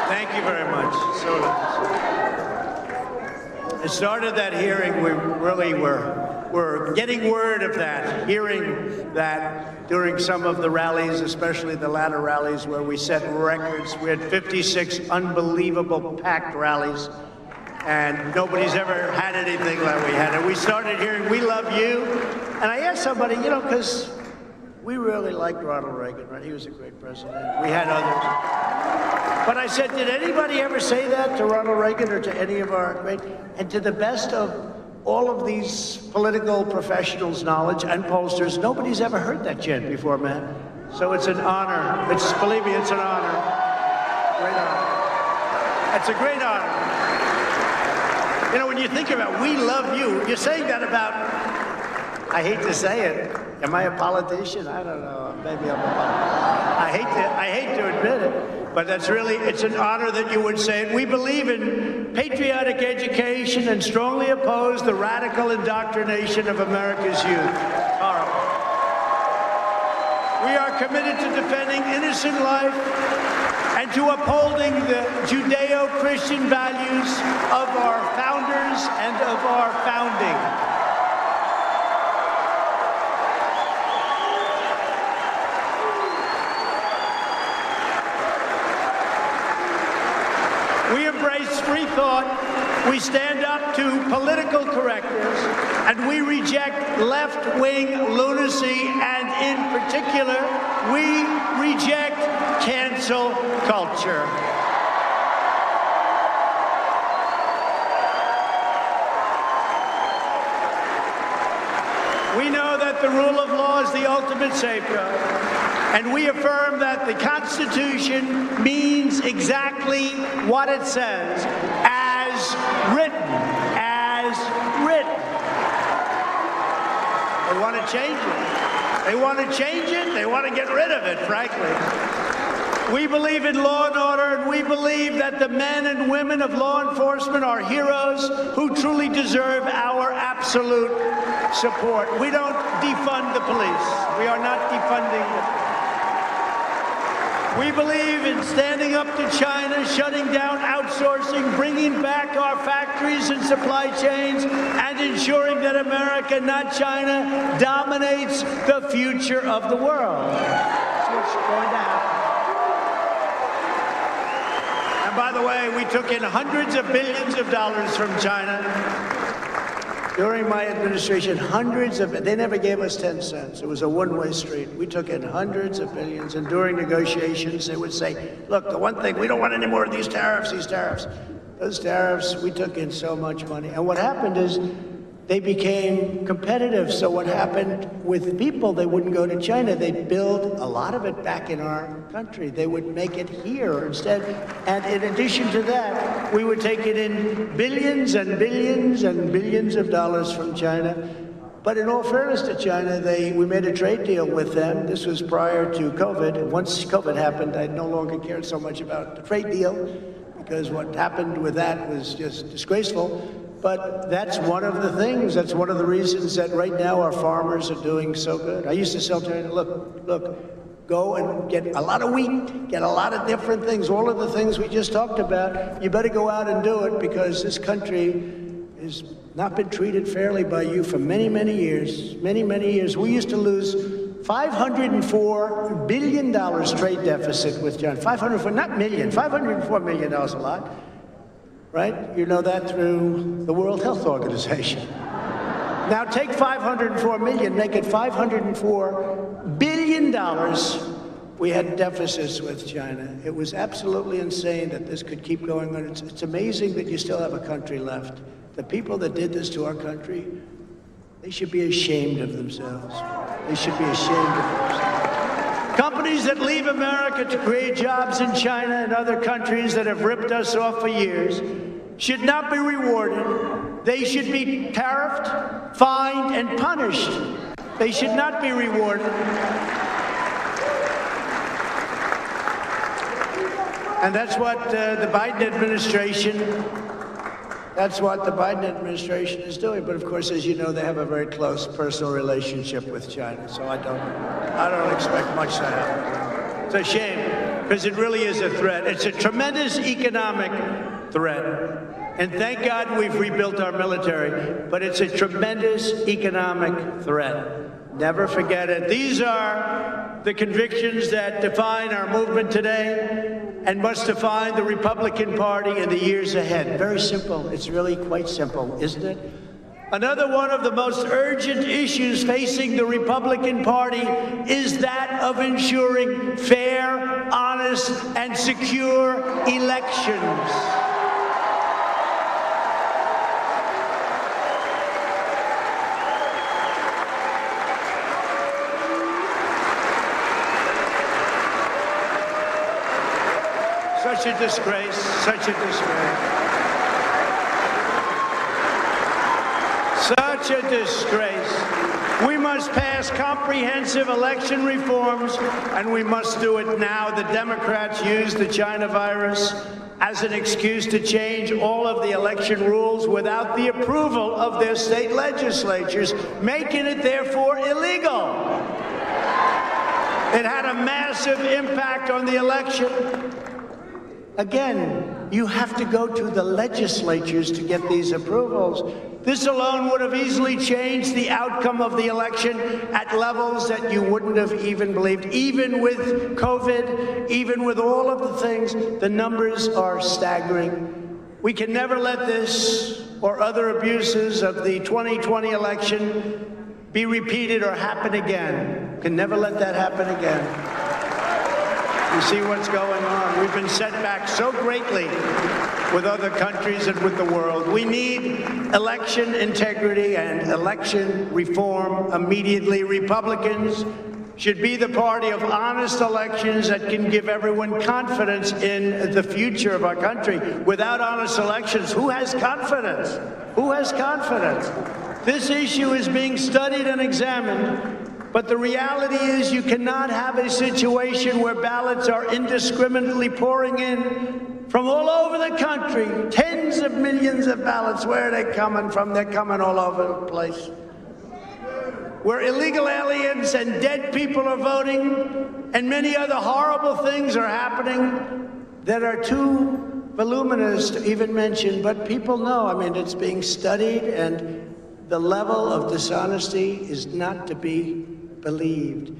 Thank you very much. So it started that hearing. We really were getting word of that, hearing that during some of the rallies, especially the latter rallies where we set records. We had 56 unbelievable packed rallies, and nobody's ever had anything like we had. And we started hearing, "We love you." And I asked somebody, you know, because we really liked Ronald Reagan, right? He was a great president. We had others. But I said, did anybody ever say that to Ronald Reagan or to any of our great? And to the best of all of these political professionals' knowledge and pollsters, nobody's ever heard that yet before, man. So it's an honor. Believe me, it's an honor. Great honor. It's a great honor. You know, when you think about "we love you," you're saying that about, I hate to say it, am I a politician? I don't know. Maybe I'm I hate to admit it. But that's really, it's an honor that you would say it. We believe in patriotic education and strongly oppose the radical indoctrination of America's youth. Horrible. We are committed to defending innocent life and to upholding the Judeo-Christian values of our founders and of our founding. We embrace free thought. We stand up to political correctness, and we reject left-wing lunacy, and in particular, we reject cancel culture. We know that the rule of law is the ultimate safeguard, and we affirm that the Constitution means exactly what it says, as written, as written. They want to change it. They want to change it. They want to get rid of it, frankly. We believe in law and order, and we believe that the men and women of law enforcement are heroes who truly deserve our absolute support. We don't defund the police. We are not defunding them. We believe in standing up to China, shutting down outsourcing, bringing back our factories and supply chains, and ensuring that America, not China, dominates the future of the world. That's what's going to happen. And by the way, we took in hundreds of billions of dollars from China. During my administration, they never gave us 10 cents. It was a one-way street. We took in hundreds of billions, and during negotiations, they would say, look, the one thing, we don't want any more of these tariffs, Those tariffs, we took in so much money. And what happened is they became competitive. So what happened with people, they wouldn't go to China. They'd build a lot of it back in our country. They would make it here instead. And in addition to that, we would take it in billions and billions and billions of dollars from China. But in all fairness to China, we made a trade deal with them. This was prior to COVID. Once COVID happened, I no longer cared so much about the trade deal, because what happened with that was just disgraceful. But that's one of the things, that's one of the reasons that right now our farmers are doing so good. I used to tell China, look, go and get a lot of wheat, get a lot of different things, all of the things we just talked about. You better go out and do it, because this country has not been treated fairly by you for many, many years, many, many years. We used to lose $504 billion trade deficit with China. $504 million, a lot. Right? You know that through the World Health Organization. Now take $504 million, make it $504 billion. We had deficits with China. It was absolutely insane that this could keep going on. It's amazing that you still have a country left. The people that did this to our country, they should be ashamed of themselves. They should be ashamed of themselves. Companies that leave America to create jobs in China and other countries that have ripped us off for years should not be rewarded. They should be tariffed, fined, and punished. They should not be rewarded. And that's what the Biden administration is doing. But of course, as you know, they have a very close personal relationship with China. So I don't expect much to happen. It's a shame, because it really is a threat. It's a tremendous economic threat. And thank God we've rebuilt our military, but it's a tremendous economic threat. Never forget it. These are the convictions that define our movement today and must define the Republican Party in the years ahead. Very simple. It's really quite simple, isn't it? Another one of the most urgent issues facing the Republican Party is that of ensuring fair, honest, and secure elections. Such a disgrace, such a disgrace. Such a disgrace. We must pass comprehensive election reforms, and we must do it now. The Democrats use the China virus as an excuse to change all of the election rules without the approval of their state legislatures, making it therefore illegal. It had a massive impact on the election. Again, You have to go to the legislatures to get these approvals. This alone would have easily changed the outcome of the election at levels that you wouldn't have even believed. Even with COVID, even with all of the things, the numbers are staggering. We can never let this or other abuses of the 2020 election be repeated or happen again. Can never let that happen again. You see what's going on. We've been set back so greatly with other countries and with the world. We need election integrity and election reform immediately. Republicans should be the party of honest elections that can give everyone confidence in the future of our country. Without honest elections, who has confidence? Who has confidence? This issue is being studied and examined. But the reality is you cannot have a situation where ballots are indiscriminately pouring in from all over the country. Tens of millions of ballots. Where are they coming from? They're coming all over the place. Where illegal aliens and dead people are voting and many other horrible things are happening that are too voluminous to even mention. But people know. I mean, it's being studied, and the level of dishonesty is not to be believed.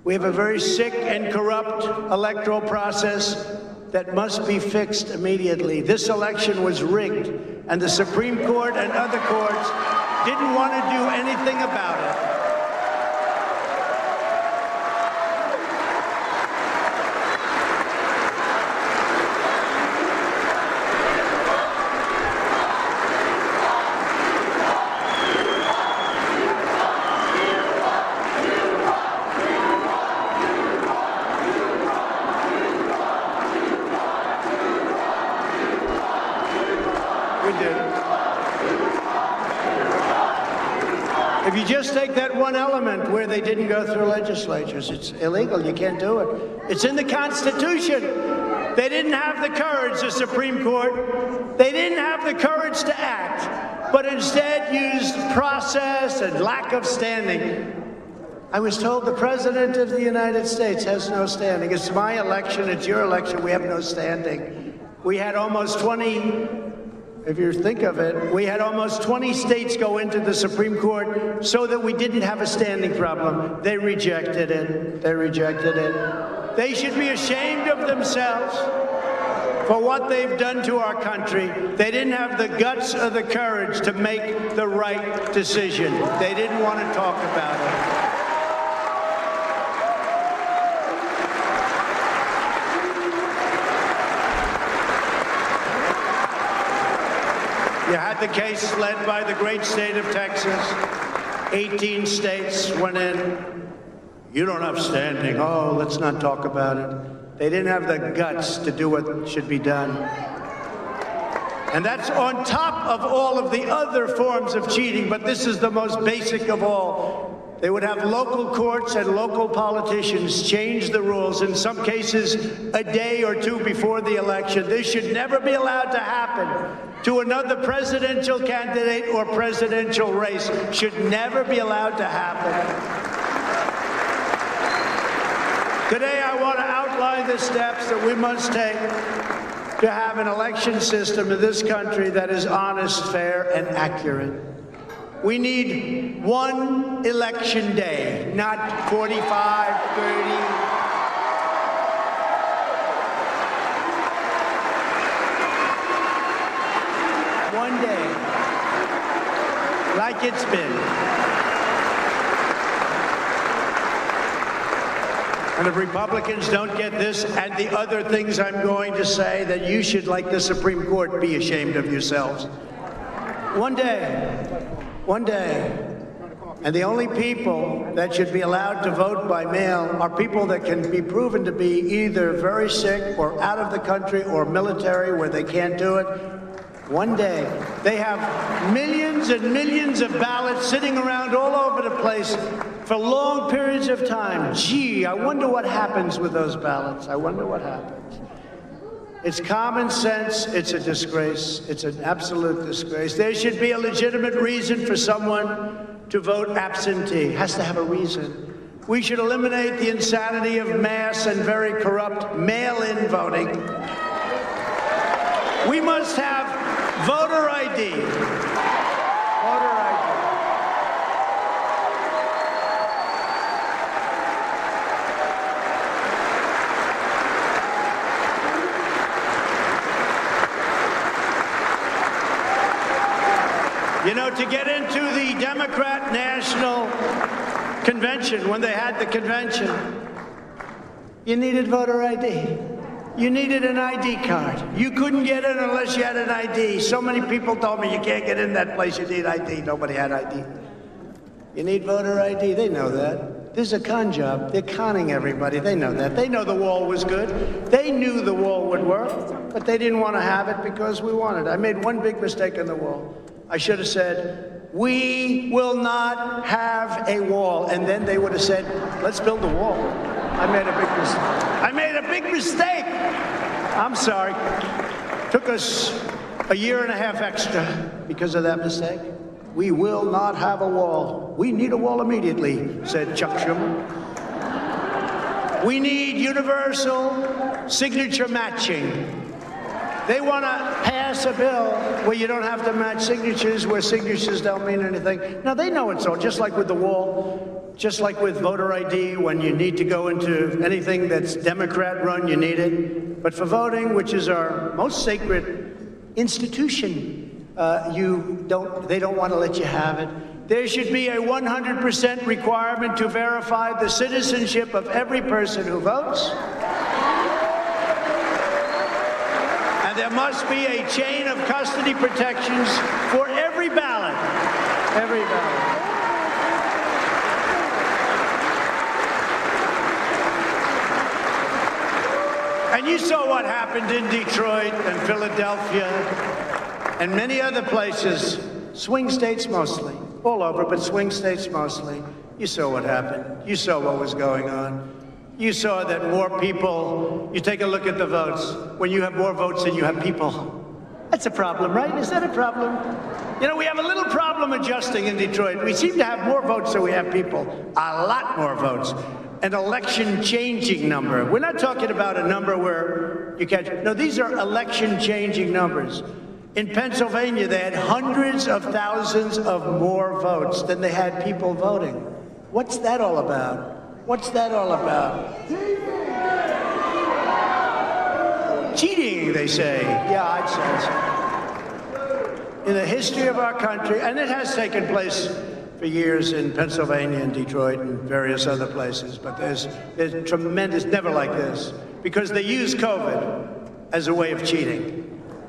We have a very sick and corrupt electoral process that must be fixed immediately. This election was rigged, and the Supreme Court and other courts didn't want to do anything about it. If you just take that one element where they didn't go through legislatures, it's illegal. You can't do it. It's in the Constitution. They didn't have the courage, the Supreme Court. They didn't have the courage to act, but instead used process and lack of standing. I was told the President of the United States has no standing. It's my election, it's your election, we have no standing. We had almost 20... If you think of it, we had almost 20 states go into the Supreme Court so that we didn't have a standing problem. They rejected it. They rejected it. They should be ashamed of themselves for what they've done to our country. They didn't have the guts or the courage to make the right decision. They didn't want to talk about it. You had the case led by the great state of Texas. 18 states went in. You don't have standing. Oh, let's not talk about it. They didn't have the guts to do what should be done. And that's on top of all of the other forms of cheating, but this is the most basic of all. They would have local courts and local politicians change the rules, in some cases a day or two before the election. This should never be allowed to happen to another presidential candidate or presidential race. Should never be allowed to happen. Today I want to outline the steps that we must take to have an election system in this country that is honest, fair, and accurate. We need one election day, not 45, 30. One day, like it's been. And if Republicans don't get this and the other things I'm going to say, then you should, like the Supreme Court, be ashamed of yourselves. One day. One day. And the only people that should be allowed to vote by mail are people that can be proven to be either very sick or out of the country or military where they can't do it. One day. They have millions and millions of ballots sitting around all over the place for long periods of time. Gee, I wonder what happens with those ballots. I wonder what happens. It's common sense. It's a disgrace. It's an absolute disgrace. There should be a legitimate reason for someone to vote absentee. Has to have a reason. We should eliminate the insanity of mass and very corrupt mail-in voting. We must have voter ID. Voter ID. You know, to get into the Democrat National Convention, when they had the convention, you needed voter ID. You needed an ID card. You couldn't get in unless you had an ID. So many people told me you can't get in that place, you need ID. Nobody had ID. You need voter ID. They know that. This is a con job. They're conning everybody. They know that. They know the wall was good. They knew the wall would work, but they didn't want to have it because we wanted it. I made one big mistake on the wall. I should have said, we will not have a wall. And then they would have said, let's build a wall. I made a big mistake. I made a big mistake. I'm sorry. Took us a year and a half extra because of that mistake. We will not have a wall. We need a wall immediately, said Chuck Schumer. We need universal signature matching. They want to pass a bill where you don't have to match signatures, where signatures don't mean anything. Now, they know it's all, just like with the wall, just like with voter ID, when you need to go into anything that's Democrat-run, you need it. But for voting, which is our most sacred institution, they don't want to let you have it. There should be a 100% requirement to verify the citizenship of every person who votes. There must be a chain of custody protections for every ballot. Every ballot. And you saw what happened in Detroit and Philadelphia and many other places, swing states mostly, all over, but swing states mostly. You saw what happened. You saw what was going on. You saw that more people, you take a look at the votes, when you have more votes than you have people. That's a problem, right? Is that a problem? You know, we have a little problem adjusting in Detroit. We seem to have more votes than we have people. A lot more votes. An election-changing number. We're not talking about a number where you catch, no, these are election-changing numbers. In Pennsylvania, they had hundreds of thousands of more votes than they had people voting. What's that all about? What's that all about? Cheating, they say. Yeah, I'd say so. In the history of our country, and it has taken place for years in Pennsylvania and Detroit and various other places, but there's tremendous, never like this, because they use COVID as a way of cheating.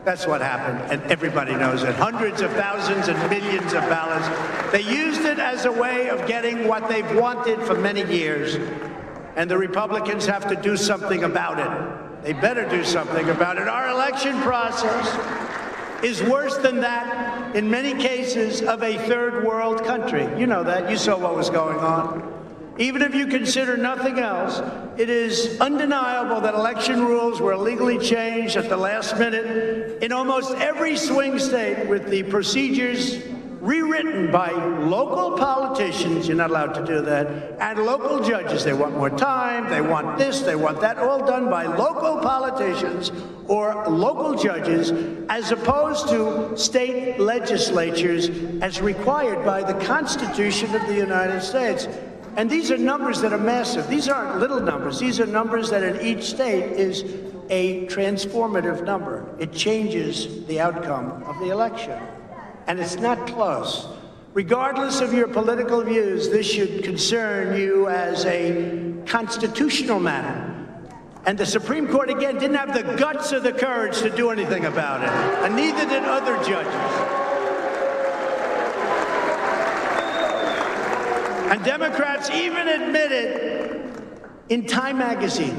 That's what happened, and everybody knows it. Hundreds of thousands and millions of ballots. They used it as a way of getting what they've wanted for many years, and the Republicans have to do something about it. They better do something about it. Our election process is worse than that, in many cases, of a third world country. You know that. You saw what was going on. Even if you consider nothing else, it is undeniable that election rules were illegally changed at the last minute in almost every swing state, with the procedures rewritten by local politicians. You're not allowed to do that. And local judges. They want more time, they want this, they want that, all done by local politicians or local judges, as opposed to state legislatures as required by the Constitution of the United States. And these are numbers that are massive. These aren't little numbers. These are numbers that in each state is a transformative number. It changes the outcome of the election. And it's not close. Regardless of your political views, this should concern you as a constitutional matter. And the Supreme Court, again, didn't have the guts or the courage to do anything about it. And neither did other judges. And Democrats even admitted in Time magazine,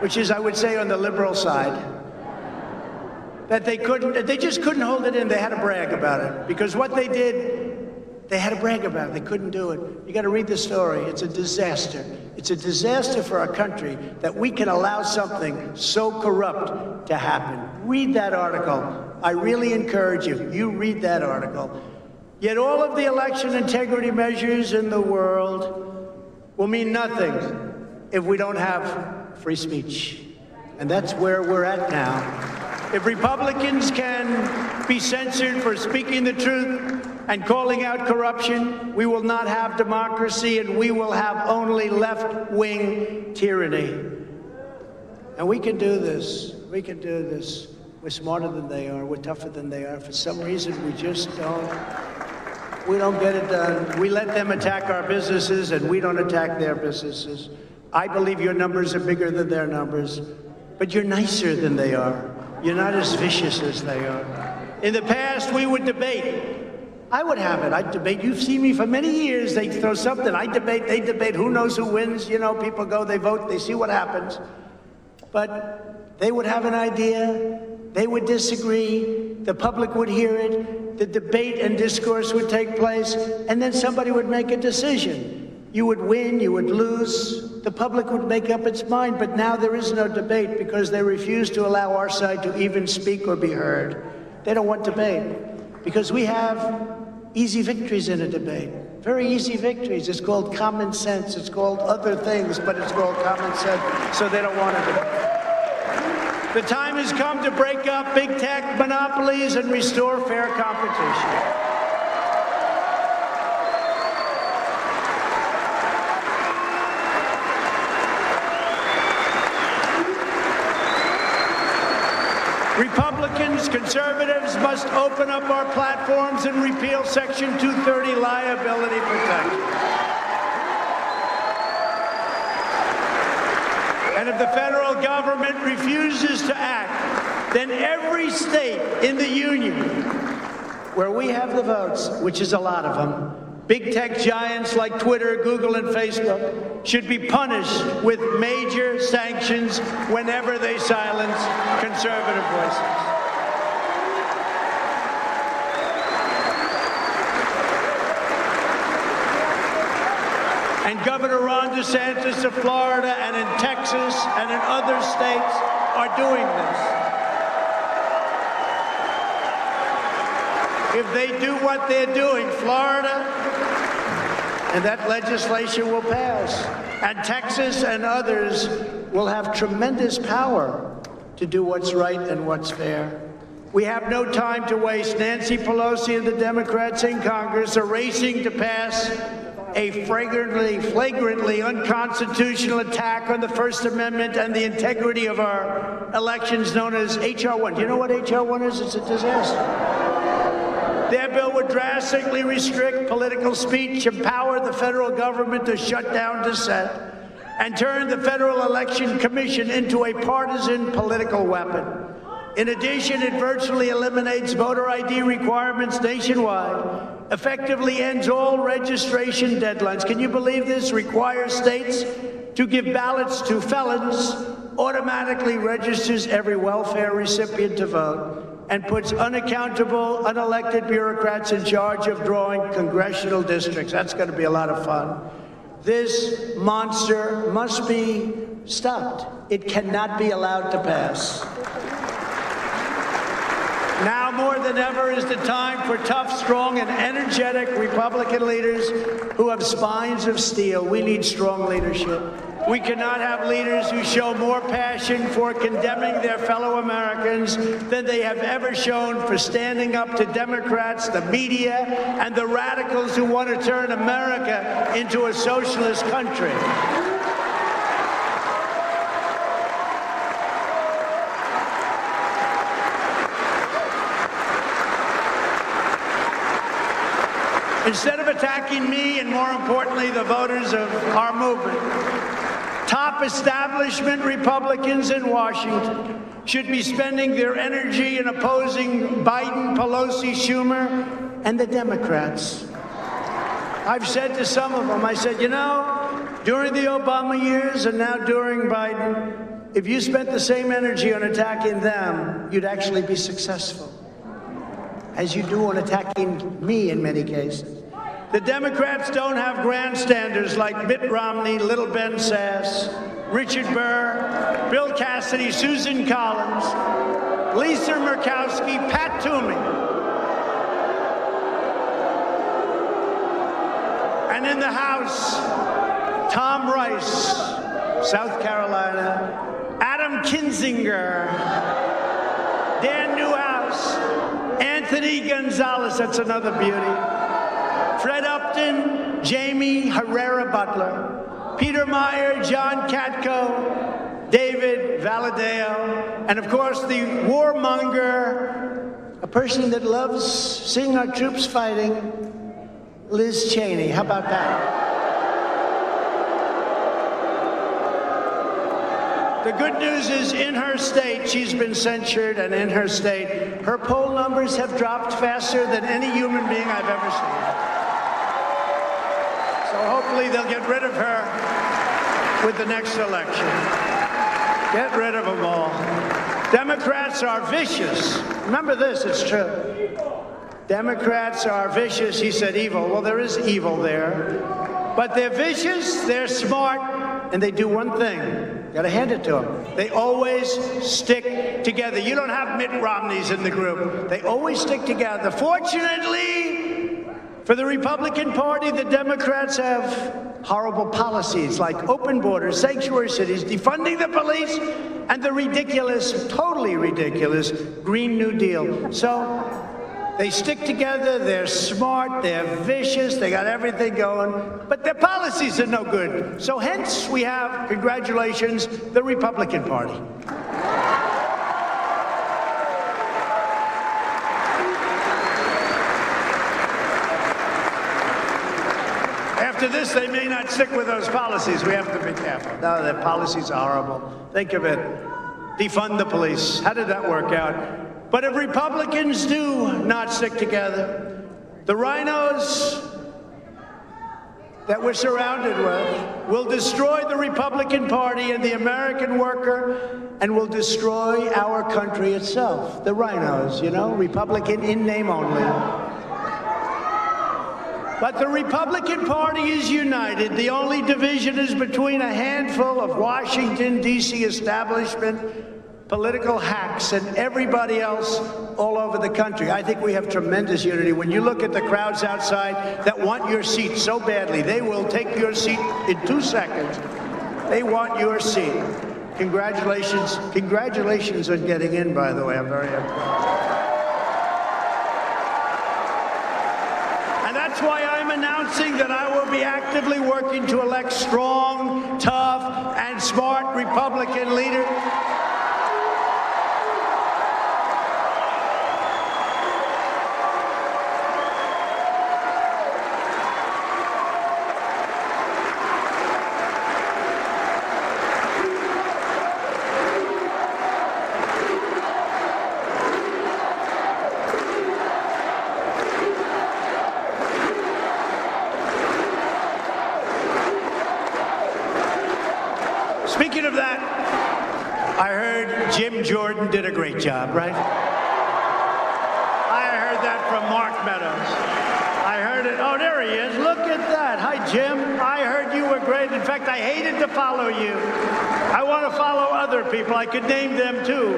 which is, I would say, on the liberal side, that they just couldn't hold it in. They had to brag about it. Because what they did, they had to brag about it. They couldn't do it. You got to read the story. It's a disaster. It's a disaster for our country that we can allow something so corrupt to happen. Read that article. I really encourage you. You read that article. Yet all of the election integrity measures in the world will mean nothing if we don't have free speech. And that's where we're at now. If Republicans can be censored for speaking the truth and calling out corruption, we will not have democracy, and we will have only left-wing tyranny. And we can do this. We can do this. We're smarter than they are. We're tougher than they are. For some reason, we just don't. We don't get it done. We let them attack our businesses, and we don't attack their businesses. I believe your numbers are bigger than their numbers, but you're nicer than they are. You're not as vicious as they are. In the past, we would debate. I would have it. I'd debate. You've seen me for many years. They throw something. I debate. They debate. Who knows who wins? You know, people go, they vote, they see what happens. But they would have an idea. They would disagree. The public would hear it. The debate and discourse would take place. And then somebody would make a decision. You would win. You would lose. The public would make up its mind. But now there is no debate because they refuse to allow our side to even speak or be heard. They don't want debate because we have easy victories in a debate. Very easy victories. It's called common sense. It's called other things, but it's called common sense. So they don't want to debate. The time has come to break up big tech monopolies and restore fair competition. Republicans, conservatives must open up our platforms and repeal Section 230 liability protection. And if the federal government refuses to act, then every state in the union where we have the votes, which is a lot of them, big tech giants like Twitter, Google, and Facebook should be punished with major sanctions whenever they silence conservative voices. And Governor Ron DeSantis of Florida and in Texas and in other states are doing this. If they do what they're doing, Florida, and that legislation will pass, and Texas and others will have tremendous power to do what's right and what's fair. We have no time to waste. Nancy Pelosi and the Democrats in Congress are racing to pass a flagrantly unconstitutional attack on the First Amendment and the integrity of our elections known as H.R. 1. Do you know what H.R. 1 is? It's a disaster. Their bill would drastically restrict political speech, empower the federal government to shut down dissent, and turn the Federal Election Commission into a partisan political weapon. In addition, it virtually eliminates voter ID requirements nationwide, effectively ends all registration deadlines. Can you believe this? Requires states to give ballots to felons, automatically registers every welfare recipient to vote, and puts unaccountable, unelected bureaucrats in charge of drawing congressional districts. That's going to be a lot of fun. This monster must be stopped. It cannot be allowed to pass. Now more than ever is the time for tough, strong, and energetic Republican leaders who have spines of steel. We need strong leadership. We cannot have leaders who show more passion for condemning their fellow Americans than they have ever shown for standing up to Democrats, the media, and the radicals who want to turn America into a socialist country. Instead of attacking me and, more importantly, the voters of our movement, top establishment Republicans in Washington should be spending their energy in opposing Biden, Pelosi, Schumer, and the Democrats. I've said to some of them, I said, you know, during the Obama years and now during Biden, if you spent the same energy on attacking them, you'd actually be successful, as you do on attacking me in many cases. The Democrats don't have grandstanders like Mitt Romney, Little Ben Sass, Richard Burr, Bill Cassidy, Susan Collins, Lisa Murkowski, Pat Toomey. And in the House, Tom Rice, South Carolina, Adam Kinzinger, Anthony Gonzalez, that's another beauty. Fred Upton, Jamie Herrera Butler, Peter Meyer, John Katko, David Valadeo, and of course the warmonger, a person that loves seeing our troops fighting, Liz Cheney. How about that? The good news is, in her state, she's been censured, and in her state, her poll numbers have dropped faster than any human being I've ever seen. So hopefully they'll get rid of her with the next election. Get rid of them all. Democrats are vicious. Remember this, it's true. Democrats are vicious. He said evil. Well, there is evil there. But they're vicious, they're smart, and they do one thing. Gotta hand it to them. They always stick together. You don't have Mitt Romneys in the group. They always stick together. Fortunately, for the Republican Party, the Democrats have horrible policies like open borders, sanctuary cities, defunding the police, and the ridiculous, totally ridiculous, Green New Deal. So they stick together, they're smart, they're vicious, they got everything going, but their policies are no good. So hence we have, congratulations, the Republican Party. After this, they may not stick with those policies. We have to be careful. No, their policies are horrible. Think of it. Defund the police. How did that work out? But if Republicans do not stick together, the rhinos that we're surrounded with will destroy the Republican Party and the American worker, and will destroy our country itself. The rhinos, you know, Republican in name only. But the Republican Party is united. The only division is between a handful of Washington, D.C. establishment political hacks and everybody else all over the country. I think we have tremendous unity. When you look at the crowds outside that want your seat so badly, they will take your seat in 2 seconds. They want your seat. Congratulations. Congratulations on getting in, by the way. I'm very happy. And that's why I'm announcing that I will be actively working to elect strong, tough, and smart Republican leaders. Speaking of that, I heard Jim Jordan did a great job, right? I heard that from Mark Meadows. I heard it. Oh, there he is. Look at that. Hi, Jim. I heard you were great. In fact, I hated to follow you. I want to follow other people. I could name them, too.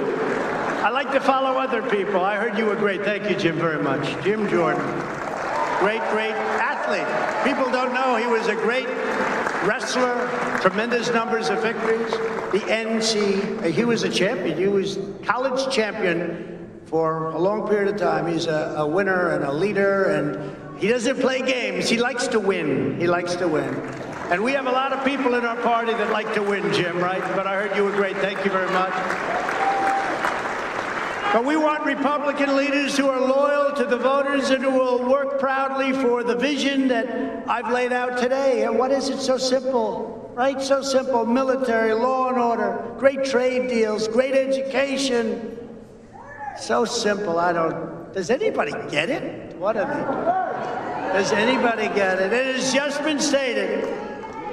I like to follow other people. I heard you were great. Thank you, Jim, very much. Jim Jordan. Great, great athlete. People don't know he was a great wrestler, tremendous numbers of victories. The NC, he was a champion. He was college champion for a long period of time. He's a winner and a leader, and he doesn't play games. He likes to win. He likes to win. And we have a lot of people in our party that like to win, Jim, right? But I heard you were great. Thank you very much. But we want Republican leaders who are loyal to the voters and who will work proudly for the vision that I've laid out today. And what is it? So simple, right? So simple. Military, law and order, great trade deals, great education. So simple. Does anybody get it? What are they? Does anybody get it? It has just been stated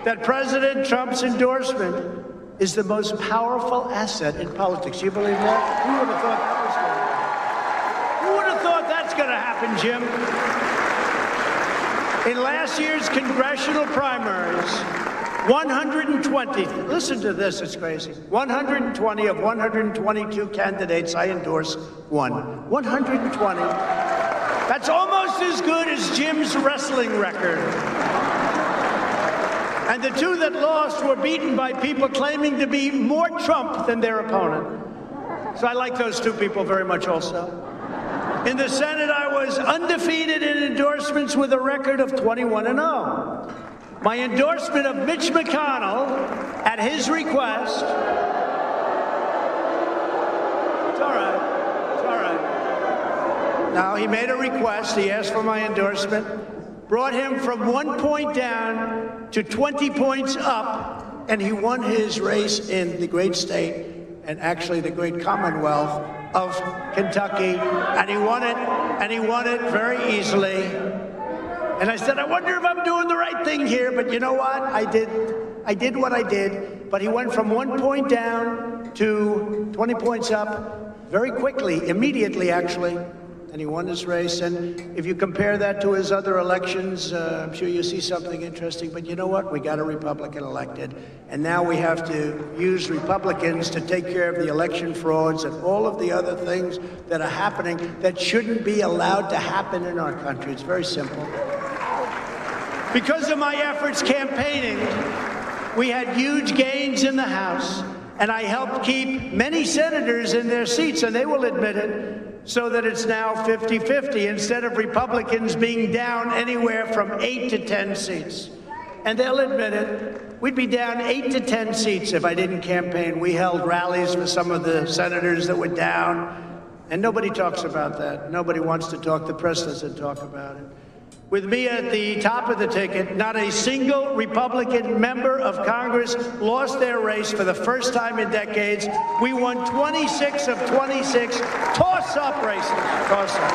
that President Trump's endorsement is the most powerful asset in politics. You believe that? Who would have thought that was going to happen? Who would have thought that's going to happen, Jim? In last year's congressional primaries, 120, listen to this, it's crazy. 120 of 122 candidates I endorsed won. 120. That's almost as good as Jim's wrestling record. And the two that lost were beaten by people claiming to be more Trump than their opponent. So I like those two people very much also. In the Senate, I was undefeated in endorsements with a record of 21-0. My endorsement of Mitch McConnell, at his request, it's all right, it's all right. Now, he made a request, he asked for my endorsement, brought him from 1 point down to 20 points up, and he won his race in the great state, and actually the great Commonwealth of Kentucky, and he won it very easily. And I said, I wonder if I'm doing the right thing here, but you know what? I did what I did, but he went from 1 point down to 20 points up very quickly, immediately actually, and he won his race. And if you compare that to his other elections, I'm sure you'll see something interesting, but you know what? We got a Republican elected, and now we have to use Republicans to take care of the election frauds and all of the other things that are happening that shouldn't be allowed to happen in our country. It's very simple. Because of my efforts campaigning, we had huge gains in the House, and I helped keep many senators in their seats, and they will admit it, so that it's now 50-50 instead of Republicans being down anywhere from 8 to 10 seats. And they'll admit it, we'd be down 8 to 10 seats if I didn't campaign. We held rallies for some of the senators that were down, and nobody talks about that. Nobody wants to talk. The press doesn't talk about it. With me at the top of the ticket, not a single Republican member of Congress lost their race for the first time in decades. We won 26 of 26 toss-up races. Toss-up.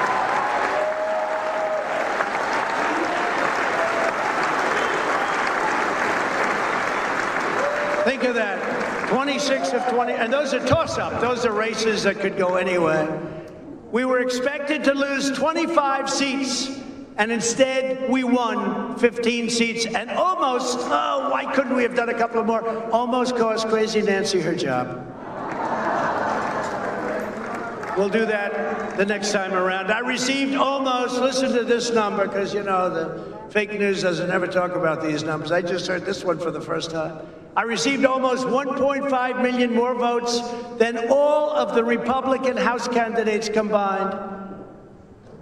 Think of that, 26 of 20, and those are toss-up. Those are races that could go anywhere. We were expected to lose 25 seats, and instead we won 15 seats and almost, oh, why couldn't we have done a couple of more? Almost cost Crazy Nancy her job. We'll do that the next time around. I received almost, listen to this number, because you know the fake news doesn't ever talk about these numbers. I just heard this one for the first time. I received almost 1.5 million more votes than all of the Republican House candidates combined.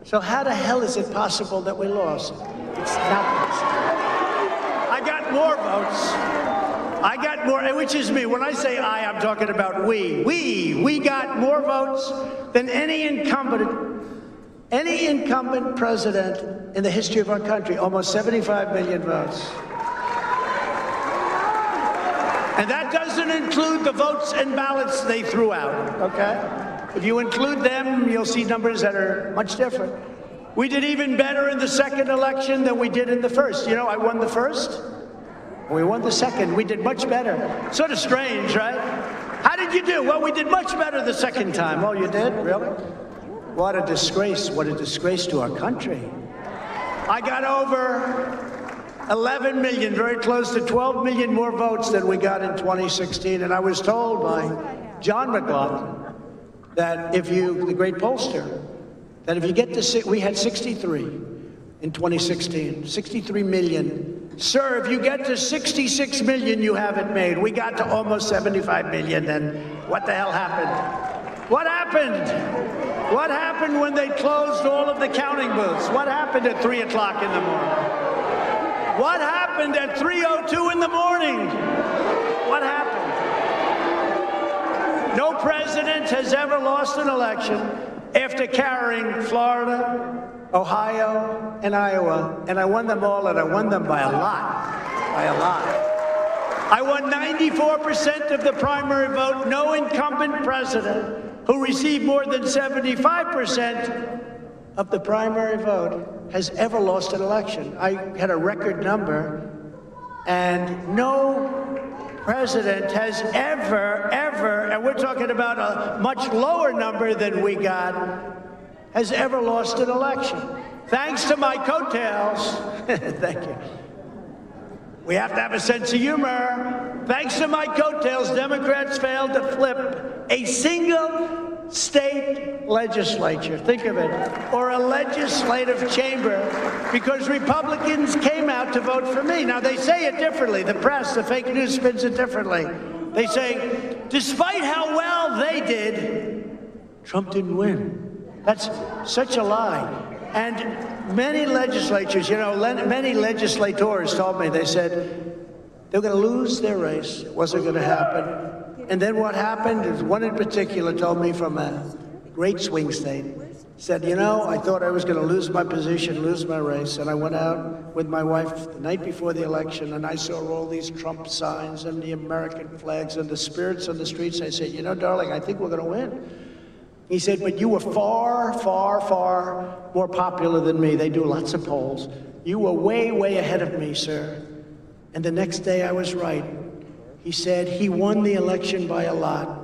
So how the hell is it possible that we lost? It's not possible. I got more votes. I got more, which is me. When I say I, I'm talking about we. We got more votes than any incumbent president in the history of our country. Almost 75 million votes. And that doesn't include the votes and ballots they threw out, okay? If you include them, you'll see numbers that are much different. We did even better in the second election than we did in the first. You know, I won the first. We won the second. We did much better. Sort of strange, right? How did you do? Well, we did much better the second time. Oh, you did? Really? What a disgrace. What a disgrace to our country. I got over 11 million, very close to 12 million more votes than we got in 2016. And I was told by John McLaughlin that if you, the great pollster, that if you get to, we had 63 in 2016, 63 million. Sir, if you get to 66 million, you have it made. We got to almost 75 million, and what the hell happened? What happened? What happened when they closed all of the counting booths? What happened at 3 o'clock in the morning? What happened at 3:02 in the morning? What happened? No president has ever lost an election after carrying Florida, Ohio, and Iowa, and I won them all, and I won them by a lot, I won 94% of the primary vote. No incumbent president who received more than 75% of the primary vote has ever lost an election. I had a record number, and no president has ever, and we're talking about a much lower number than we got, has ever lost an election. Thanks to my coattails, thank you. We have to have a sense of humor. Thanks to my coattails, Democrats failed to flip a single state legislature, think of it, or a legislative chamber, because Republicans came out to vote for me. Now, they say it differently. The press, the fake news spins it differently. They say, despite how well they did, Trump didn't win. That's such a lie. And many legislators, many legislators told me, they said they were going to lose their race. It wasn't going to happen. And then what happened is one in particular told me from a great swing state, said, I thought I was going to lose my position, lose my race. And I went out with my wife the night before the election, and I saw all these Trump signs and the American flags and the spirits on the streets. I said, darling, I think we're going to win. He said, but you were far, far, far more popular than me. They do lots of polls. You were way, way ahead of me, sir. And the next day I was right. He said, he won the election by a lot,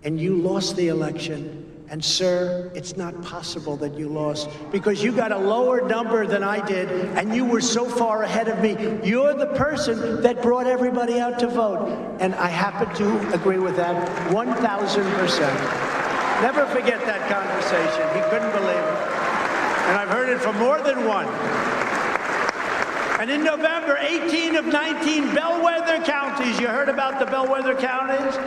and you lost the election. And sir, it's not possible that you lost, because you got a lower number than I did, and you were so far ahead of me. You're the person that brought everybody out to vote. And I happen to agree with that 1,000%. Never forget that conversation. He couldn't believe it. And I've heard it from more than one. And in November, 18 of 19 bellwether counties, you heard about the bellwether counties?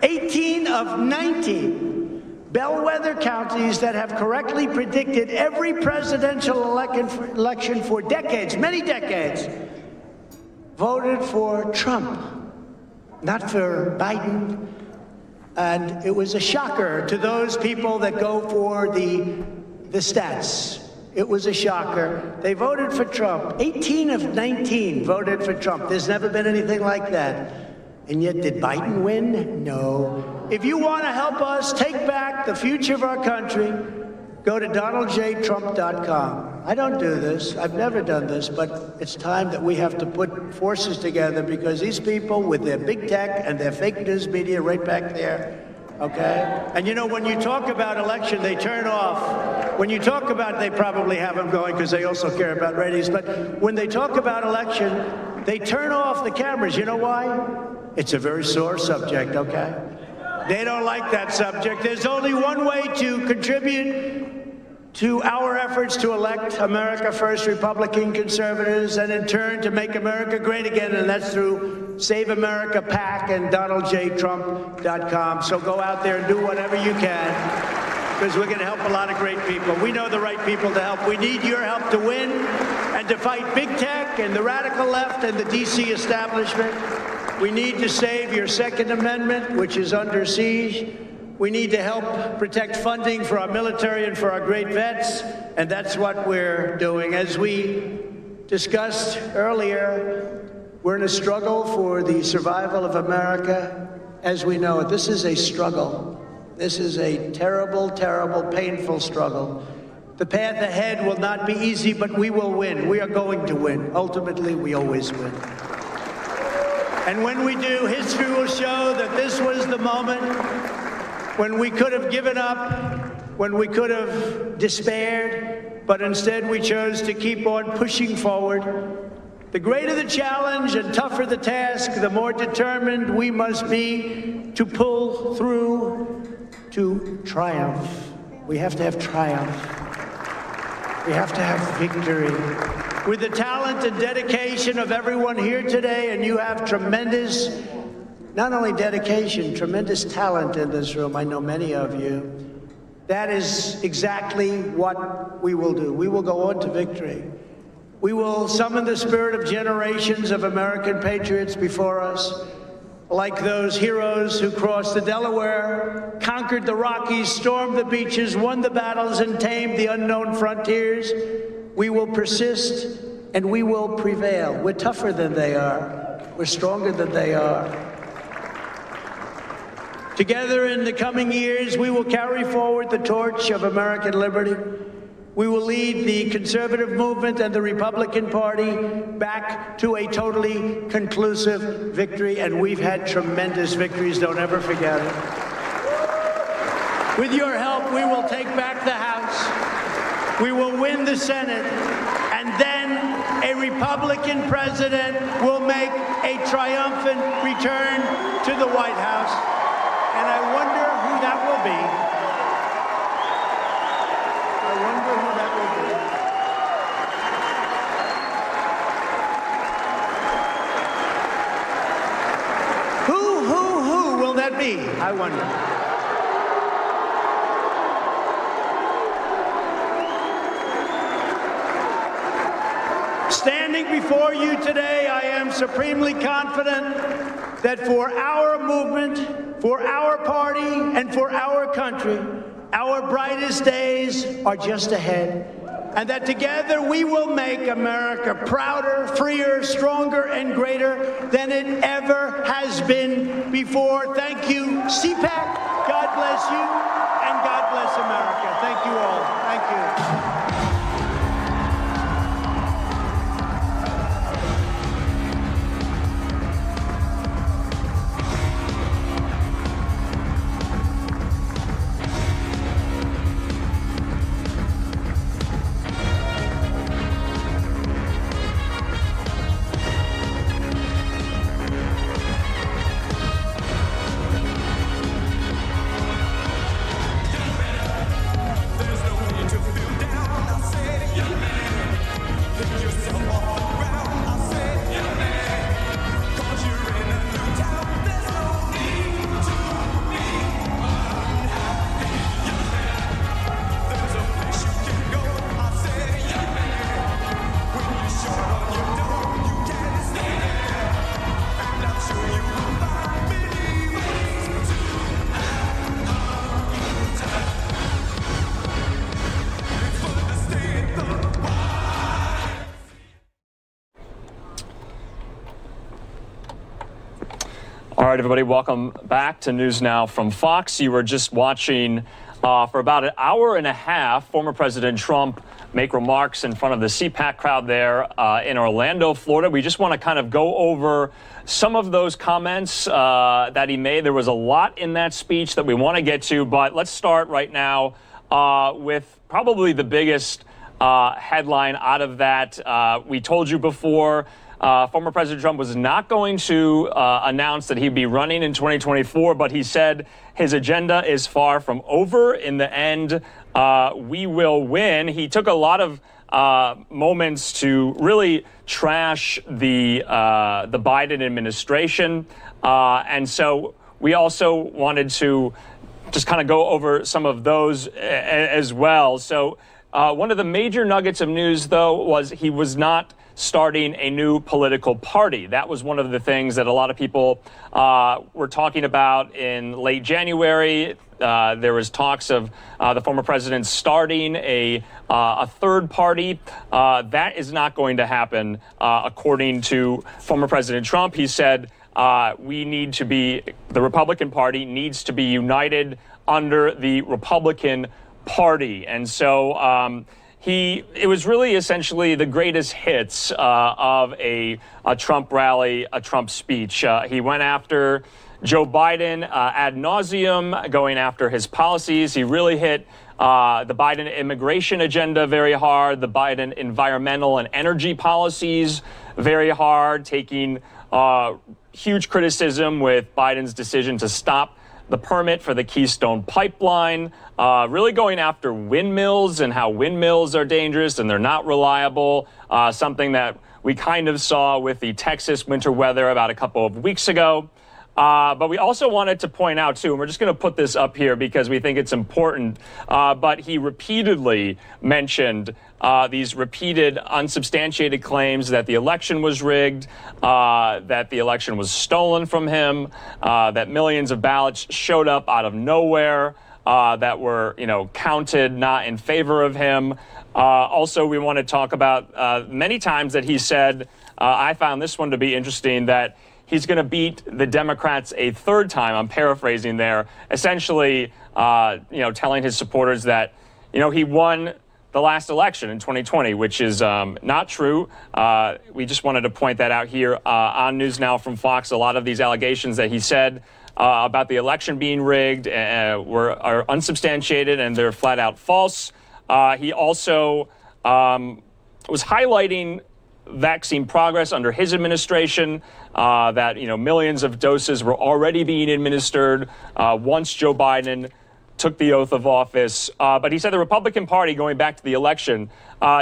18 of 19 bellwether counties that have correctly predicted every presidential election for decades, many decades, voted for Trump, not for Biden. And it was a shocker to those people that go for the stats. It was a shocker. They voted for Trump. 18 of 19 voted for Trump. There's never been anything like that. And yet, did Biden win? No. If you want to help us take back the future of our country, go to DonaldJTrump.com. I don't do this. I've never done this, but it's time that we have to put forces together, because these people with their big tech and their fake news media right back there, okay? And when you talk about election, they turn off. When you talk about, they probably have them going because they also care about ratings, but when they talk about election, they turn off the cameras. You know why? It's a very sore subject, okay? They don't like that subject. There's only one way to contribute to our efforts to elect America First Republican conservatives, and in turn to make America great again, and that's through Save America PAC and DonaldJTrump.com. So go out there and do whatever you can, because we're going to help a lot of great people. We know the right people to help. We need your help to win and to fight big tech and the radical left and the D.C. establishment. We need to save your Second Amendment, which is under siege. We need to help protect funding for our military and for our great vets, and that's what we're doing. As we discussed earlier, we're in a struggle for the survival of America as we know it. This is a struggle. This is a terrible, terrible, painful struggle. The path ahead will not be easy, but we will win. We are going to win. Ultimately, we always win. And when we do, history will show that this was the moment when we could have given up, when we could have despaired, but instead we chose to keep on pushing forward. The greater the challenge and tougher the task, the more determined we must be to pull through to triumph. We have to have triumph. We have to have victory. With the talent and dedication of everyone here today, and you have tremendous, not only dedication, tremendous talent in this room. I know many of you. That is exactly what we will do. We will go on to victory. We will summon the spirit of generations of American patriots before us, like those heroes who crossed the Delaware, conquered the Rockies, stormed the beaches, won the battles, and tamed the unknown frontiers. We will persist, and we will prevail. We're tougher than they are. We're stronger than they are. Together in the coming years, we will carry forward the torch of American liberty. We will lead the conservative movement and the Republican Party back to a totally conclusive victory, and we've had tremendous victories. Don't ever forget it. With your help, we will take back the House. We will win the Senate, and then a Republican president will make a triumphant return to the White House. And I wonder who that will be. I wonder who that will be. Who will that be? I wonder. Standing before you today, I am supremely confident that for our movement, for our party, and for our country, our brightest days are just ahead, and that together we will make America prouder, freer, stronger, and greater than it ever has been before. Thank you, Cpac. God bless you, and God bless America. Thank you all. Thank you. All right, everybody, welcome back to News Now from Fox. You were just watching for about an hour and a half former President Trump make remarks in front of the Cpac crowd there in Orlando, Florida. We just want to kind of go over some of those comments that he made. There was a lot in that speech that we want to get to, but let's start right now with probably the biggest headline out of that. We told you before, former President Trump was not going to announce that he'd be running in 2024, but he said his agenda is far from over. In the end, we will win. He took a lot of moments to really trash the Biden administration. And so we also wanted to just kind of go over some of those as well. So one of the major nuggets of news, though, was he was not starting a new political party. That was one of the things that a lot of people were talking about in late January. There was talks of the former president starting a third party. That is not going to happen, according to former President Trump. He said the Republican Party needs to be united under the Republican Party. And so it was really essentially the greatest hits of a Trump rally, a Trump speech. He went after Joe Biden ad nauseum, going after his policies. He really hit the Biden immigration agenda very hard, the Biden environmental and energy policies very hard, taking huge criticism with Biden's decision to stop the permit for the Keystone Pipeline, really going after windmills and how windmills are dangerous and they're not reliable, something that we kind of saw with the Texas winter weather about a couple of weeks ago. But we also wanted to point out, too, and we're just going to put this up here because we think it's important, but he repeatedly mentioned these repeated unsubstantiated claims that the election was rigged, that the election was stolen from him, that millions of ballots showed up out of nowhere, that were, counted not in favor of him. Also, we want to talk about many times that he said, I found this one to be interesting, that he's going to beat the Democrats a third time. I'm paraphrasing there, essentially, telling his supporters that, he won the last election in 2020, which is not true. We just wanted to point that out here on News Now from Fox. A lot of these allegations that he said about the election being rigged are unsubstantiated and they're flat out false. He also was highlighting vaccine progress under his administration, that millions of doses were already being administered once Joe Biden took the oath of office. But he said the Republican Party, going back to the election,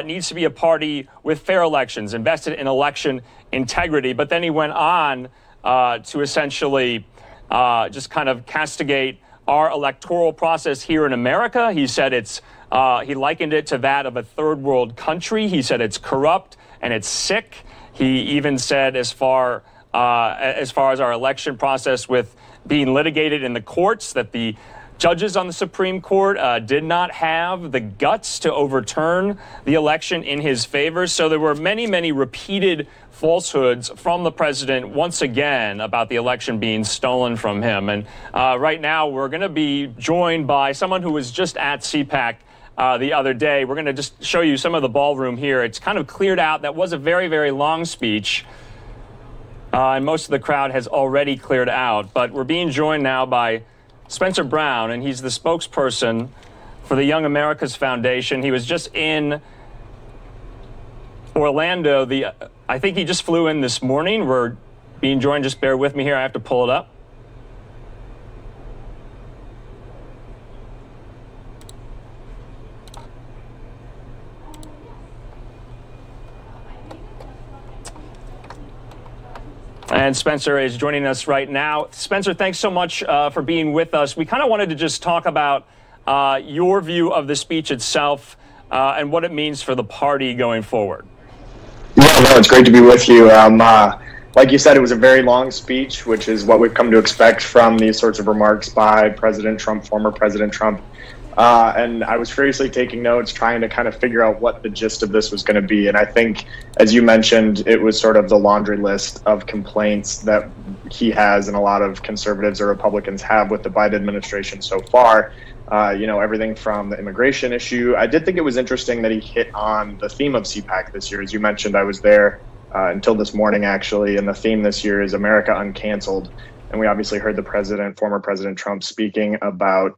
needs to be a party with fair elections, invested in election integrity. But then he went on to essentially just kind of castigate our electoral process here in America. He said he likened it to that of a third world country. He said it's corrupt and it's sick. He even said as far as our election process with being litigated in the courts, that the judges on the Supreme Court did not have the guts to overturn the election in his favor. So there were many, many repeated falsehoods from the president once again about the election being stolen from him. And right now we're going to be joined by someone who was just at Cpac the other day. We're going to just show you some of the ballroom here. It's kind of cleared out. That was a very, very long speech. And most of the crowd has already cleared out. But we're being joined now by Spencer Brown, and he's the spokesperson for the Young America's Foundation. He was just in Orlando. I think he just flew in this morning. We're being joined, just bear with me here, I have to pull it up. And Spencer is joining us right now. Spencer, thanks so much for being with us. We kind of wanted to just talk about your view of the speech itself and what it means for the party going forward. Yeah, no, it's great to be with you. Like you said, it was a very long speech, which is what we've come to expect from these sorts of remarks by President Trump, former President Trump. And I was furiously taking notes, trying to kind of figure out what the gist of this was going to be. And I think, as you mentioned, it was sort of the laundry list of complaints that he has and a lot of conservatives or Republicans have with the Biden administration so far. You know, everything from the immigration issue. I did think it was interesting that he hit on the theme of Cpac this year. As you mentioned, I was there until this morning, actually, and the theme this year is America Uncanceled. And we obviously heard the president, former President Trump, speaking about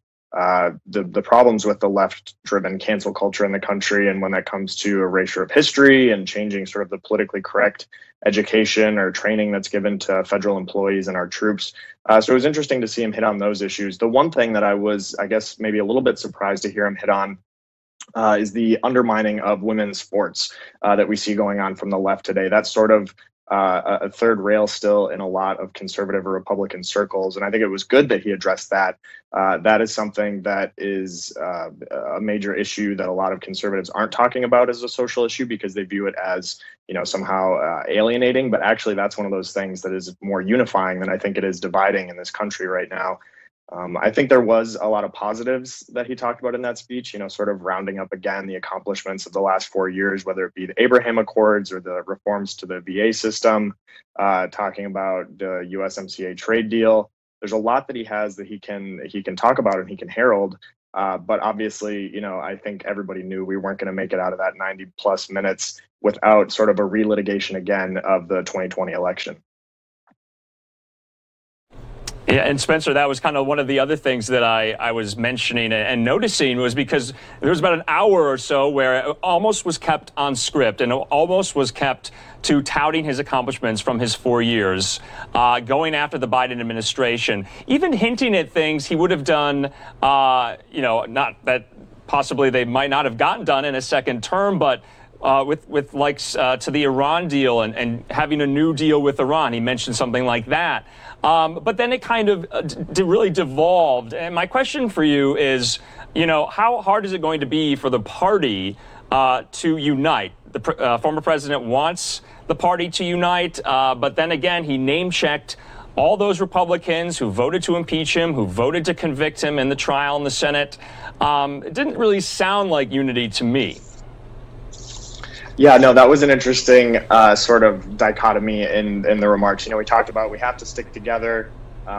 the problems with the left-driven cancel culture in the country, and when that comes to erasure of history and changing sort of the politically correct education or training that's given to federal employees and our troops. So it was interesting to see him hit on those issues. The one thing that I was, I guess, maybe a little bit surprised to hear him hit on is the undermining of women's sports that we see going on from the left today. That's sort of a third rail still in a lot of conservative or Republican circles. And I think it was good that he addressed that. That is something that is a major issue that a lot of conservatives aren't talking about as a social issue because they view it as, you know, somehow alienating. But actually, that's one of those things that is more unifying than I think it is dividing in this country right now. I think there was a lot of positives that he talked about in that speech, you know, sort of rounding up again the accomplishments of the last 4 years, whether it be the Abraham Accords or the reforms to the VA system, talking about the USMCA trade deal. There's a lot that he has that he can talk about and he can herald. But obviously, you know, I think everybody knew we weren't going to make it out of that 90 plus minutes without sort of a relitigation again of the 2020 election. Yeah, and Spencer, that was kind of one of the other things that I was mentioning and noticing was because there was about an hour or so where it almost was kept on script and it almost was kept to touting his accomplishments from his 4 years, going after the Biden administration, even hinting at things he would have done, you know, not that possibly they might not have gotten done in a second term, but with likes to the Iran deal and having a new deal with Iran. He mentioned something like that. But then it kind of really devolved. And my question for you is, you know, how hard is it going to be for the party to unite? The former president wants the party to unite, but then again, he name-checked all those Republicans who voted to impeach him, who voted to convict him in the trial in the Senate. It didn't really sound like unity to me. Yeah, no, that was an interesting sort of dichotomy in the remarks. You know, we talked about we have to stick together.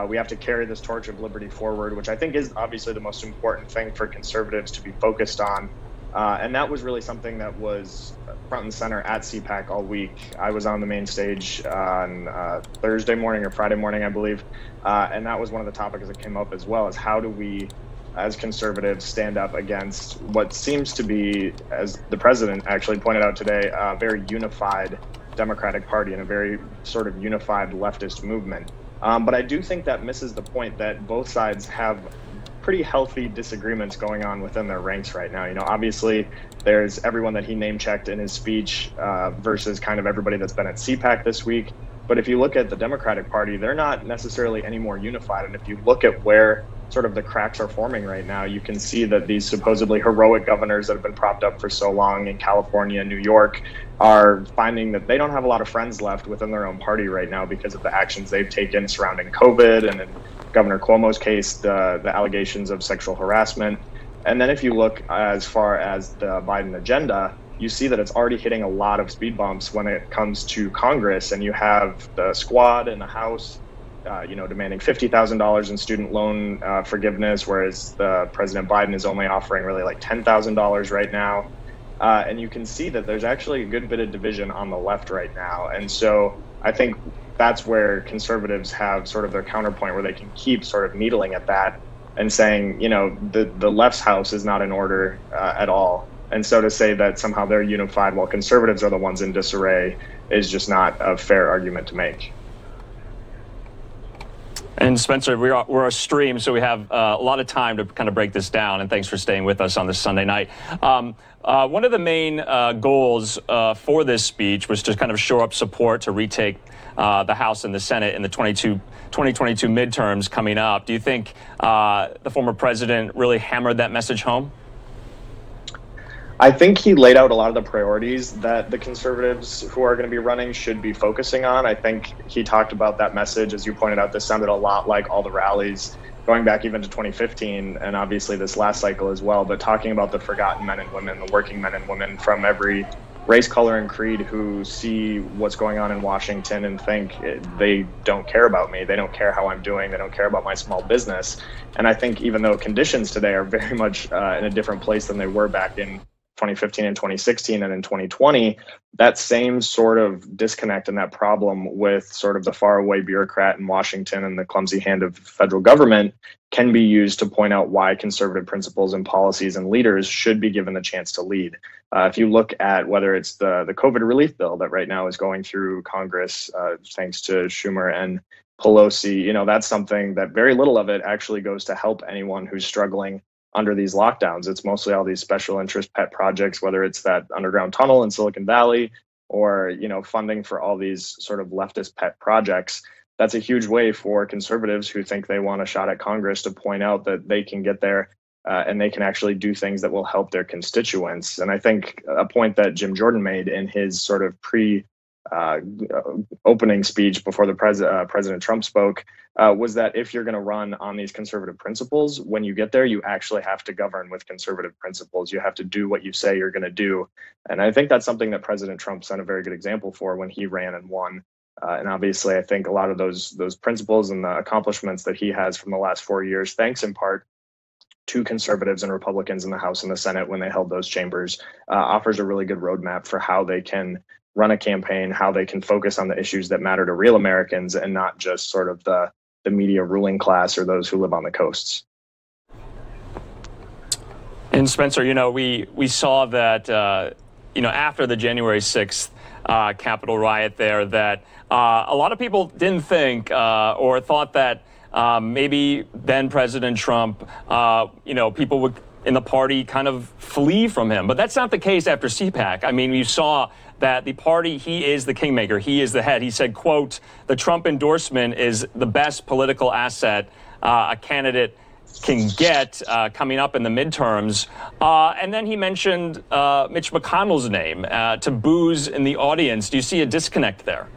We have to carry this torch of liberty forward, which I think is obviously the most important thing for conservatives to be focused on. And that was really something that was front and center at Cpac all week. I was on the main stage on Thursday morning or Friday morning, I believe. And that was one of the topics that came up as well, is how do we, as conservatives, stand up against what seems to be, as the president actually pointed out today, a very unified Democratic Party and a very sort of unified leftist movement. But I do think that misses the point that both sides have pretty healthy disagreements going on within their ranks right now. You know, obviously there's everyone that he name-checked in his speech versus kind of everybody that's been at Cpac this week. But if you look at the Democratic Party, they're not necessarily any more unified. And if you look at where sort of the cracks are forming right now. You can see that these supposedly heroic governors that have been propped up for so long in California and New York are finding that they don't have a lot of friends left within their own party right now because of the actions they've taken surrounding COVID, and in Governor Cuomo's case, the allegations of sexual harassment. And then if you look as far as the Biden agenda, you see that it's already hitting a lot of speed bumps when it comes to Congress, and you have the squad in the House demanding $50,000 in student loan forgiveness, whereas President Biden is only offering really like $10,000 right now. And you can see that there's actually a good bit of division on the left right now. And so I think that's where conservatives have sort of their counterpoint, where they can keep sort of needling at that and saying, the left's house is not in order at all. And so to say that somehow they're unified while conservatives are the ones in disarray is just not a fair argument to make. And Spencer, we're a stream, so we have a lot of time to kind of break this down, and thanks for staying with us on this Sunday night. One of the main goals for this speech was to kind of shore up support to retake the House and the Senate in the 2022 midterms coming up. Do you think the former president really hammered that message home? I think he laid out a lot of the priorities that the conservatives who are going to be running should be focusing on. I think he talked about that message. As you pointed out, this sounded a lot like all the rallies going back even to 2015 and obviously this last cycle as well, but talking about the forgotten men and women, the working men and women from every race, color, and creed who see what's going on in Washington and think they don't care about me, they don't care how I'm doing, they don't care about my small business. And I think even though conditions today are very much in a different place than they were back in 2015 and 2016 and in 2020, that same sort of disconnect and that problem with sort of the faraway bureaucrat in Washington and the clumsy hand of federal government can be used to point out why conservative principles and policies and leaders should be given the chance to lead. If you look at whether it's the COVID relief bill that right now is going through Congress, thanks to Schumer and Pelosi, that's something that very little of it actually goes to help anyone who's struggling under these lockdowns. It's mostly all these special interest pet projects, whether it's that underground tunnel in Silicon Valley or, funding for all these sort of leftist pet projects. That's a huge way for conservatives who think they want a shot at Congress to point out that they can get there and they can actually do things that will help their constituents. And I think a point that Jim Jordan made in his sort of opening speech before the President Trump spoke was that if you're going to run on these conservative principles, when you get there, you actually have to govern with conservative principles. You have to do what you say you're going to do. And I think that's something that President Trump set a very good example for when he ran and won. And obviously, I think a lot of those principles and the accomplishments that he has from the last 4 years, thanks in part to conservatives and Republicans in the House and the Senate when they held those chambers, offers a really good roadmap for how they can run a campaign, how they can focus on the issues that matter to real Americans and not just sort of the media ruling class or those who live on the coasts. And Spencer, we saw that, after the January 6th Capitol riot there, that a lot of people didn't think or thought that maybe then President Trump, people would in the party kind of flee from him. But that's not the case after Cpac. I mean, you saw that the party, he is the kingmaker, he is the head. He said, quote, the Trump endorsement is the best political asset a candidate can get coming up in the midterms. And then he mentioned Mitch McConnell's name to boos in the audience. Do you see a disconnect there?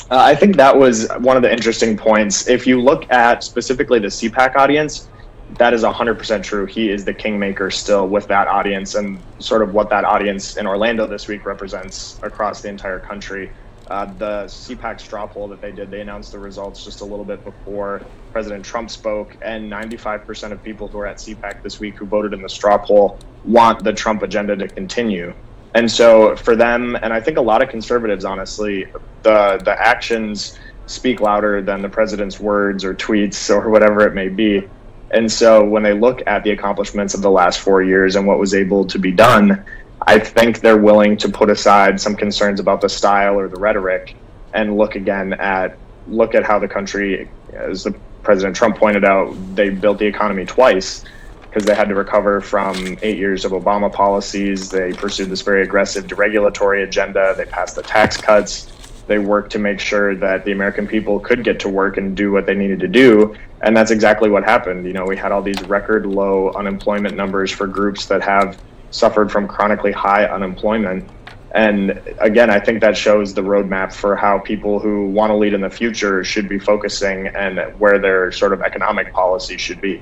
I think that was one of the interesting points. If you look at specifically the Cpac audience, that is 100% true. He is the kingmaker still with that audience, and sort of what that audience in Orlando this week represents across the entire country. The Cpac straw poll that they did, they announced the results just a little bit before President Trump spoke, and 95% of people who are at Cpac this week who voted in the straw poll want the Trump agenda to continue. And so for them, and I think a lot of conservatives, honestly, the actions speak louder than the president's words or tweets or whatever it may be. And so when they look at the accomplishments of the last 4 years and what was able to be done, I think they're willing to put aside some concerns about the style or the rhetoric and look at how the country, as the President Trump pointed out, they built the economy twice because they had to recover from 8 years of Obama policies. They pursued this very aggressive deregulatory agenda. They passed the tax cuts. They worked to make sure that the American people could get to work and do what they needed to do. And that's exactly what happened. You know, we had all these record low unemployment numbers for groups that have suffered from chronically high unemployment. And again, I think that shows the roadmap for how people who want to lead in the future should be focusing and where their sort of economic policy should be.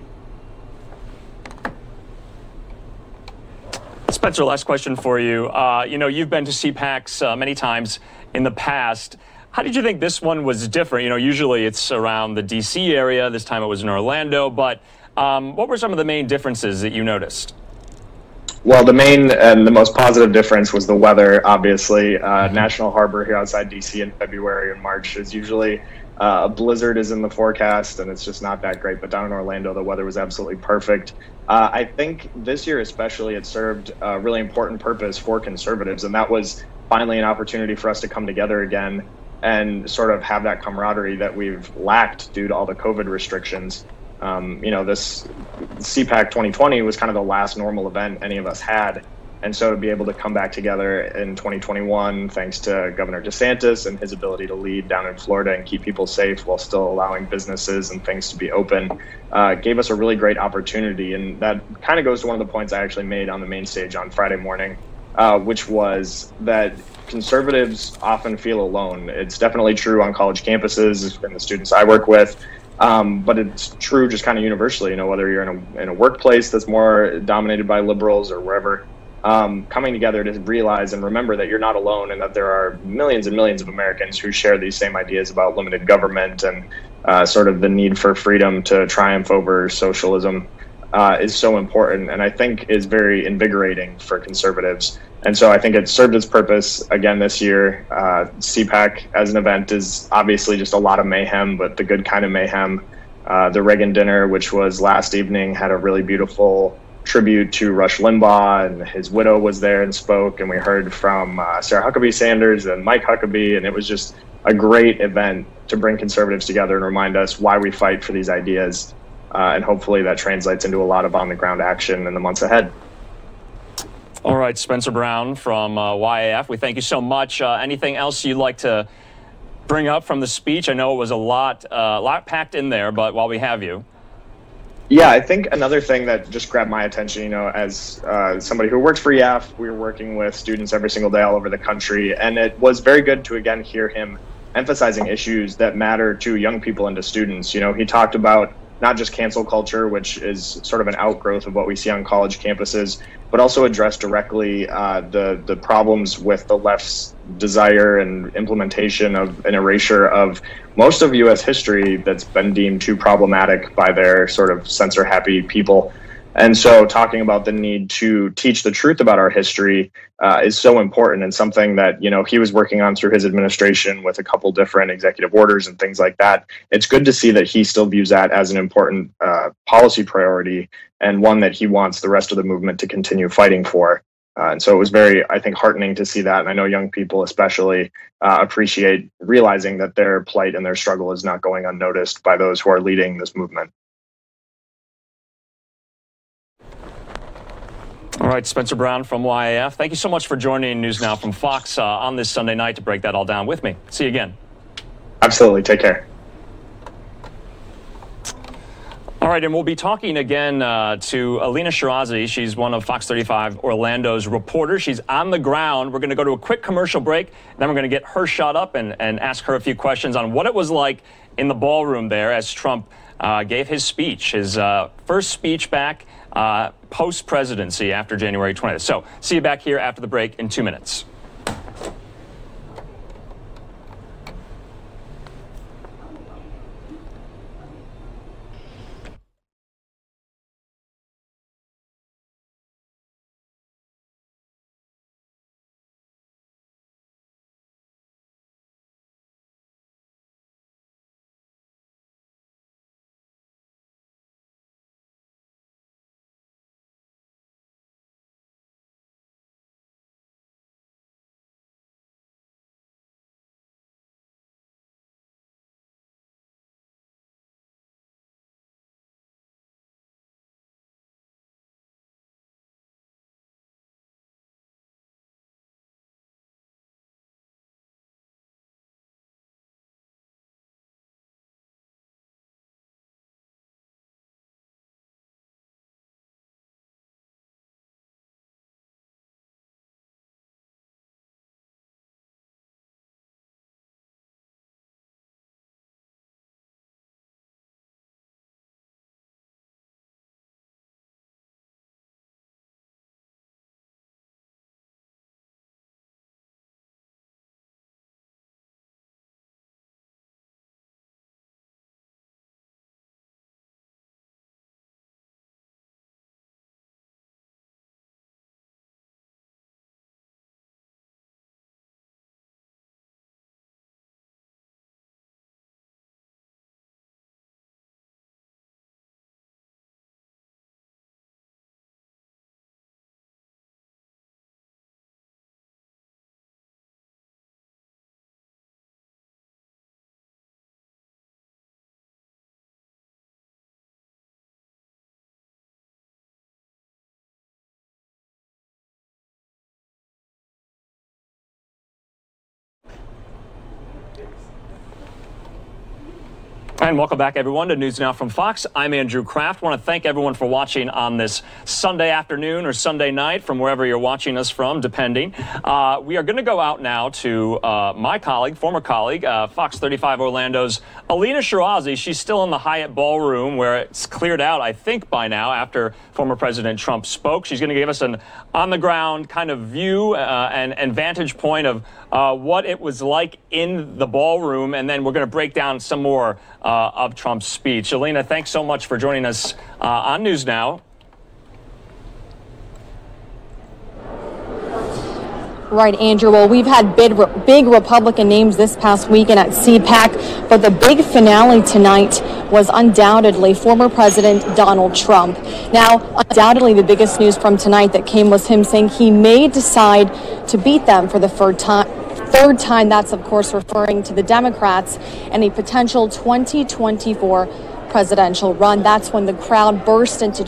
Spencer, last question for you. You know, you've been to Cpacs many times in the past. How did you think this one was different? You know, usually it's around the DC area. This time it was in Orlando. But what were some of the main differences that you noticed? Well, the main and the most positive difference was the weather, obviously. National Harbor here outside DC in February and March is usually a blizzard is in the forecast, and it's just not that great. But down in Orlando, the weather was absolutely perfect. I think this year especially, it served a really important purpose for conservatives, and that was finally an opportunity for us to come together again and sort of have that camaraderie that we've lacked due to all the COVID restrictions. You know, this Cpac 2020 was kind of the last normal event any of us had. And so to be able to come back together in 2021, thanks to Governor DeSantis and his ability to lead down in Florida and keep people safe while still allowing businesses and things to be open, gave us a really great opportunity. And that kind of goes to one of the points I actually made on the main stage on Friday morning, which was that conservatives often feel alone. It's definitely true on college campuses and the students I work with. But it's true just kind of universally, you know, whether you're in a workplace that's more dominated by liberals or wherever, coming together to realize and remember that you're not alone and that there are millions and millions of Americans who share these same ideas about limited government and sort of the need for freedom to triumph over socialism is so important, and I think is very invigorating for conservatives. And so I think it served its purpose again this year. Cpac as an event is obviously just a lot of mayhem, but the good kind of mayhem. The Reagan dinner, which was last evening, had a really beautiful tribute to Rush Limbaugh, and his widow was there and spoke, and we heard from Sarah Huckabee Sanders and Mike Huckabee, and it was just a great event to bring conservatives together and remind us why we fight for these ideas. And hopefully that translates into a lot of on-the-ground action in the months ahead. All right, Spencer Brown from YAF, we thank you so much. Anything else you'd like to bring up from the speech? I know it was a lot packed in there, but while we have you. Yeah, I think another thing that just grabbed my attention, you know, as somebody who works for YAF, we were working with students every single day all over the country, and it was very good to again hear him emphasizing issues that matter to young people and to students. You know, he talked about not just cancel culture, which is sort of an outgrowth of what we see on college campuses, but also address directly the problems with the left's desire and implementation of an erasure of most of U.S. history that's been deemed too problematic by their sort of censor-happy people. And so talking about the need to teach the truth about our history is so important, and something that, you know, he was working on through his administration with a couple different executive orders and things like that. It's good to see that he still views that as an important policy priority, and one that he wants the rest of the movement to continue fighting for. And so it was very, I think, heartening to see that. And I know young people especially appreciate realizing that their plight and their struggle is not going unnoticed by those who are leading this movement. All right, Spencer Brown from YAF. Thank you so much for joining News Now from Fox on this Sunday night to break that all down with me. See you again. Absolutely. Take care. All right, and we'll be talking again to Alina Shirazi. She's one of Fox 35 Orlando's reporters. She's on the ground. We're going to go to a quick commercial break. Then we're going to get her shot up and ask her a few questions on what it was like in the ballroom there as Trump gave his speech, his first speech back post-presidency after January 20th. So see you back here after the break in 2 minutes. And welcome back, everyone, to News Now from Fox. I'm Andrew Kraft. I want to thank everyone for watching on this Sunday afternoon or Sunday night from wherever you're watching us from, depending. We are going to go out now to my colleague, former colleague, Fox 35 Orlando's Alina Shirazi. She's still in the Hyatt Ballroom, where it's cleared out, I think, by now, after former President Trump spoke. She's going to give us an on-the-ground kind of view and vantage point of what it was like in the ballroom, and then we're going to break down some more of Trump's speech. Alina, thanks so much for joining us on News Now. Right, Andrew. Well, we've had big Republican names this past weekend at Cpac, but the big finale tonight was undoubtedly former President Donald Trump. Now, undoubtedly, the biggest news from tonight that came was him saying he may decide to beat them for the third time. That's, of course, referring to the Democrats and a potential 2024 presidential run. That's when the crowd burst into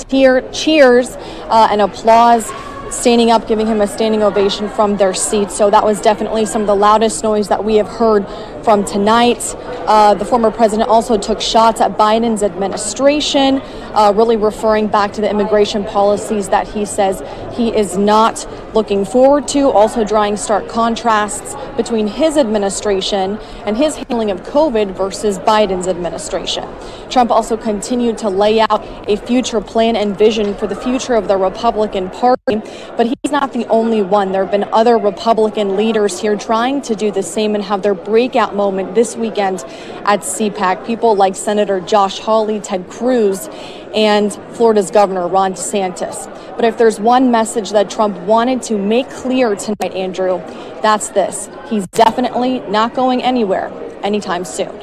cheers and applause, standing up, giving him a standing ovation from their seats. So that was definitely some of the loudest noise that we have heard from tonight. The former president also took shots at Biden's administration, really referring back to the immigration policies that he says he is not looking forward to, also drawing stark contrasts between his administration and his handling of COVID versus Biden's administration. Trump also continued to lay out a future plan and vision for the future of the Republican Party, but he's not the only one. There have been other Republican leaders here trying to do the same and have their breakout moment this weekend at Cpac. People like Senator Josh Hawley, Ted Cruz, and Florida's Governor Ron DeSantis. But if there's one message that Trump wanted to make clear tonight, Andrew, that's this. He's definitely not going anywhere anytime soon.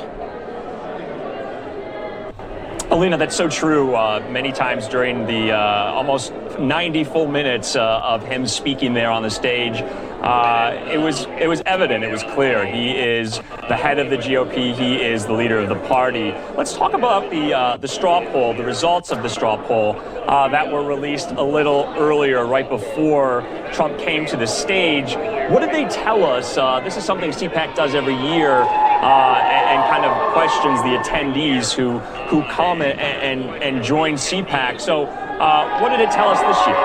Alina, that's so true. Many times during the almost 90 full minutes of him speaking there on the stage, it was evident, it was clear. He is the head of the GOP. He is the leader of the party. Let's talk about the straw poll, the results of the straw poll that were released a little earlier, right before Trump came to the stage. What did they tell us? This is something Cpac does every year and kind of questions the attendees who come and join Cpac. So what did it tell us this year?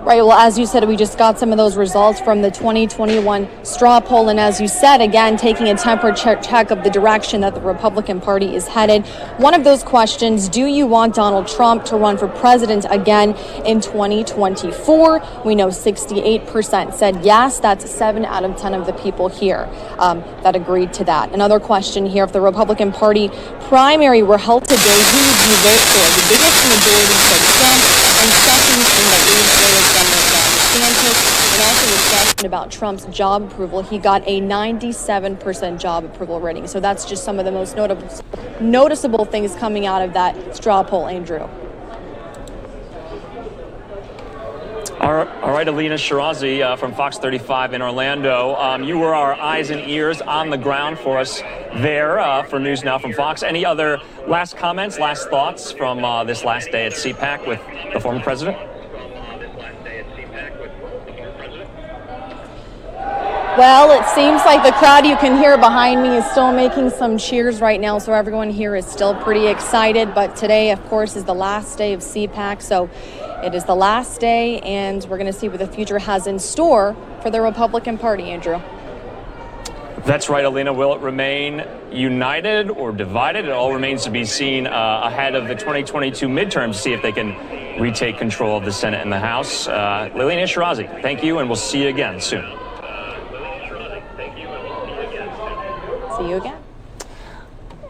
Right. Well, as you said, we just got some of those results from the 2021 straw poll. And as you said, again, taking a temperature check of the direction that the Republican Party is headed. One of those questions, do you want Donald Trump to run for president again in 2024? We know 68% said yes. That's 7 out of 10 of the people here that agreed to that. Another question here, if the Republican Party primary were held today, who would you vote for? The biggest majority said Trump, and second in the lead was DeSantis. And also with question about Trump's job approval, he got a 97% job approval rating. So that's just some of the most noticeable things coming out of that straw poll, Andrew. All right, Alina Shirazi from Fox 35 in Orlando. You were our eyes and ears on the ground for us there for News Now from Fox. Any other last comments, last thoughts from this last day at Cpac with the former president? Well, it seems like the crowd you can hear behind me is still making some cheers right now, so everyone here is still pretty excited. But today, of course, is the last day of Cpac, so it is the last day, and we're going to see what the future has in store for the Republican Party, Andrew. That's right, Alina. Will it remain united or divided? It all remains to be seen ahead of the 2022 midterms to see if they can retake control of the Senate and the House. Alina Shirazi, thank you, and we'll see you again soon. See you again.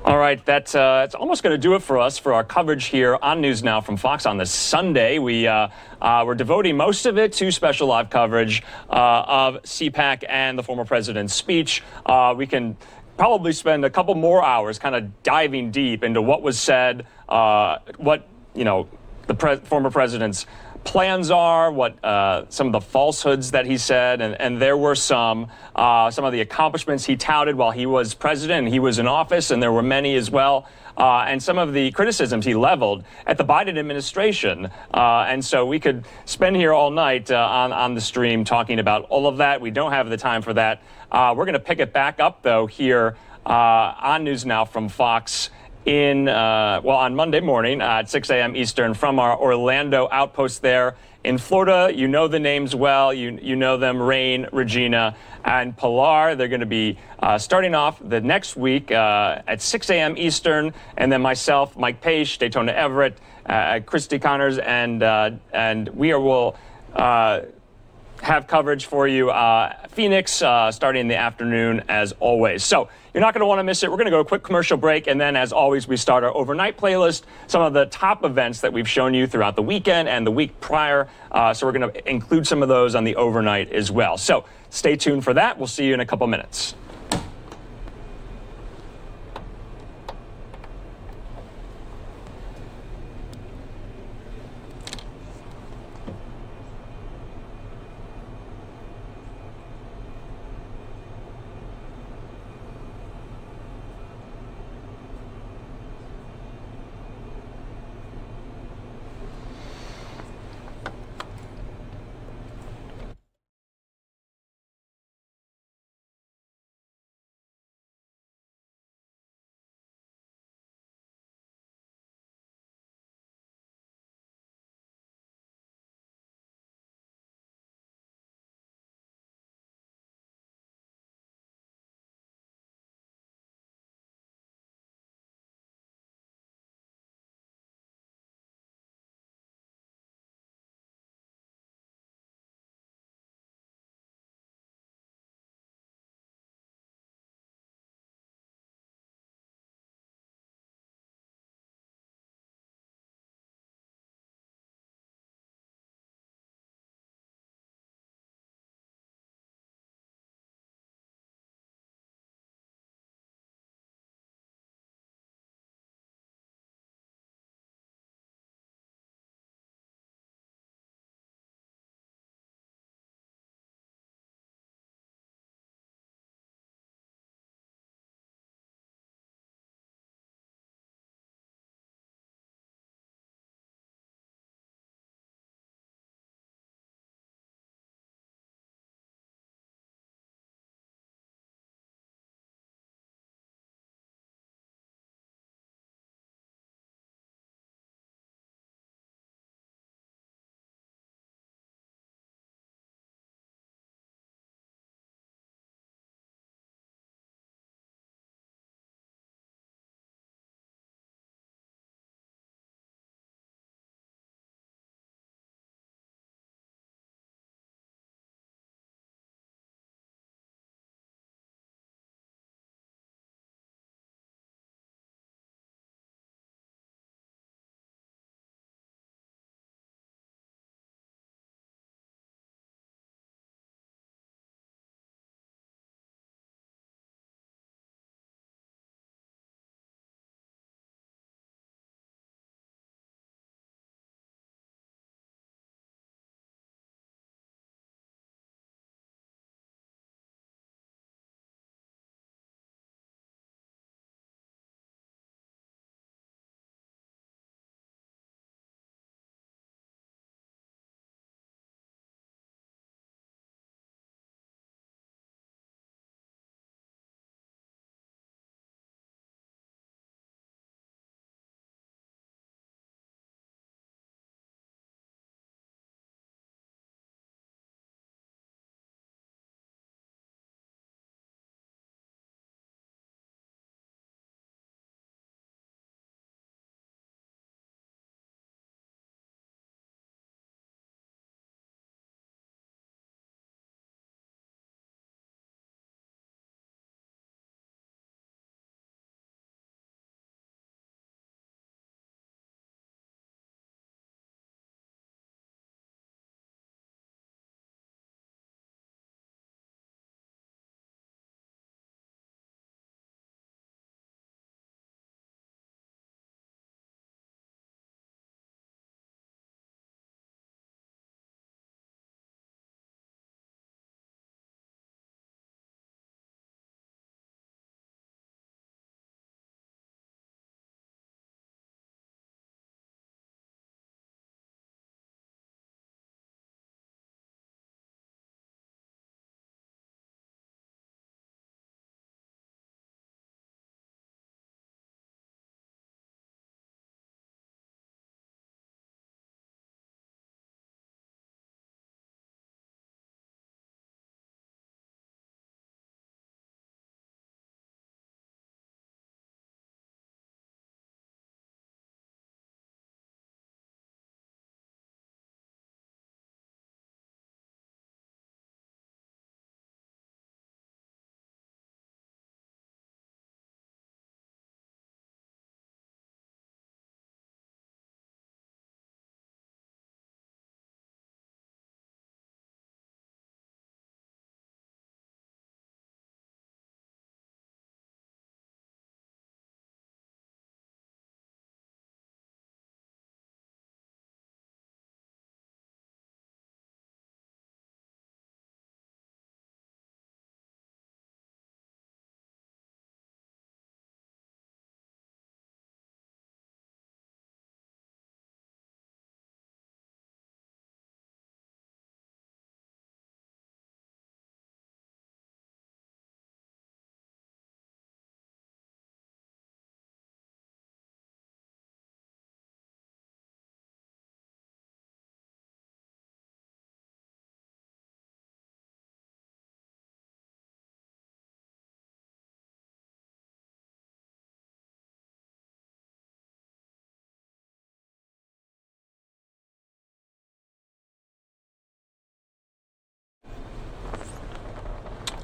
All right, that's almost going to do it for us for our coverage here on News Now from Fox on this Sunday. We're devoting most of it to special live coverage of Cpac and the former president's speech. We can probably spend a couple more hours kind of diving deep into what was said, what the former president's plans are, what some of the falsehoods that he said, and there were some of the accomplishments he touted while he was president and he was in office, and there were many as well. and some of the criticisms he leveled at the Biden administration. And so we could spend here all night on the stream talking about all of that. We don't have the time for that. We're going to pick it back up, though, here on News Now from Fox on Monday morning at 6 a.m. Eastern from our Orlando outpost there in Florida. You know the names well. You know them, Rain, Regina, and Pilar. They're going to be starting off the next week at 6 a.m. Eastern, and then myself, Mike Page, Daytona Everett, Christy Connors, and we will have coverage for you, Phoenix, starting in the afternoon as always. So you're not going to want to miss it. We're going to go to a quick commercial break, and then as always, we start our overnight playlist, some of the top events that we've shown you throughout the weekend and the week prior. So we're going to include some of those on the overnight as well. So stay tuned for that. We'll see you in a couple minutes.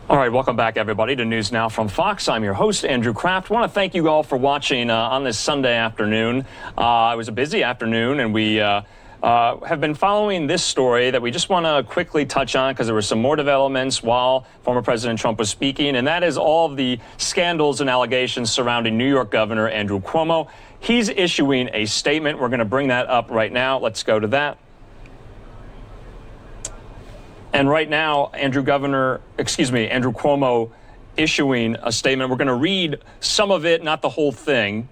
All right, welcome back, everybody, to News Now from Fox. I'm your host, Andrew Kraft. I want to thank you all for watching on this Sunday afternoon. It was a busy afternoon, and we have been following this story that we just want to quickly touch on because there were some more developments while former President Trump was speaking, and that is all of the scandals and allegations surrounding New York Governor Andrew Cuomo. He's issuing a statement. We're going to bring that up right now. Let's go to that. And right now, Andrew Cuomo issuing a statement. We're going to read some of it, not the whole thing.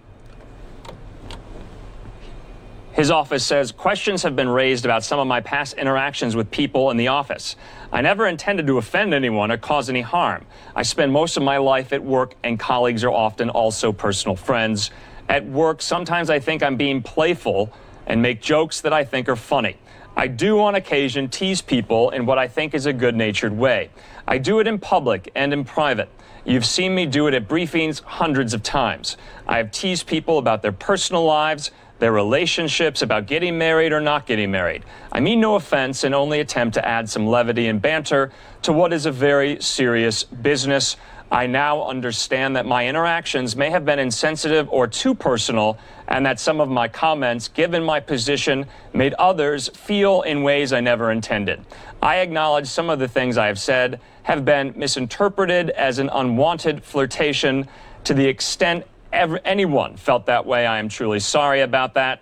His office says, questions have been raised about some of my past interactions with people in the office. I never intended to offend anyone or cause any harm. I spend most of my life at work, and colleagues are often also personal friends. At work, sometimes I think I'm being playful and make jokes that I think are funny. I do on occasion tease people in what I think is a good-natured way. I do it in public and in private. You've seen me do it at briefings hundreds of times. I have teased people about their personal lives, their relationships, about getting married or not getting married. I mean no offense and only attempt to add some levity and banter to what is a very serious business. I now understand that my interactions may have been insensitive or too personal, and that some of my comments, given my position, made others feel in ways I never intended. I acknowledge some of the things I have said have been misinterpreted as an unwanted flirtation. To the extent anyone felt that way, I am truly sorry about that.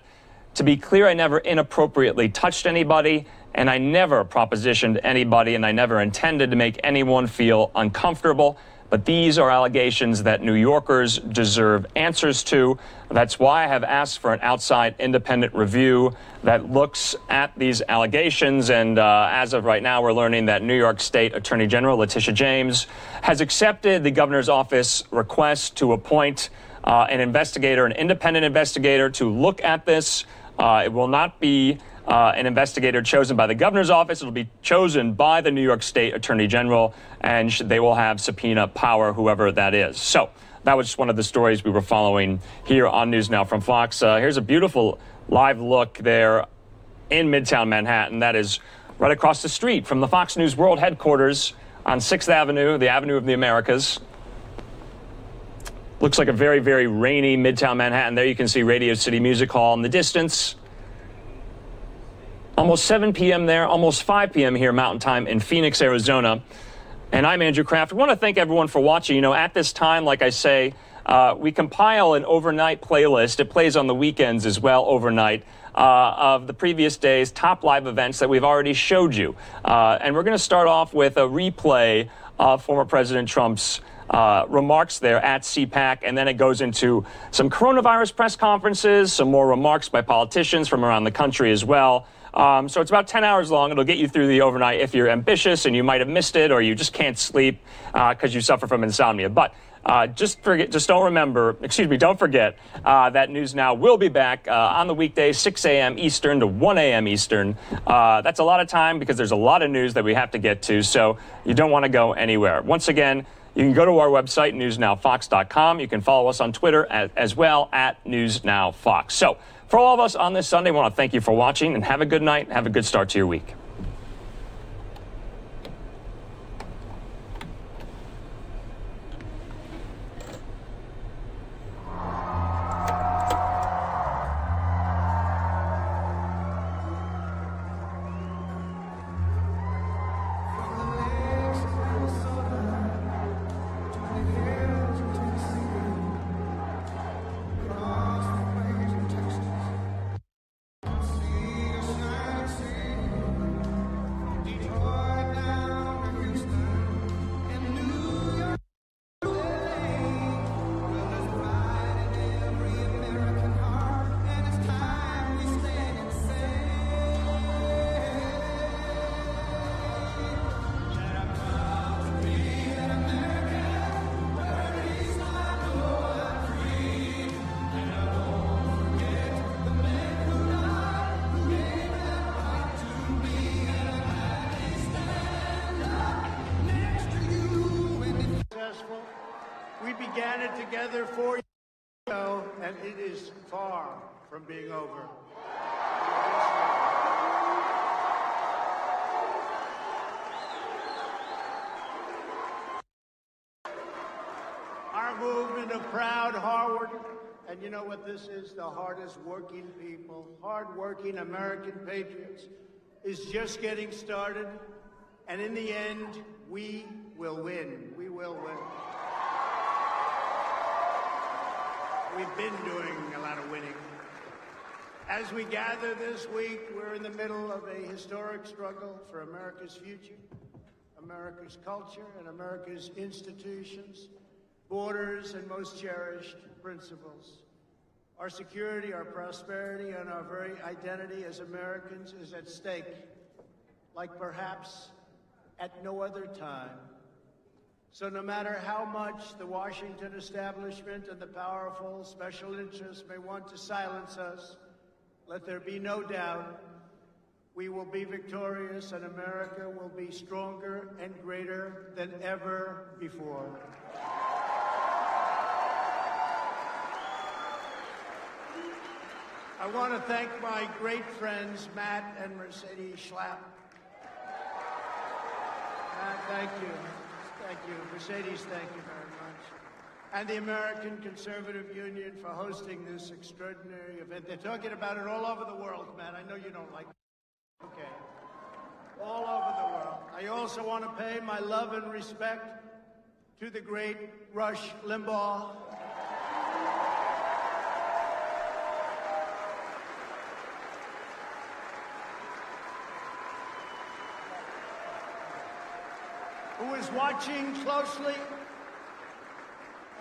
To be clear, I never inappropriately touched anybody, and I never propositioned anybody, and I never intended to make anyone feel uncomfortable. But these are allegations that New Yorkers deserve answers to. That's why I have asked for an outside independent review that looks at these allegations. And as of right now, we're learning that New York State Attorney General Letitia James has accepted the governor's office request to appoint an investigator, an independent investigator, to look at this. It will not be an investigator chosen by the governor's office. It'll be chosen by the New York State Attorney General, and they will have subpoena power, whoever that is. So that was just one of the stories we were following here on News Now from Fox. Here's a beautiful live look there in Midtown Manhattan. That is right across the street from the Fox News World headquarters on 6th Avenue, the Avenue of the Americas. Looks like a very, very rainy Midtown Manhattan. There you can see Radio City Music Hall in the distance. Almost 7 p.m. there, almost 5 p.m. here Mountain Time in Phoenix, Arizona. And I'm Andrew Kraft. I want to thank everyone for watching. You know, at this time, like I say, we compile an overnight playlist. It plays on the weekends as well overnight of the previous day's top live events that we've already showed you. And we're going to start off with a replay of former President Trump's remarks there at Cpac, and then it goes into some coronavirus press conferences, some more remarks by politicians from around the country as well. So it's about 10 hours long. It'll get you through the overnight if you're ambitious and you might have missed it, or you just can't sleep because you suffer from insomnia. But don't forget that News Now will be back on the weekdays, 6 a.m. Eastern to 1 a.m. Eastern. That's a lot of time because there's a lot of news that we have to get to, so you don't want to go anywhere. Once again, you can go to our website, newsnowfox.com. You can follow us on Twitter as well at NewsNowFox. So for all of us on this Sunday, I want to thank you for watching, and have a good night. Have a good start to your week. We began it together 4 years ago, and it is far from being over. proud, hard, and you know what this is? The hardest working people, hard-working American patriots, is just getting started. And in the end, we will win. We will win. We've been doing a lot of winning. As we gather this week, we're in the middle of a historic struggle for America's future, America's culture, and America's institutions, borders, and most cherished principles. Our security, our prosperity, and our very identity as Americans is at stake, like perhaps at no other time. So no matter how much the Washington establishment and the powerful special interests may want to silence us, let there be no doubt we will be victorious and America will be stronger and greater than ever before. I want to thank my great friends, Matt and Mercedes Schlapp. Matt, thank you. Thank you. Mercedes, thank you very much. And the American Conservative Union for hosting this extraordinary event. They're talking about it all over the world, Matt. I know you don't like it. Okay. All over the world. I also want to pay my love and respect to the great Rush Limbaugh. Who is watching closely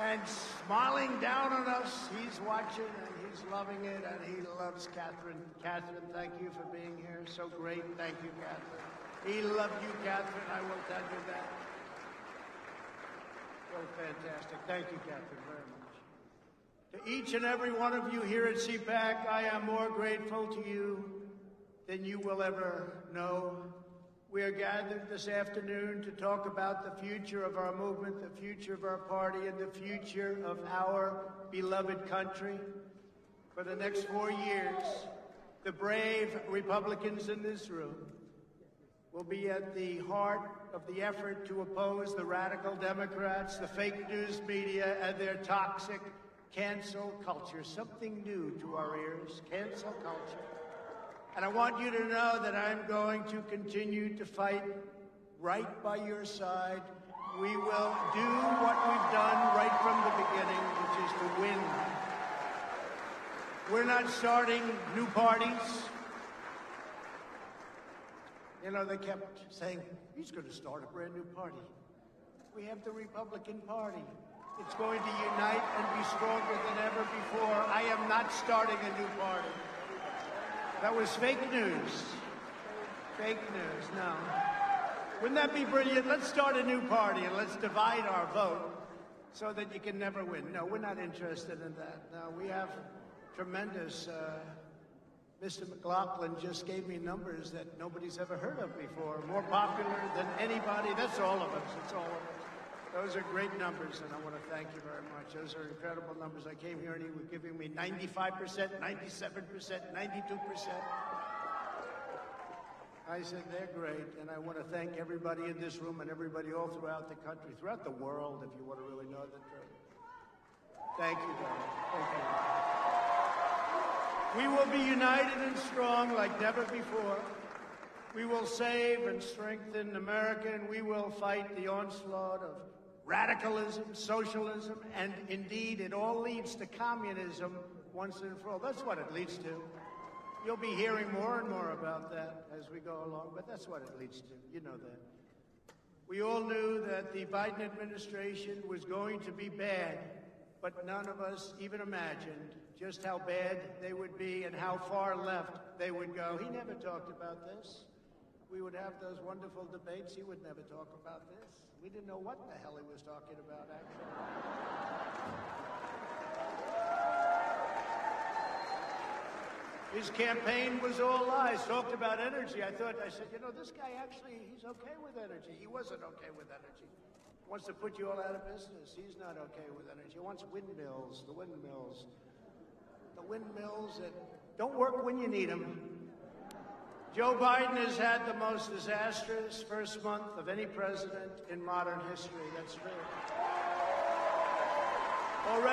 and smiling down on us. He's watching and he's loving it, and he loves Catherine. Catherine, thank you for being here. So great. Thank you, Catherine. He loved you, Catherine. I will tell you that. So fantastic. Thank you, Catherine, very much. To each and every one of you here at Cpac, I am more grateful to you than you will ever know. We are gathered this afternoon to talk about the future of our movement, the future of our party, and the future of our beloved country. For the next 4 years, the brave Republicans in this room will be at the heart of the effort to oppose the radical Democrats, the fake news media, and their toxic cancel culture. Something new to our ears, cancel culture. And I want you to know that I'm going to continue to fight right by your side. We will do what we've done right from the beginning, which is to win. We're not starting new parties. You know, they kept saying, he's going to start a brand new party. We have the Republican Party. It's going to unite and be stronger than ever before. I am not starting a new party. That was fake news. Fake news, no. Wouldn't that be brilliant? Let's start a new party and let's divide our vote so that you can never win. No, we're not interested in that. No, we have tremendous, Mr. McLaughlin just gave me numbers that nobody's ever heard of before. More popular than anybody. That's all of us. It's all of us. Those are great numbers, and I want to thank you very much. Those are incredible numbers. I came here and he was giving me 95%, 97%, 92%. I said, they're great, and I want to thank everybody in this room and everybody all throughout the country, throughout the world, if you want to really know the truth. Thank you, darling. Thank you. We will be united and strong like never before. We will save and strengthen America, and we will fight the onslaught of radicalism, socialism, and indeed it all leads to communism once and for all. That's what it leads to. You'll be hearing more and more about that as we go along, but that's what it leads to. You know that. We all knew that the Biden administration was going to be bad, but none of us even imagined just how bad they would be and how far left they would go. He never talked about this. We would have those wonderful debates. He would never talk about this. We didn't know what the hell he was talking about, actually. His campaign was all lies. Talked about energy. I said, you know, this guy actually, he's okay with energy. He wasn't okay with energy. He wants to put you all out of business. He's not okay with energy. He wants windmills, the windmills. The windmills that don't work when you need them. Joe Biden has had the most disastrous first month of any president in modern history. That's true. Already